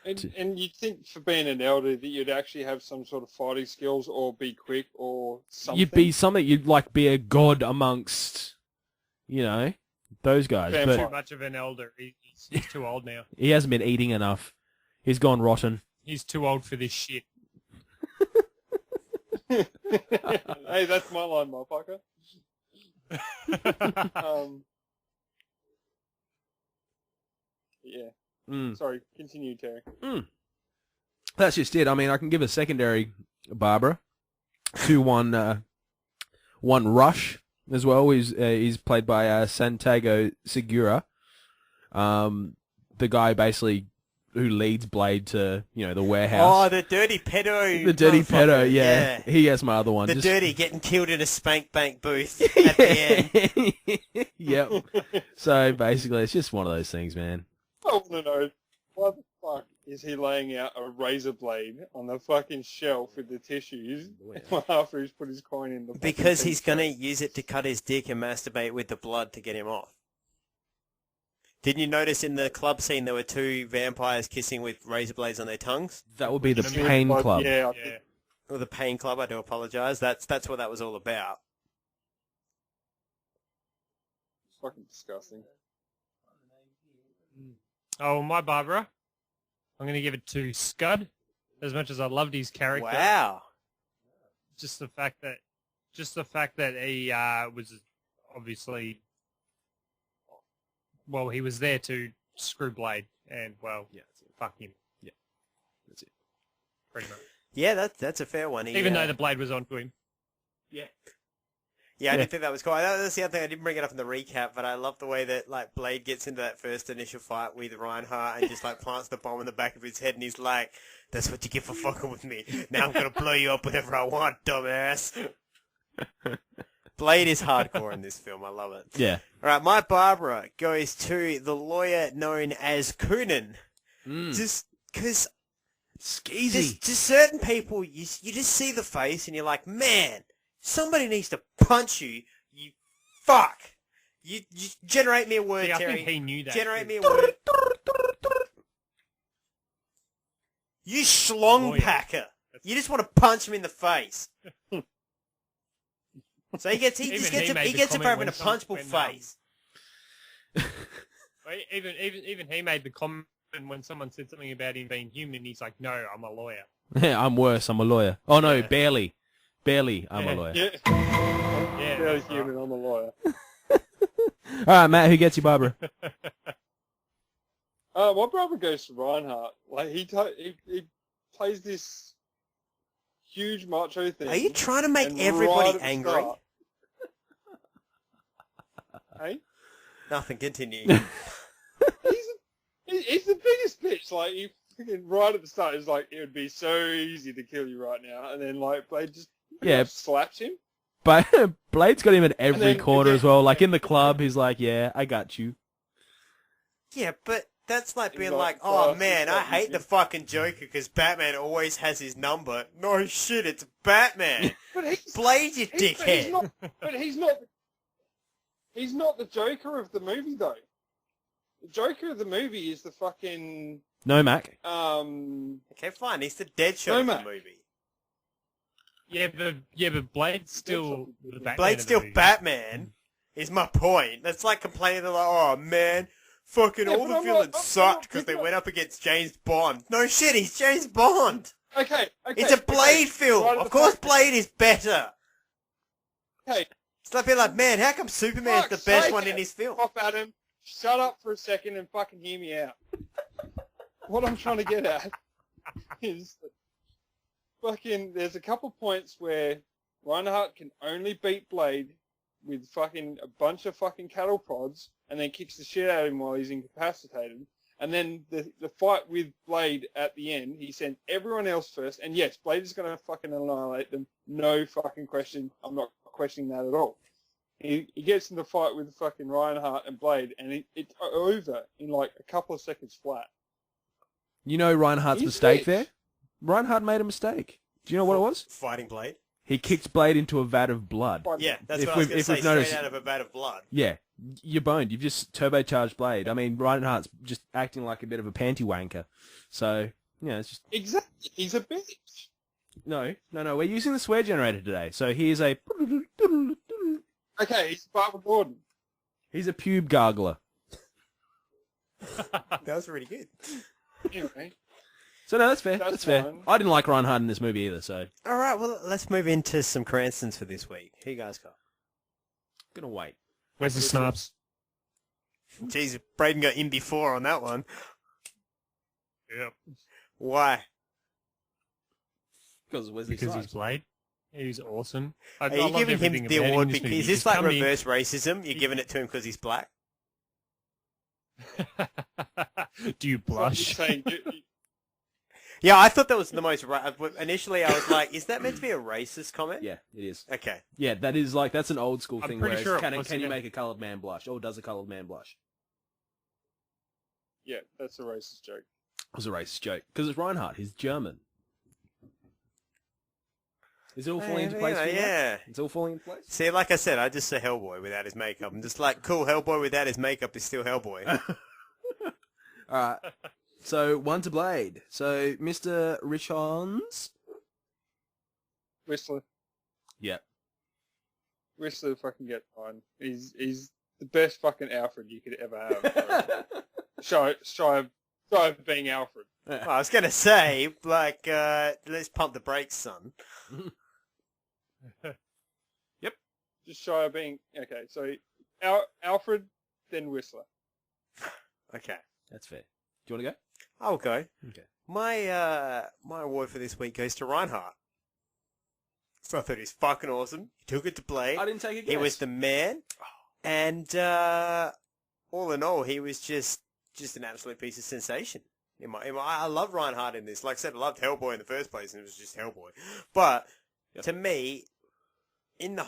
Speaker 3: And you'd think for being an elder that you'd actually have some sort of fighting skills or be quick or something.
Speaker 2: You'd be something, you'd like be a god amongst, you know, those guys.
Speaker 3: Vampire.
Speaker 2: But
Speaker 4: too much of an elder. He's too old now.
Speaker 2: he hasn't been eating enough. He's gone rotten.
Speaker 4: He's too old for this shit.
Speaker 3: Hey, that's my line, motherfucker. Yeah. Sorry, continue, Terry.
Speaker 2: That's just it. I mean, I can give a secondary Barbara to one Rush as well. He's played by Santiago Segura, the guy basically who leads Blade to, you know, the warehouse.
Speaker 1: Oh, the dirty pedo.
Speaker 2: The dirty pedo,
Speaker 1: motherfucker,
Speaker 2: yeah. He has my other one.
Speaker 1: The
Speaker 2: Just-
Speaker 1: dirty getting killed in a spank bank booth at the end.
Speaker 2: Yep. So basically, it's just one of those things, man.
Speaker 3: I want to know, why the fuck is he laying out a razor blade on the fucking shelf with the tissues after he's put his coin in the
Speaker 1: Because
Speaker 3: fucking
Speaker 1: he's going to use it to cut his dick and masturbate with the blood to get him off. Didn't you notice in the club scene there were two vampires kissing with razor blades on their tongues?
Speaker 2: That would be the Pain Club.
Speaker 3: Yeah,
Speaker 1: Or the Pain Club, I do apologise. That's what that was all about.
Speaker 3: It's fucking disgusting.
Speaker 4: Oh, my Barbara. I'm going to give it to Scud. As much as I loved his character.
Speaker 1: Wow.
Speaker 4: Just the fact that he was obviously, well, he was there to screw Blade, and well,
Speaker 2: Yeah,
Speaker 4: fuck him.
Speaker 2: Yeah, that's it.
Speaker 4: Pretty much.
Speaker 1: Yeah, that's a fair one.
Speaker 4: Even though the blade was onto him.
Speaker 1: Yeah. Yeah, I didn't think that was cool. That's the other thing. I didn't bring it up in the recap, but I love the way that like Blade gets into that first initial fight with Reinhardt and just like plants the bomb in the back of his head, and he's like, "That's what you get for fucking with me. Now I'm gonna blow you up whenever I want, dumbass." Blade is hardcore in this film. I love it.
Speaker 2: Yeah.
Speaker 1: All right, my Barbara goes to the lawyer known as Coonan. Just because
Speaker 2: skeezy.
Speaker 1: Just certain people, you just see the face and you're like, man, somebody needs to punch you. You fuck. You generate me a word,
Speaker 4: I
Speaker 1: Terry.
Speaker 4: think he knew that.
Speaker 1: Generate me a word. You schlong packer. You just want to punch him in the face. So he gets it for having a punchable face.
Speaker 4: Even he made the comment when someone said something about him being human. He's like, "No, I'm a lawyer."
Speaker 2: Yeah, I'm worse. I'm a lawyer. Oh no, barely. I'm a lawyer.
Speaker 3: Yeah, barely human. I'm a lawyer.
Speaker 2: All right, Matt. Who gets you, Barbara?
Speaker 3: My brother goes to Reinhardt. Like he plays this huge macho thing.
Speaker 1: Are you trying to make everybody angry?
Speaker 3: Hey?
Speaker 1: Nothing. Continue.
Speaker 3: He's the biggest bitch. Like he freaking right at the start is like, it would be so easy to kill you right now, and then like Blade just slaps him.
Speaker 2: But Blade's got him in every corner as well. Like in the club, he's like, "Yeah, I got you."
Speaker 1: Yeah, but that's like being like, "Oh man, I hate the fucking Joker because Batman always has his number." No shit, it's Batman.
Speaker 3: But
Speaker 1: Blade, you dickhead.
Speaker 3: He's not the Joker of the movie though. The Joker of the movie is the fucking
Speaker 2: No, Mac.
Speaker 1: Okay, fine. He's the Deadshot of the movie.
Speaker 4: Yeah, but Blade's still the Batman.
Speaker 1: Blade's still Batman. Is my point. That's like complaining like, "Oh man, fucking all the villains sucked because they went up against James Bond." No shit, he's James Bond.
Speaker 3: Okay.
Speaker 1: It's a Blade film. Right, of course, Blade is better.
Speaker 3: Okay.
Speaker 1: It's like being like, man, how come Superman's the best one in his film?
Speaker 3: Pop Adam, shut up for a second and fucking hear me out. What I'm trying to get at is fucking, there's a couple points where Reinhardt can only beat Blade with fucking a bunch of fucking cattle prods and then kicks the shit out of him while he's incapacitated. And then the fight with Blade at the end, he sends everyone else first. And yes, Blade is going to fucking annihilate them. No fucking question. I'm not questioning that at all. He gets in the fight with fucking Reinhardt and Blade, and it's over in like a couple of seconds flat.
Speaker 2: You know Reinhardt's mistake there? Reinhardt made a mistake. Do you know what it was?
Speaker 1: Fighting Blade?
Speaker 2: He kicked Blade into a vat of blood.
Speaker 1: Yeah, that's what I was going to say, straight out of a vat of blood.
Speaker 2: Yeah, you're boned. You've just turbocharged Blade. I mean, Reinhardt's just acting like a bit of a panty wanker. So, yeah, it's just...
Speaker 3: Exactly. He's a bitch.
Speaker 2: No. We're using the swear generator today. So here's a...
Speaker 3: Okay, he's Barbara Gordon.
Speaker 2: He's a pube gargler.
Speaker 1: That was really good.
Speaker 3: Anyway.
Speaker 2: So no, that's fair. That's fair. I didn't like Reinhardt in this movie either, so...
Speaker 1: Alright, well, let's move into some Cranstons for this week. Who you guys got?
Speaker 2: Gonna wait.
Speaker 4: Where's the snaps?
Speaker 1: Jeez, Braden got in before on that one.
Speaker 4: Yep.
Speaker 1: Why?
Speaker 2: Because
Speaker 4: he's Blade. He's awesome.
Speaker 1: Are you giving him the award because... Is this like reverse racism? You're giving it to him because he's black?
Speaker 4: Do you blush?
Speaker 1: Yeah, I thought that was the most... Initially, I was like, is that meant to be a racist comment?
Speaker 2: Yeah, it is.
Speaker 1: Okay.
Speaker 2: Yeah, that is like... That's an old school thing where
Speaker 4: sure
Speaker 2: can you make a coloured man blush? Or does a coloured man blush?
Speaker 3: Yeah, that's a racist joke.
Speaker 2: It was a racist joke. Because it's Reinhardt. He's German. Is it all falling into place for you?
Speaker 1: Yeah.
Speaker 2: It's all falling into place?
Speaker 1: See, like I said, I just say Hellboy without his makeup. I'm just like, cool, Hellboy without his makeup is still Hellboy.
Speaker 2: Alright. So, one to Blade. So, Mr. Richards?
Speaker 3: Whistler.
Speaker 2: Yep.
Speaker 3: Whistler fucking get on. He's the best fucking Alfred you could ever have. shy of being Alfred.
Speaker 1: Well, I was going to say, like, let's pump the brakes, son.
Speaker 2: Yep.
Speaker 3: Just shy of being... Okay, so Alfred, then Whistler.
Speaker 1: Okay.
Speaker 2: That's fair. Do you want to go?
Speaker 1: I'll go.
Speaker 2: Okay.
Speaker 1: My award for this week goes to Reinhardt. So I thought he was fucking awesome. He took it to Blade.
Speaker 2: I didn't take a guess.
Speaker 1: He was the man. And all in all, he was just an absolute piece of sensation. I love Reinhardt in this. Like I said, I loved Hellboy in the first place, and it was just Hellboy. But to me, in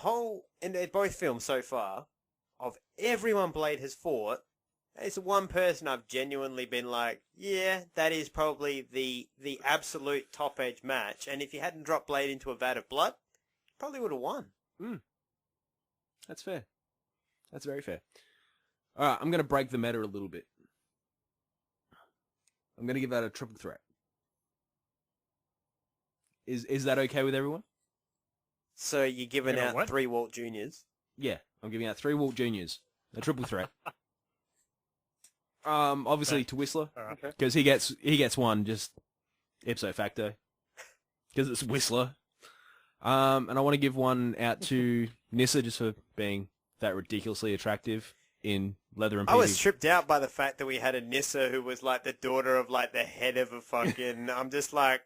Speaker 1: both films so far, of everyone Blade has fought, it's the one person I've genuinely been like, yeah, that is probably the absolute top edge match. And if you hadn't dropped Blade into a vat of blood, probably would have won.
Speaker 2: That's fair. That's very fair. All right, I'm going to break the meta a little bit. I'm going to give that a triple threat. Is that okay with everyone?
Speaker 1: So you're giving out 3 Walt Juniors?
Speaker 2: Yeah, I'm giving out 3 Walt Juniors. A triple threat. Obviously to Whistler, because he gets one just ipso facto, because it's Whistler. And I want to give one out to Nyssa just for being that ridiculously attractive in leather and
Speaker 1: I was tripped out by the fact that we had a Nyssa who was like the daughter of like the head of a fucking... I'm just like,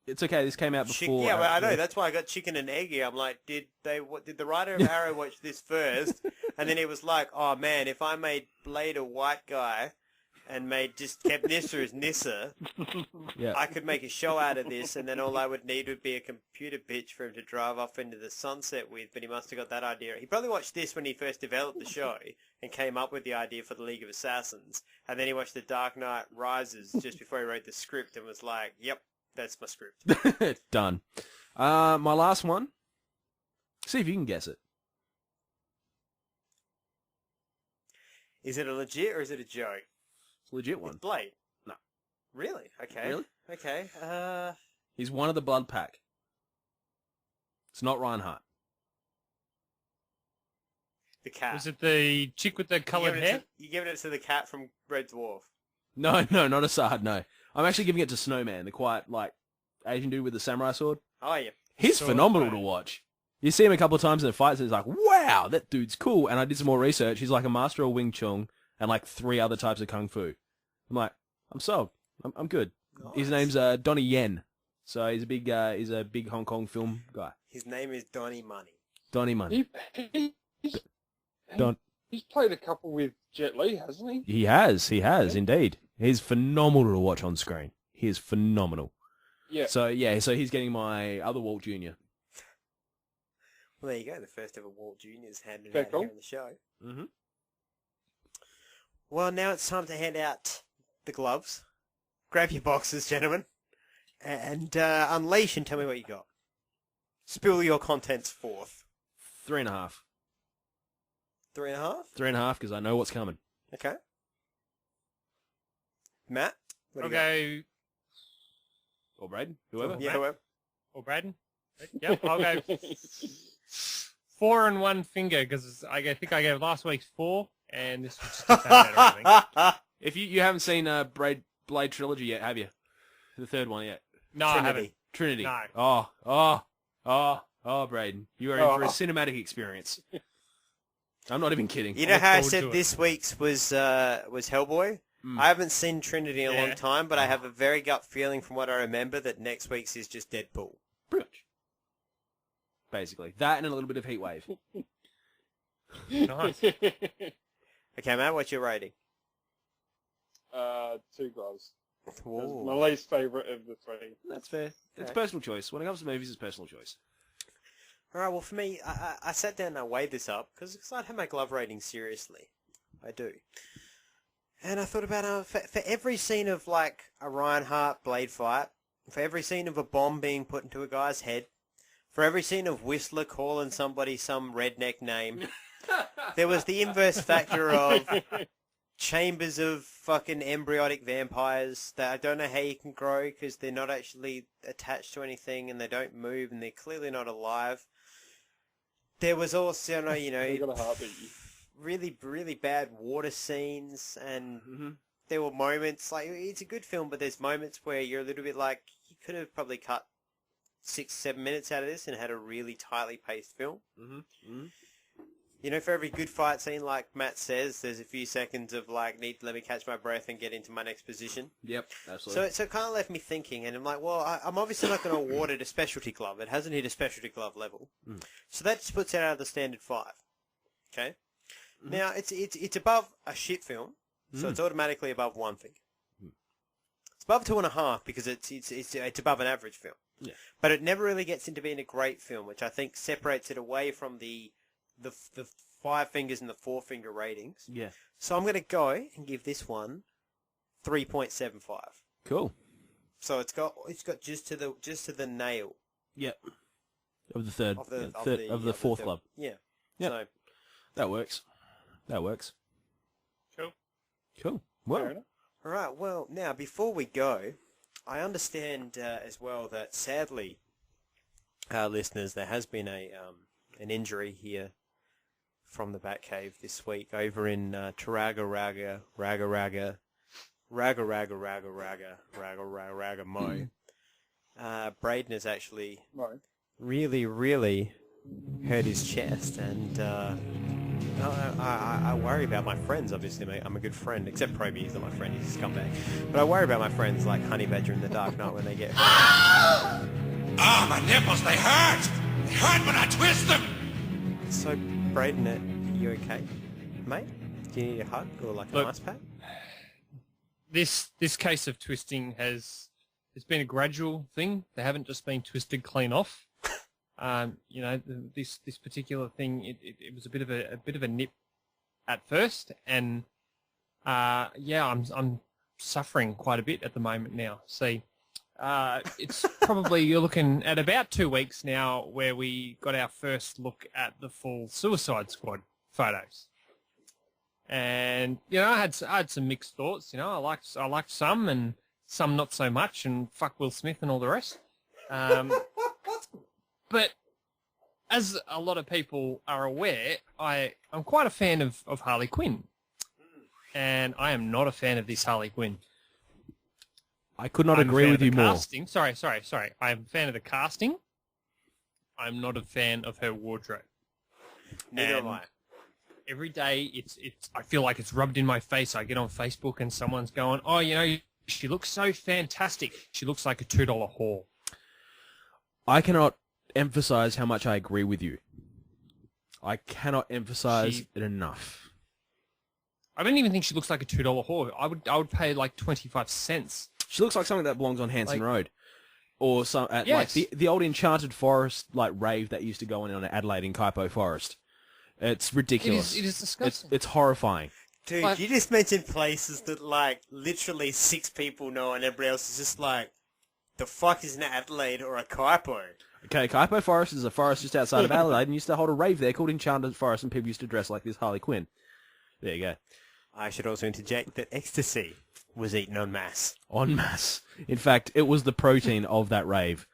Speaker 2: It's okay, this came out before...
Speaker 1: Yeah, well, I know, that's why I got chicken and egg here. I'm like, did the writer of Arrow watch this first? And then he was like, oh man, if I made Blade a white guy and kept Nyssa as Nyssa, I could make a show out of this, and then all I would need would be a computer bitch for him to drive off into the sunset with, but he must have got that idea. He probably watched this when he first developed the show and came up with the idea for the League of Assassins, and then he watched The Dark Knight Rises just before he wrote the script and was like, yep, that's my script.
Speaker 2: Done. My last one. See if you can guess it.
Speaker 1: Is it a legit or is it a joke?
Speaker 2: It's a legit one.
Speaker 1: It's Blade.
Speaker 2: No.
Speaker 1: Really? Okay.
Speaker 2: Really?
Speaker 1: Okay.
Speaker 2: He's one of the Blood Pack. It's not Reinhardt.
Speaker 1: The cat.
Speaker 4: Was it the chick with the coloured hair?
Speaker 1: You're giving it to the cat from Red Dwarf.
Speaker 2: No, not Assad, no. I'm actually giving it to Snowman, the quiet, like, Asian dude with the samurai sword.
Speaker 1: Oh, yeah.
Speaker 2: He's phenomenal to watch. You see him a couple of times in the fights, and it's like, wow, that dude's cool. And I did some more research. He's like a master of Wing Chun and like 3 other types of Kung Fu. I'm like, I'm sold. I'm good. Nice. His name's Donnie Yen. So he's a big Hong Kong film guy.
Speaker 1: His name is Donnie Money.
Speaker 2: Donnie Money.
Speaker 3: He's played a couple with Jet Li, hasn't he?
Speaker 2: He has, indeed. He's phenomenal to watch on screen. He is phenomenal.
Speaker 3: Yeah.
Speaker 2: So he's getting my other Walt Jr.
Speaker 1: Well, there you go. The first ever Walt Jr.'s handed out here on the show.
Speaker 2: Mm-hmm.
Speaker 1: Well, now it's time to hand out the gloves. Grab your boxes, gentlemen, and unleash and tell me what you got. Spill your contents forth.
Speaker 2: 3.5.
Speaker 1: 3.5?
Speaker 2: 3.5, because I know what's coming.
Speaker 1: Okay. Matt?
Speaker 4: I'll go...
Speaker 2: Or Braden? Whoever?
Speaker 1: Yeah, whoever.
Speaker 4: Or Braden? Yep, I'll go 4 and 1 finger, because I think I gave last week's 4, and this was just a better, I think.
Speaker 2: If you haven't seen Blade Trilogy yet, have you? The third one yet?
Speaker 4: No, I haven't.
Speaker 2: Trinity.
Speaker 4: No.
Speaker 2: Oh, Braden. You are in for a cinematic experience. I'm not even kidding.
Speaker 1: You know how I said this week's was Hellboy? I haven't seen Trinity in a long time, but I have a very gut feeling from what I remember that next week's is just Deadpool.
Speaker 2: Pretty much. Basically. That and a little bit of Heatwave.
Speaker 4: Nice.
Speaker 1: Okay, Matt, what's your rating?
Speaker 3: 2 gloves. That's
Speaker 1: Whoa.
Speaker 3: my least favourite of the 3.
Speaker 2: That's fair. It's personal choice. When it comes to movies, it's personal choice.
Speaker 1: All right, well, for me, I sat down and I weighed this up because I take my glove rating seriously. I do. And I thought about for every scene of, like, a Reinhardt Blade fight, for every scene of a bomb being put into a guy's head, for every scene of Whistler calling somebody some redneck name, there was the inverse factor of chambers of fucking embryonic vampires that I don't know how you can grow because they're not actually attached to anything and they don't move and they're clearly not alive. There was also,
Speaker 3: got a heartbeat.
Speaker 1: really, really bad water scenes, and there were moments, like, it's a good film, but there's moments where you're a little bit like, you could have probably cut 6-7 minutes out of this and had a really tightly paced film. You know, for every good fight scene, like Matt says, there's a few seconds of like, need to let me catch my breath and get into my next position.
Speaker 2: Yep, absolutely.
Speaker 1: So it kind of left me thinking, and I'm like, well, I'm obviously not going to award it a specialty glove. It hasn't hit a specialty glove level. So that just puts it out of the standard 5. Okay? Now, it's above a shit film, so it's automatically above 1 thing. It's above 2.5 because it's above an average film.
Speaker 2: Yeah.
Speaker 1: But it never really gets into being a great film, which I think separates it away from the 5 fingers and the 4 finger ratings.
Speaker 2: Yeah.
Speaker 1: So I'm going to go and give this one 3.75.
Speaker 2: Cool.
Speaker 1: So it's got just to the nail.
Speaker 2: Yep. Of the third, of the fourth club.
Speaker 1: Yeah.
Speaker 2: Yep.
Speaker 1: So
Speaker 2: that works. That works.
Speaker 4: Cool.
Speaker 2: Cool. Well.
Speaker 1: All right. Well, now before we go, I understand as well that sadly, listeners, there has been an injury here from the Batcave this week over in Taraga Mo. Braden has actually really hurt his chest, and I worry about my friends, obviously, mate. I'm a good friend, except Proby, he's not my friend, he's a scumbag. But I worry about my friends like Honey Badger in the Dark Knight when they get hurt.
Speaker 8: Ah, my nipples, they hurt! They hurt when I twist them!
Speaker 1: So, Braden, are you okay, mate? Do you need a hug or like an ice pack?
Speaker 4: This case of twisting it's been a gradual thing. They haven't just been twisted clean off. You know, this particular thing, it was a bit of a nip at first, and yeah, I'm suffering quite a bit at the moment now. See, it's probably you're looking at about 2 weeks now where we got our first look at the full Suicide Squad photos, and you know, I had some mixed thoughts. You know, I liked some and some not so much, and fuck Will Smith and all the rest. But as a lot of people are aware, I'm quite a fan of Harley Quinn. And I am not a fan of this Harley Quinn.
Speaker 2: I could not agree with you more.
Speaker 4: Sorry. I am a fan of the casting. I'm not a fan of her wardrobe.
Speaker 1: Neither am I.
Speaker 4: Every day, I feel like it's rubbed in my face. I get on Facebook and someone's going, oh, you know, she looks so fantastic. She looks like a $2 whore.
Speaker 2: I cannot emphasize how much I agree with you. I cannot emphasize it enough.
Speaker 4: I don't even think she looks like a $2 whore. I would pay like 25 cents.
Speaker 2: She looks like something that belongs on Hanson Road, or some like the old Enchanted Forest like rave that used to go on Adelaide in Kaipo Forest. It's ridiculous.
Speaker 4: It is disgusting.
Speaker 2: It's horrifying.
Speaker 1: Dude, you just mentioned places that like literally 6 people know, and everybody else is just like, the fuck is an Adelaide or a Kaipo?
Speaker 2: Okay, Kaipo Forest is a forest just outside of Adelaide, and used to hold a rave there called Enchanted Forest, and people used to dress like this Harley Quinn. There you go.
Speaker 1: I should also interject that ecstasy was eaten en masse.
Speaker 2: En masse. In fact, it was the protein of that rave.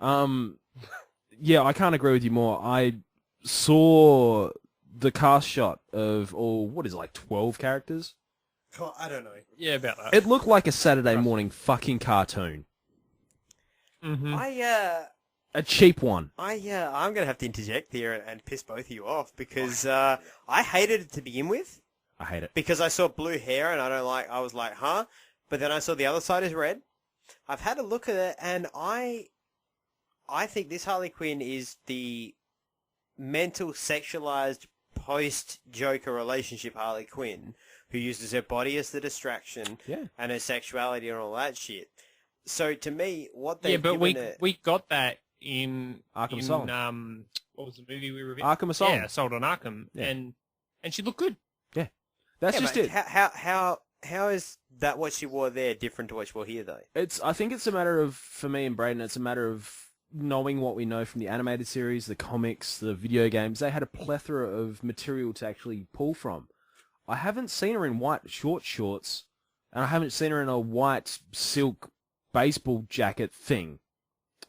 Speaker 2: Yeah, I can't agree with you more. I saw the cast shot of, what is it, like 12 characters?
Speaker 1: Oh, I don't know.
Speaker 4: Yeah, about that.
Speaker 2: It looked like a Saturday morning fucking cartoon.
Speaker 4: Mm-hmm.
Speaker 2: A cheap one.
Speaker 1: I'm going to have to interject here and piss both of you off, because I hated it to begin with.
Speaker 2: I hate it.
Speaker 1: Because I saw blue hair and I was like, huh? But then I saw the other side is red. I've had a look at it, and I think this Harley Quinn is the mental sexualized post-Joker relationship Harley Quinn, who uses her body as the distraction and her sexuality and all that shit. So to me, what they've
Speaker 4: we got that in
Speaker 2: Arkham Asylum.
Speaker 4: What was the movie we reviewed?
Speaker 2: Arkham Asylum.
Speaker 4: Yeah, Assault on Arkham, and she looked good.
Speaker 2: Yeah, that's just it.
Speaker 1: How is that what she wore there different to what she wore here though?
Speaker 2: I think it's a matter of, for me and Braden, it's a matter of knowing what we know from the animated series, the comics, the video games. They had a plethora of material to actually pull from. I haven't seen her in white shorts, and I haven't seen her in a white silk baseball jacket thing.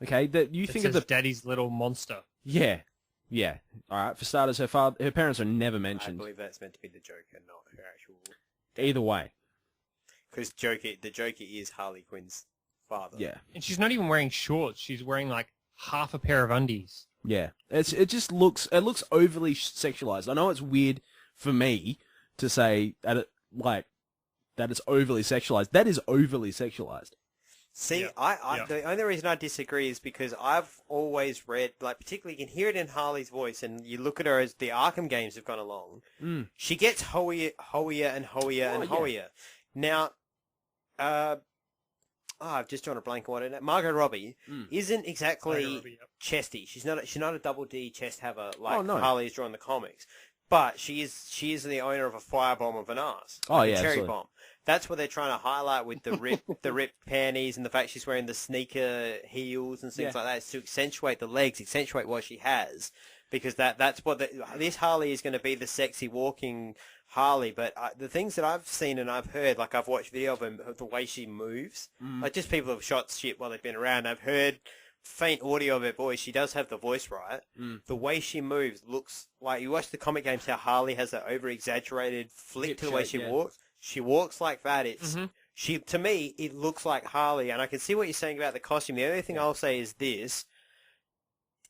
Speaker 2: Okay, that you think of the
Speaker 4: Daddy's Little Monster.
Speaker 2: Yeah. All right. For starters, her parents are never mentioned.
Speaker 1: I believe that's meant to be the Joker, not her actual.
Speaker 2: Either way,
Speaker 1: because the Joker is Harley Quinn's father.
Speaker 2: Yeah,
Speaker 4: and she's not even wearing shorts. She's wearing like half a pair of undies.
Speaker 2: Yeah, it looks overly sexualized. I know it's weird for me to say that that it's overly sexualized. That is overly sexualized.
Speaker 1: See, the only reason I disagree is because I've always read, like, particularly you can hear it in Harley's voice, and you look at her as the Arkham games have gone along. She gets hoier and hoier. Now, I've just drawn a blank on it. Margot Robbie isn't exactly chesty. She's not a double D chest haver like Harley's drawn in the comics. But she is the owner of a firebomb of an ass. A cherry
Speaker 2: absolutely.
Speaker 1: bomb. That's what they're trying to highlight with the ripped panties and the fact she's wearing the sneaker heels and things like that, is to accentuate the legs, accentuate what she has, because that's what this Harley is going to be, the sexy walking Harley. But the things that I've seen and I've heard, like I've watched video of the way she moves, like just people have shot shit while they've been around. I've heard faint audio of her voice. She does have the voice right. The way she moves looks like, you watch the comic games, how Harley has that over exaggerated flick to the way she walks. She walks like that. It's to me, it looks like Harley, and I can see what you're saying about the costume. The only thing I'll say is this: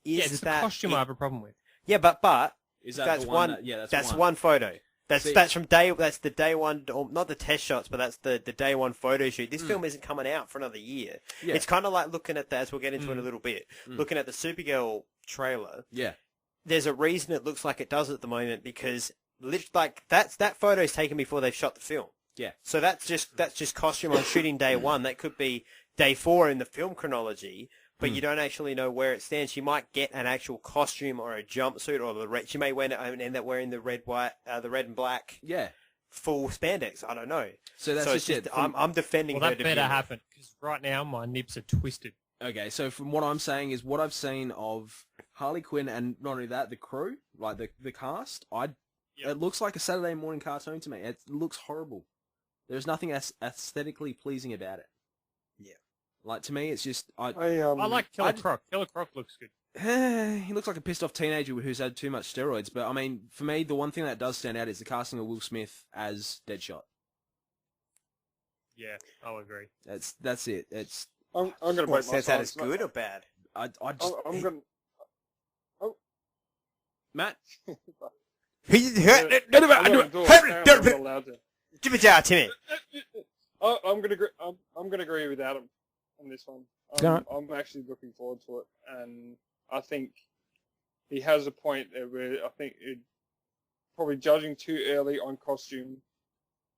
Speaker 4: it's the costume I have a problem with.
Speaker 1: Yeah, but
Speaker 2: is that
Speaker 1: that's
Speaker 2: the one?
Speaker 1: That's one photo. That's the day one, or not the test shots, but that's the day one photo shoot. This film isn't coming out for another year. Yeah. It's kind of like looking at that, as we'll get into in a little bit, looking at the Supergirl trailer.
Speaker 2: Yeah.
Speaker 1: There's a reason it looks like it does at the moment, because that photo is taken before they've shot the film.
Speaker 2: Yeah.
Speaker 1: So that's just costume on shooting day one. That could be day 4 in the film chronology, but you don't actually know where it stands. She might get an actual costume or a jumpsuit, or she may end up wearing the red and black.
Speaker 2: Yeah.
Speaker 1: Full spandex. I don't know.
Speaker 2: So that's
Speaker 1: just it. I'm defending.
Speaker 4: Well, that better happen, because right now my nips are twisted.
Speaker 2: Okay, so from what I'm saying is what I've seen of Harley Quinn, and not only that, the crew, like the cast, it looks like a Saturday morning cartoon to me. It looks horrible. There's nothing aesthetically pleasing about it.
Speaker 1: Yeah.
Speaker 2: Like, to me, it's just... I
Speaker 4: like Killer Croc. Killer Croc looks good.
Speaker 2: He looks like a pissed off teenager who's had too much steroids. But, I mean, for me, the one thing that does stand out is the casting of Will Smith as Deadshot.
Speaker 4: Yeah, I'll agree.
Speaker 2: That's it. It's...
Speaker 3: I'm going to break my
Speaker 1: Says that as good or bad?
Speaker 3: I'm going to...
Speaker 2: Matt?
Speaker 1: Give it out, Timmy.
Speaker 3: I'm gonna agree with Adam on this one. I'm actually looking forward to it, and I think he has a point there where I think it probably judging too early on costume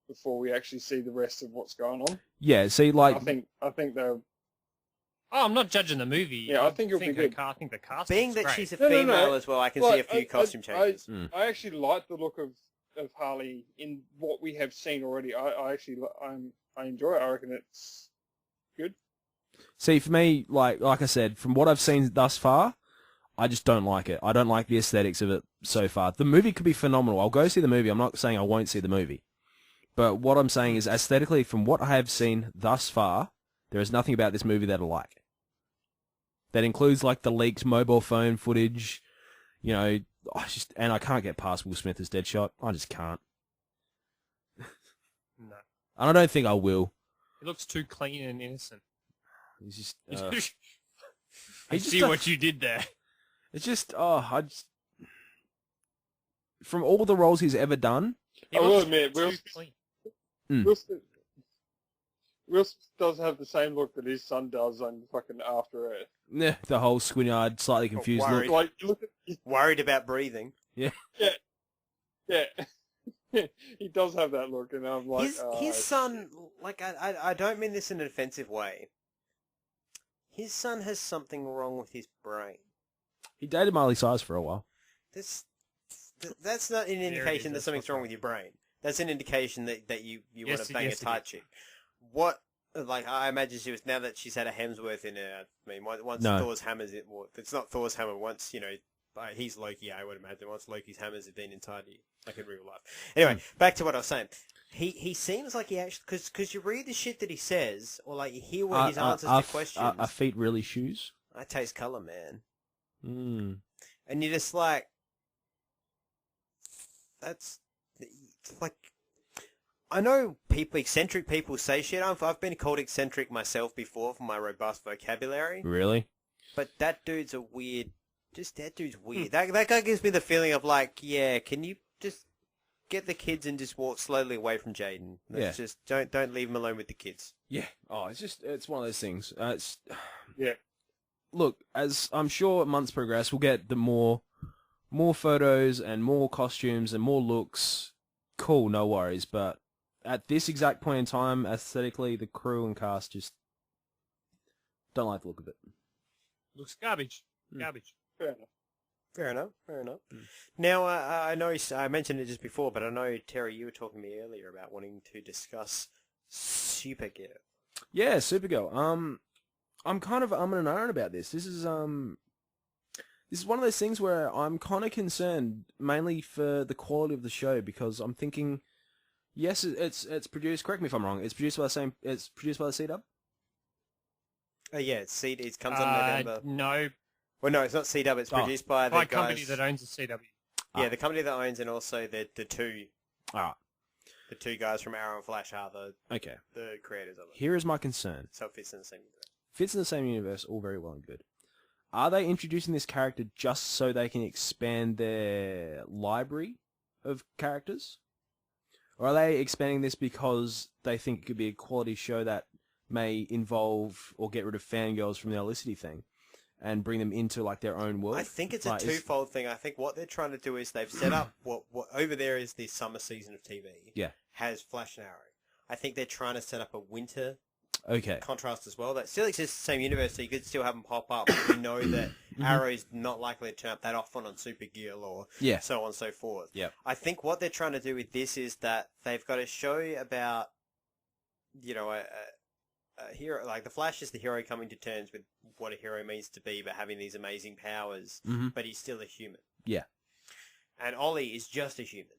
Speaker 3: before we actually see the rest of what's going on.
Speaker 2: Yeah, see, like...
Speaker 3: I think they're...
Speaker 4: Oh, I'm not judging the movie.
Speaker 3: Yeah, I think it'll be good.
Speaker 4: I think the cast
Speaker 1: Being that
Speaker 4: great.
Speaker 1: she's a female as well, I can see a few costume changes.
Speaker 3: I actually like the look of Harley in what we have seen already. I enjoy it. I reckon it's good.
Speaker 2: See, for me, like I said, from what I've seen thus far, I just don't like it. I don't like the aesthetics of it so far. The movie could be phenomenal. I'll go see the movie. I'm not saying I won't see the movie. But what I'm saying is, aesthetically, from what I have seen thus far, there is nothing about this movie that I like. That includes, like, the leaked mobile phone footage, you know, and I can't get past Will Smith as Deadshot. I just can't.
Speaker 4: No.
Speaker 2: And I don't think I will.
Speaker 4: He looks too clean and innocent.
Speaker 2: He's just...
Speaker 4: I see what you did there.
Speaker 2: It's just... From all the roles he's ever done...
Speaker 3: I will admit, Will Smith does have the same look that his son does on fucking After Earth.
Speaker 2: Yeah, the whole squint-eyed, slightly confused look.
Speaker 3: Like, look at...
Speaker 1: Worried about breathing.
Speaker 2: Yeah.
Speaker 3: Yeah. He does have that look, and I'm like...
Speaker 1: His son, like, I don't mean this in an offensive way. His son has something wrong with his brain.
Speaker 2: He dated Miley Cyrus for a while.
Speaker 1: That's not an indication that something's wrong with your brain. That's an indication that you want to bang a tight chick. What, like, I imagine she was, now that she's had a Hemsworth in her, I mean, once Thor's hammers, it's not Thor's hammer, once, you know, he's Loki, I would imagine, once Loki's hammers have been inside you, like in real life. Anyway, back to what I was saying. He seems like he actually, because you read the shit that he says, or like you hear what his answers to questions.
Speaker 2: Are feet really shoes?
Speaker 1: I taste colour, man. And you're just like, that's, like, I know eccentric people say shit. I've been called eccentric myself before for my robust vocabulary.
Speaker 2: Really?
Speaker 1: But that dude's a weird. That dude's weird. That guy gives me the feeling of like, yeah, can you just get the kids and just walk slowly away from Jaden? Just don't leave him alone with the kids.
Speaker 2: Yeah. Oh, it's one of those things.
Speaker 3: Yeah.
Speaker 2: Look, as I'm sure months progress, we'll get the more photos and more costumes and more looks. Cool, no worries. But at this exact point in time, aesthetically, the crew and cast just don't like the look of it.
Speaker 4: Looks garbage. Garbage.
Speaker 3: Fair enough.
Speaker 1: Fair enough. Now, I know I mentioned it just before, but I know, Terry, you were talking to me earlier about wanting to discuss Supergirl.
Speaker 2: Yeah, Supergirl. I'm kind of umming and ahhing about this. This is one of those things where I'm kind of concerned, mainly for the quality of the show, because I'm thinking, yes, it's produced. Correct me if I'm wrong. It's produced by the same. It's produced by the CW.
Speaker 1: Yeah, it comes on November.
Speaker 4: No.
Speaker 1: Well, no, it's not CW. It's produced by the
Speaker 4: by
Speaker 1: guys.
Speaker 4: company that owns the CW.
Speaker 1: Yeah, the company that owns, and also the two.
Speaker 2: All right.
Speaker 1: The two guys from Arrow and Flash are the creators of it.
Speaker 2: Here is my concern.
Speaker 1: So it fits in the same universe.
Speaker 2: Fits in the same universe, all very well and good. Are they introducing this character just so they can expand their library of characters? Or are they expanding this because they think it could be a quality show that may involve or get rid of fangirls from the Olicity thing and bring them into like their own world?
Speaker 1: I think it's a twofold thing. I think what they're trying to do is they've set up what over there is the summer season of TV.
Speaker 2: Yeah.
Speaker 1: Has Flash and Arrow. I think they're trying to set up a winter contrast as well. That still exists in the same universe, so you could still have them pop up. But we know that Arrow's not likely to turn up that often on Supergirl or so on and so forth.
Speaker 2: Yep.
Speaker 1: I think what they're trying to do with this is that they've got a show about, a hero, like the Flash is the hero coming to terms with what a hero means to be, but having these amazing powers, but he's still a human.
Speaker 2: Yeah.
Speaker 1: And Ollie is just a human.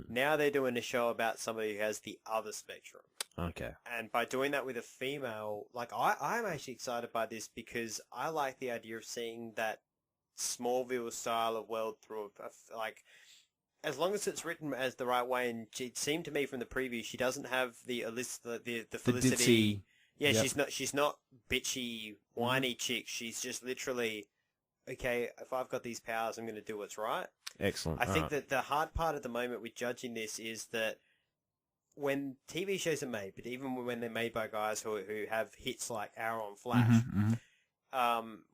Speaker 1: Now they're doing a show about somebody who has the other spectrum.
Speaker 2: Okay.
Speaker 1: And by doing that with a female, like I'm actually excited by this because I like the idea of seeing that Smallville style of world through like, as long as it's written as the right way. And it seemed to me from the preview, she doesn't have the Felicity. Yeah,
Speaker 2: Yep.
Speaker 1: she's not bitchy, whiny chick. She's just literally, okay, if I've got these powers, I'm going to do what's right.
Speaker 2: Excellent.
Speaker 1: I think that the hard part at the moment with judging this is that when TV shows are made, but even when they're made by guys who have hits like Arrow and Flash,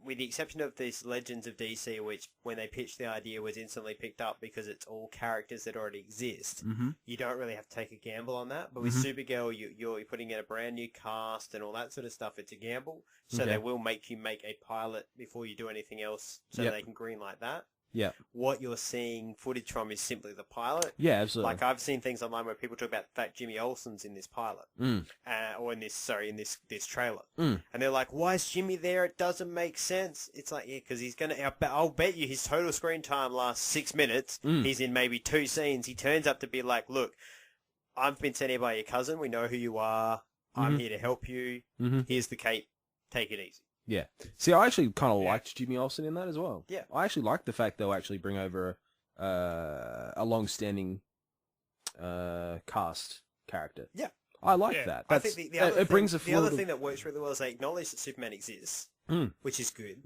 Speaker 1: with the exception of this Legends of DC, which when they pitched the idea was instantly picked up because it's all characters that already exist, you don't really have to take a gamble on that. But with Supergirl, you're putting in a brand new cast and all that sort of stuff. It's a gamble. So they will make you make a pilot before you do anything else so they can greenlight that.
Speaker 2: Yeah.
Speaker 1: What you're seeing footage from is simply the pilot.
Speaker 2: Yeah, absolutely.
Speaker 1: Like I've seen things online where people talk about the fact Jimmy Olsen's in this pilot, or in this trailer, and they're like, "Why is Jimmy there? It doesn't make sense." It's like, yeah, because he's gonna. I'll bet you his total screen time lasts 6 minutes. He's in maybe 2 scenes. He turns up to be like, "Look, I've been sent here by your cousin. We know who you are. I'm here to help you. Here's the cape. Take it easy."
Speaker 2: Yeah. See, I actually kind of liked Jimmy Olsen in that as well.
Speaker 1: Yeah.
Speaker 2: I actually liked the fact they'll actually bring over a long-standing cast character.
Speaker 1: Yeah.
Speaker 2: I like that.
Speaker 1: I think the other
Speaker 2: thing
Speaker 1: that works really well is they acknowledge that Superman exists, which is good.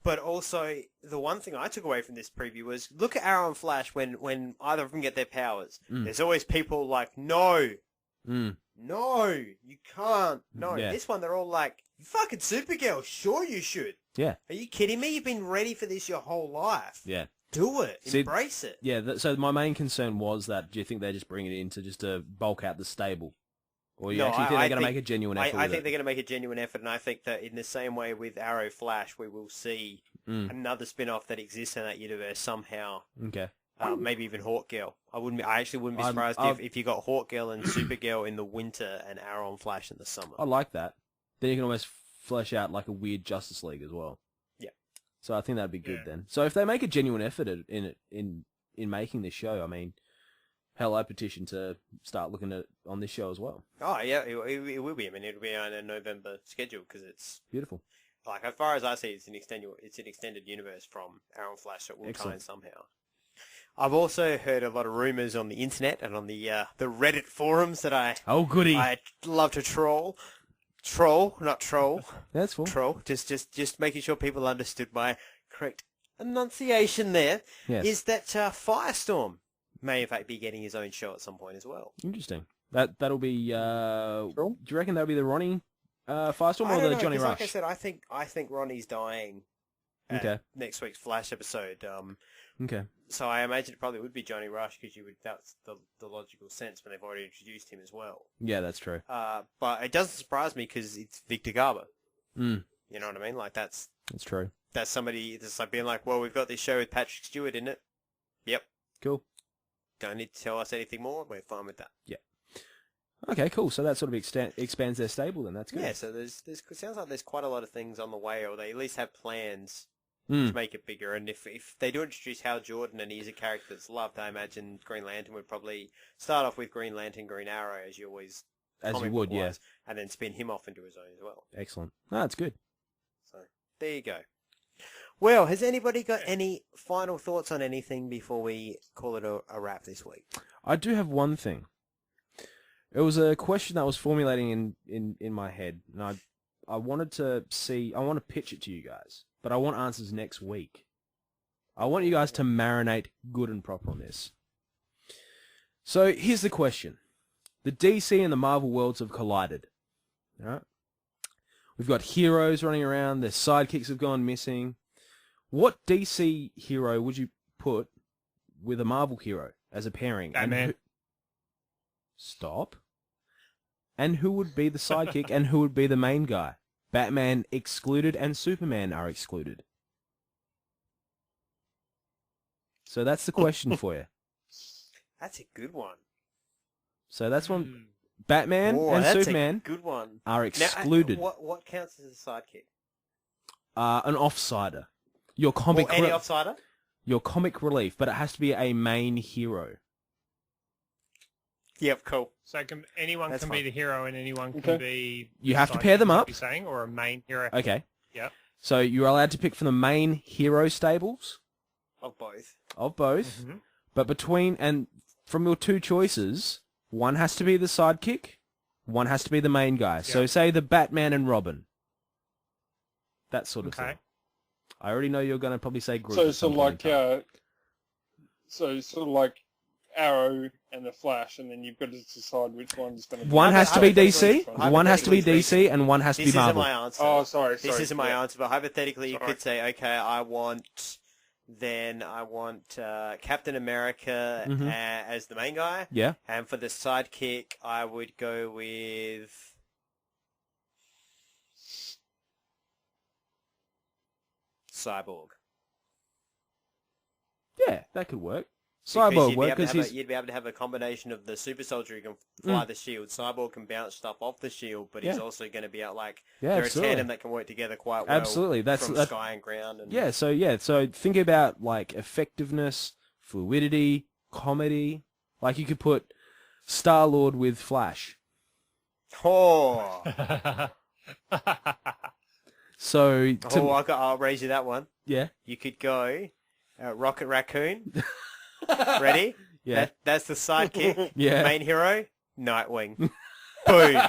Speaker 1: But also, the one thing I took away from this preview was, look at Arrow and Flash when either of them get their powers. There's always people like, no, you can't. No, this one they're all like, you fucking Supergirl, sure you should.
Speaker 2: Yeah.
Speaker 1: Are you kidding me? You've been ready for this your whole life.
Speaker 2: Yeah.
Speaker 1: Do it. Embrace it.
Speaker 2: Yeah, so my main concern was that, do you think they're just bringing it in to just bulk out the stable? Or you actually think they're going to make a genuine effort
Speaker 1: I think they're going to make a genuine effort, and I think that in the same way with Arrow Flash, we will see another spin-off that exists in that universe somehow.
Speaker 2: Okay.
Speaker 1: Maybe even Hawkgirl. I actually wouldn't be surprised if you got Hawkgirl and Supergirl in the winter and Arrow and Flash in the summer.
Speaker 2: I like that. Then you can almost flesh out like a weird Justice League as well.
Speaker 1: Yeah.
Speaker 2: So I think that'd be good then. So if they make a genuine effort in making this show, I mean, hell, I petition to start looking at on this show as well.
Speaker 1: Oh yeah, it will be. I mean, it'll be on a November schedule because it's
Speaker 2: beautiful.
Speaker 1: Like as far as I see, it's an extended universe from Arrow and Flash that will tie in somehow. I've also heard a lot of rumours on the internet and on the Reddit forums that I love to troll. Troll, not troll.
Speaker 2: That's fine.
Speaker 1: Troll. Just making sure people understood my correct enunciation there.
Speaker 2: Yes.
Speaker 1: Is that Firestorm may in fact be getting his own show at some point as well.
Speaker 2: Interesting. That'll be. Do you reckon that'll be the Ronnie Firestorm
Speaker 1: I
Speaker 2: or
Speaker 1: don't
Speaker 2: the
Speaker 1: know,
Speaker 2: Johnny
Speaker 1: 'cause
Speaker 2: Rush?
Speaker 1: Like I said, I think Ronnie's dying. At
Speaker 2: Okay.
Speaker 1: next week's Flash episode.
Speaker 2: Okay.
Speaker 1: So I imagine it probably would be Johnny Rush because that's the logical sense when they've already introduced him as well.
Speaker 2: Yeah, that's true.
Speaker 1: But it doesn't surprise me because it's Victor Garber.
Speaker 2: Mm.
Speaker 1: You know what I mean? Like that's
Speaker 2: true.
Speaker 1: That's somebody that's like being like, well, we've got this show with Patrick Stewart in it. Yep.
Speaker 2: Cool.
Speaker 1: Don't need to tell us anything more. We're fine with that.
Speaker 2: Yeah. Okay, cool. So that sort of expands their stable then. That's good.
Speaker 1: Yeah, so there's it sounds like there's quite a lot of things on the way, or they at least have plans to make it bigger. And if they do introduce Hal Jordan and he's a character that's loved, I imagine Green Lantern would probably start off with Green Lantern, Green Arrow, as you always...
Speaker 2: As you would, yeah.
Speaker 1: And then spin him off into his own as well.
Speaker 2: Excellent. No, that's good.
Speaker 1: So, there you go. Well, has anybody got any final thoughts on anything before we call it a wrap this week?
Speaker 2: I do have one thing. It was a question that was formulating in my head, and I wanted to see... I want to pitch it to you guys, but I want answers next week. I want you guys to marinate good and proper on this. So, here's the question. The DC and the Marvel worlds have collided. All right? We've got heroes running around, their sidekicks have gone missing. What DC hero would you put with a Marvel hero as a pairing?
Speaker 4: Batman.
Speaker 2: Stop. And who would be the sidekick and who would be the main guy? Batman excluded and Superman are excluded. So that's the question for you.
Speaker 1: That's a good one.
Speaker 2: So that's one. Batman
Speaker 1: Whoa,
Speaker 2: and
Speaker 1: that's
Speaker 2: Superman
Speaker 1: a good one.
Speaker 2: are excluded.
Speaker 1: Now, what counts as a sidekick?
Speaker 2: An offsider. Your comic
Speaker 1: Or any offsider?
Speaker 2: Your comic relief, but it has to be a main hero.
Speaker 1: Yep, cool.
Speaker 4: So anyone can be the hero and anyone can be...
Speaker 2: You have to pair them up.
Speaker 4: You're saying, or a main hero.
Speaker 2: Okay.
Speaker 4: Yep.
Speaker 2: So you're allowed to pick from the main hero stables.
Speaker 1: Of both.
Speaker 2: Of both. Mm-hmm. But between, and from your two choices, one has to be the sidekick, one has to be the main guy. Yep. So say the Batman and Robin. That sort of thing. I already know you're going to probably say Groot.
Speaker 3: So sort of like Arrow and the Flash, and then you've got to decide which one's going to be...
Speaker 2: One has to be DC, one has to be DC, and one has to be Marvel.
Speaker 1: This isn't my answer.
Speaker 3: Oh, sorry.
Speaker 1: This isn't my answer, but hypothetically you could say, okay, I want Captain America as the main guy.
Speaker 2: Yeah.
Speaker 1: And for the sidekick, I would go with... Cyborg.
Speaker 2: Yeah, that could work. Cyborg work
Speaker 1: because you'd be able to have a combination of the super soldier who can fly the shield. Cyborg can bounce stuff off the shield, but he's also going to be out they're a tandem that can work together quite well.
Speaker 2: Absolutely, that's
Speaker 1: from sky and ground. And...
Speaker 2: So think about like effectiveness, fluidity, comedy. Like you could put Star-Lord with Flash.
Speaker 1: Oh.
Speaker 2: So
Speaker 1: I'll raise you that one.
Speaker 2: Yeah.
Speaker 1: You could go Rocket Raccoon. Ready?
Speaker 2: Yeah.
Speaker 1: That's the sidekick.
Speaker 2: Yeah.
Speaker 1: Main hero, Nightwing. Boom.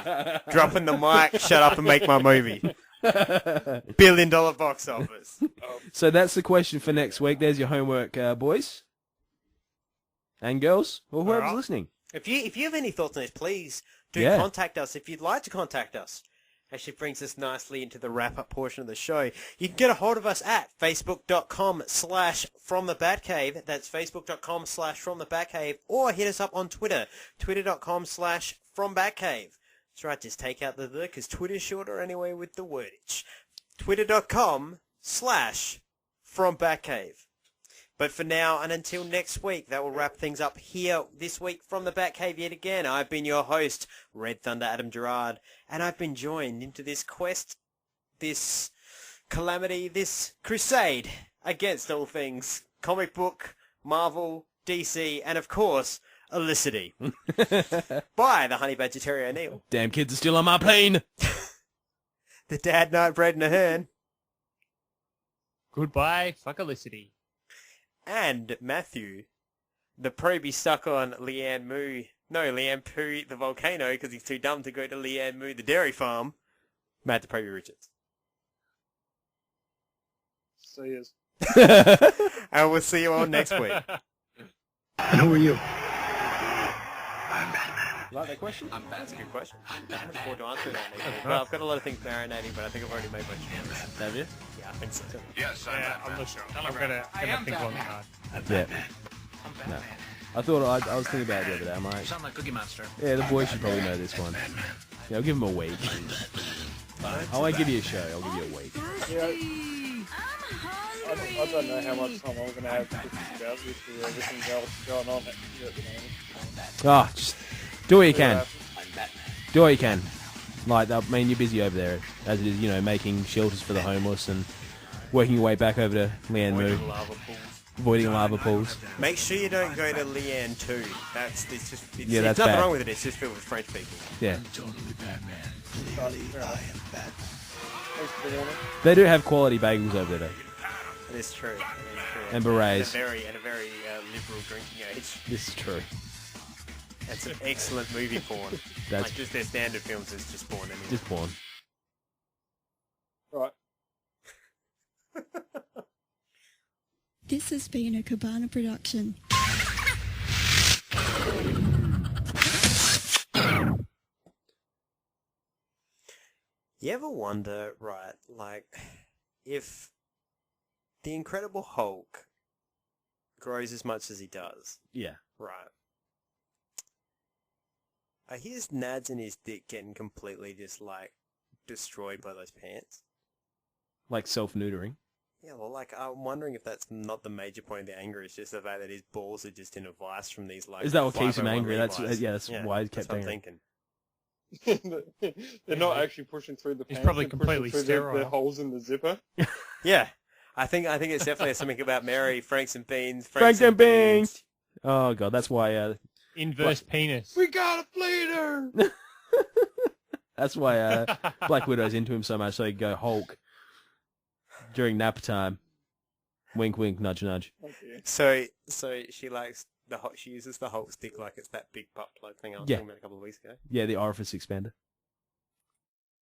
Speaker 1: Dropping the mic. Shut up and make my movie. $1 billion box office.
Speaker 2: So that's the question for next week. There's your homework, boys and girls, or whoever's listening.
Speaker 1: If you have any thoughts on this, please do contact us. If you'd like to contact us. Actually brings us nicely into the wrap-up portion of the show. You can get a hold of us at facebook.com/fromthebatcave. That's facebook.com/fromthebatcave. Or hit us up on Twitter, twitter.com/frombatcave. That's right, just take out the because Twitter's shorter anyway with the wordage. twitter.com/frombatcave. But for now, and until next week, that will wrap things up here this week from the Batcave yet again. I've been your host, Red Thunder Adam Gerard, and I've been joined into this quest, this calamity, this crusade against all things comic book, Marvel, DC, and of course, Elicity. By the Honey Badger Terry O'Neill.
Speaker 2: Damn kids are still on my plane.
Speaker 1: The Dad Night Bread and a Hern.
Speaker 4: Goodbye, fuck Elicity.
Speaker 1: And Matthew, the probie stuck on Leanne Pooh the volcano because he's too dumb to go to Leanne Moo the dairy farm. Matt DePreview Richards.
Speaker 3: So he is.
Speaker 1: And we'll see you all next week.
Speaker 11: And who are you?
Speaker 1: Like that question? That's a good question. I'm looking forward to answering that next week. Well, I've got a lot of things marinating, but I think I've already made my choice.
Speaker 2: Have you?
Speaker 1: Yeah, I think so.
Speaker 8: Yes,
Speaker 4: I'm not sure. I'm gonna think on that.
Speaker 2: Yeah. No. I thought I was thinking about it the other day. I'm like,
Speaker 5: Sound like Cookie Monster.
Speaker 2: yeah, the boys should probably know this one. Yeah, I'll give them a week. I won't give you a show. I'll give you a week.
Speaker 3: Yeah. I don't know how much time I'm going to have to think about this with everything else going on at the moment.
Speaker 2: Oh, just do what you can. Do what you can. Like, I mean, you're busy over there, as it is, you know, making shelters for the homeless and working your way back over to Leanne Moo. Avoiding lava pools.
Speaker 1: Make sure you don't go to Leanne 2. That's nothing
Speaker 2: that's bad.
Speaker 1: wrong with it. It's just filled with French people.
Speaker 2: Yeah.
Speaker 11: I'm totally Batman.
Speaker 3: I am Batman. Thanks for the warning.
Speaker 2: They do have quality bagels over there, though.
Speaker 1: It is true. It is true.
Speaker 2: And berets.
Speaker 1: At a very liberal drinking age.
Speaker 2: This is true.
Speaker 1: That's an excellent movie porn.
Speaker 2: That's
Speaker 1: like just their standard films is just porn anyway.
Speaker 2: just porn.
Speaker 3: Right.
Speaker 14: This has been a Cabana production.
Speaker 1: You ever wonder, right, like, if the Incredible Hulk grows as much as he does,
Speaker 2: Yeah.
Speaker 1: right, are his nads and his dick getting completely just, like, destroyed by those pants?
Speaker 2: Like self-neutering.
Speaker 1: Yeah, well, like, I'm wondering if that's not the major point of the anger, it's just the fact that his balls are just in a vice from these, like,
Speaker 2: Is that what keeps him
Speaker 1: 501
Speaker 2: angry? That's
Speaker 1: Levi's.
Speaker 2: that's why he kept
Speaker 1: that's what I'm
Speaker 2: angry.
Speaker 1: thinking.
Speaker 3: They're not actually pushing through the pants.
Speaker 4: He's probably
Speaker 3: they're
Speaker 4: completely
Speaker 3: pushing through
Speaker 4: sterile.
Speaker 3: the holes in the zipper.
Speaker 1: Yeah. I think it's definitely something about Mary, Franks and Beans.
Speaker 2: Franks and Beans! Oh, God, that's why...
Speaker 4: Inverse penis.
Speaker 3: We got a bleeder!
Speaker 2: That's why Black Widow's into him so much, so he go Hulk during nap time. Wink, wink, nudge, nudge.
Speaker 3: Okay.
Speaker 1: So she likes the Hulk. She uses the Hulk stick like it's that big butt plug thing I was
Speaker 2: Yeah.
Speaker 1: talking about a couple of weeks ago.
Speaker 2: Yeah, the orifice expander.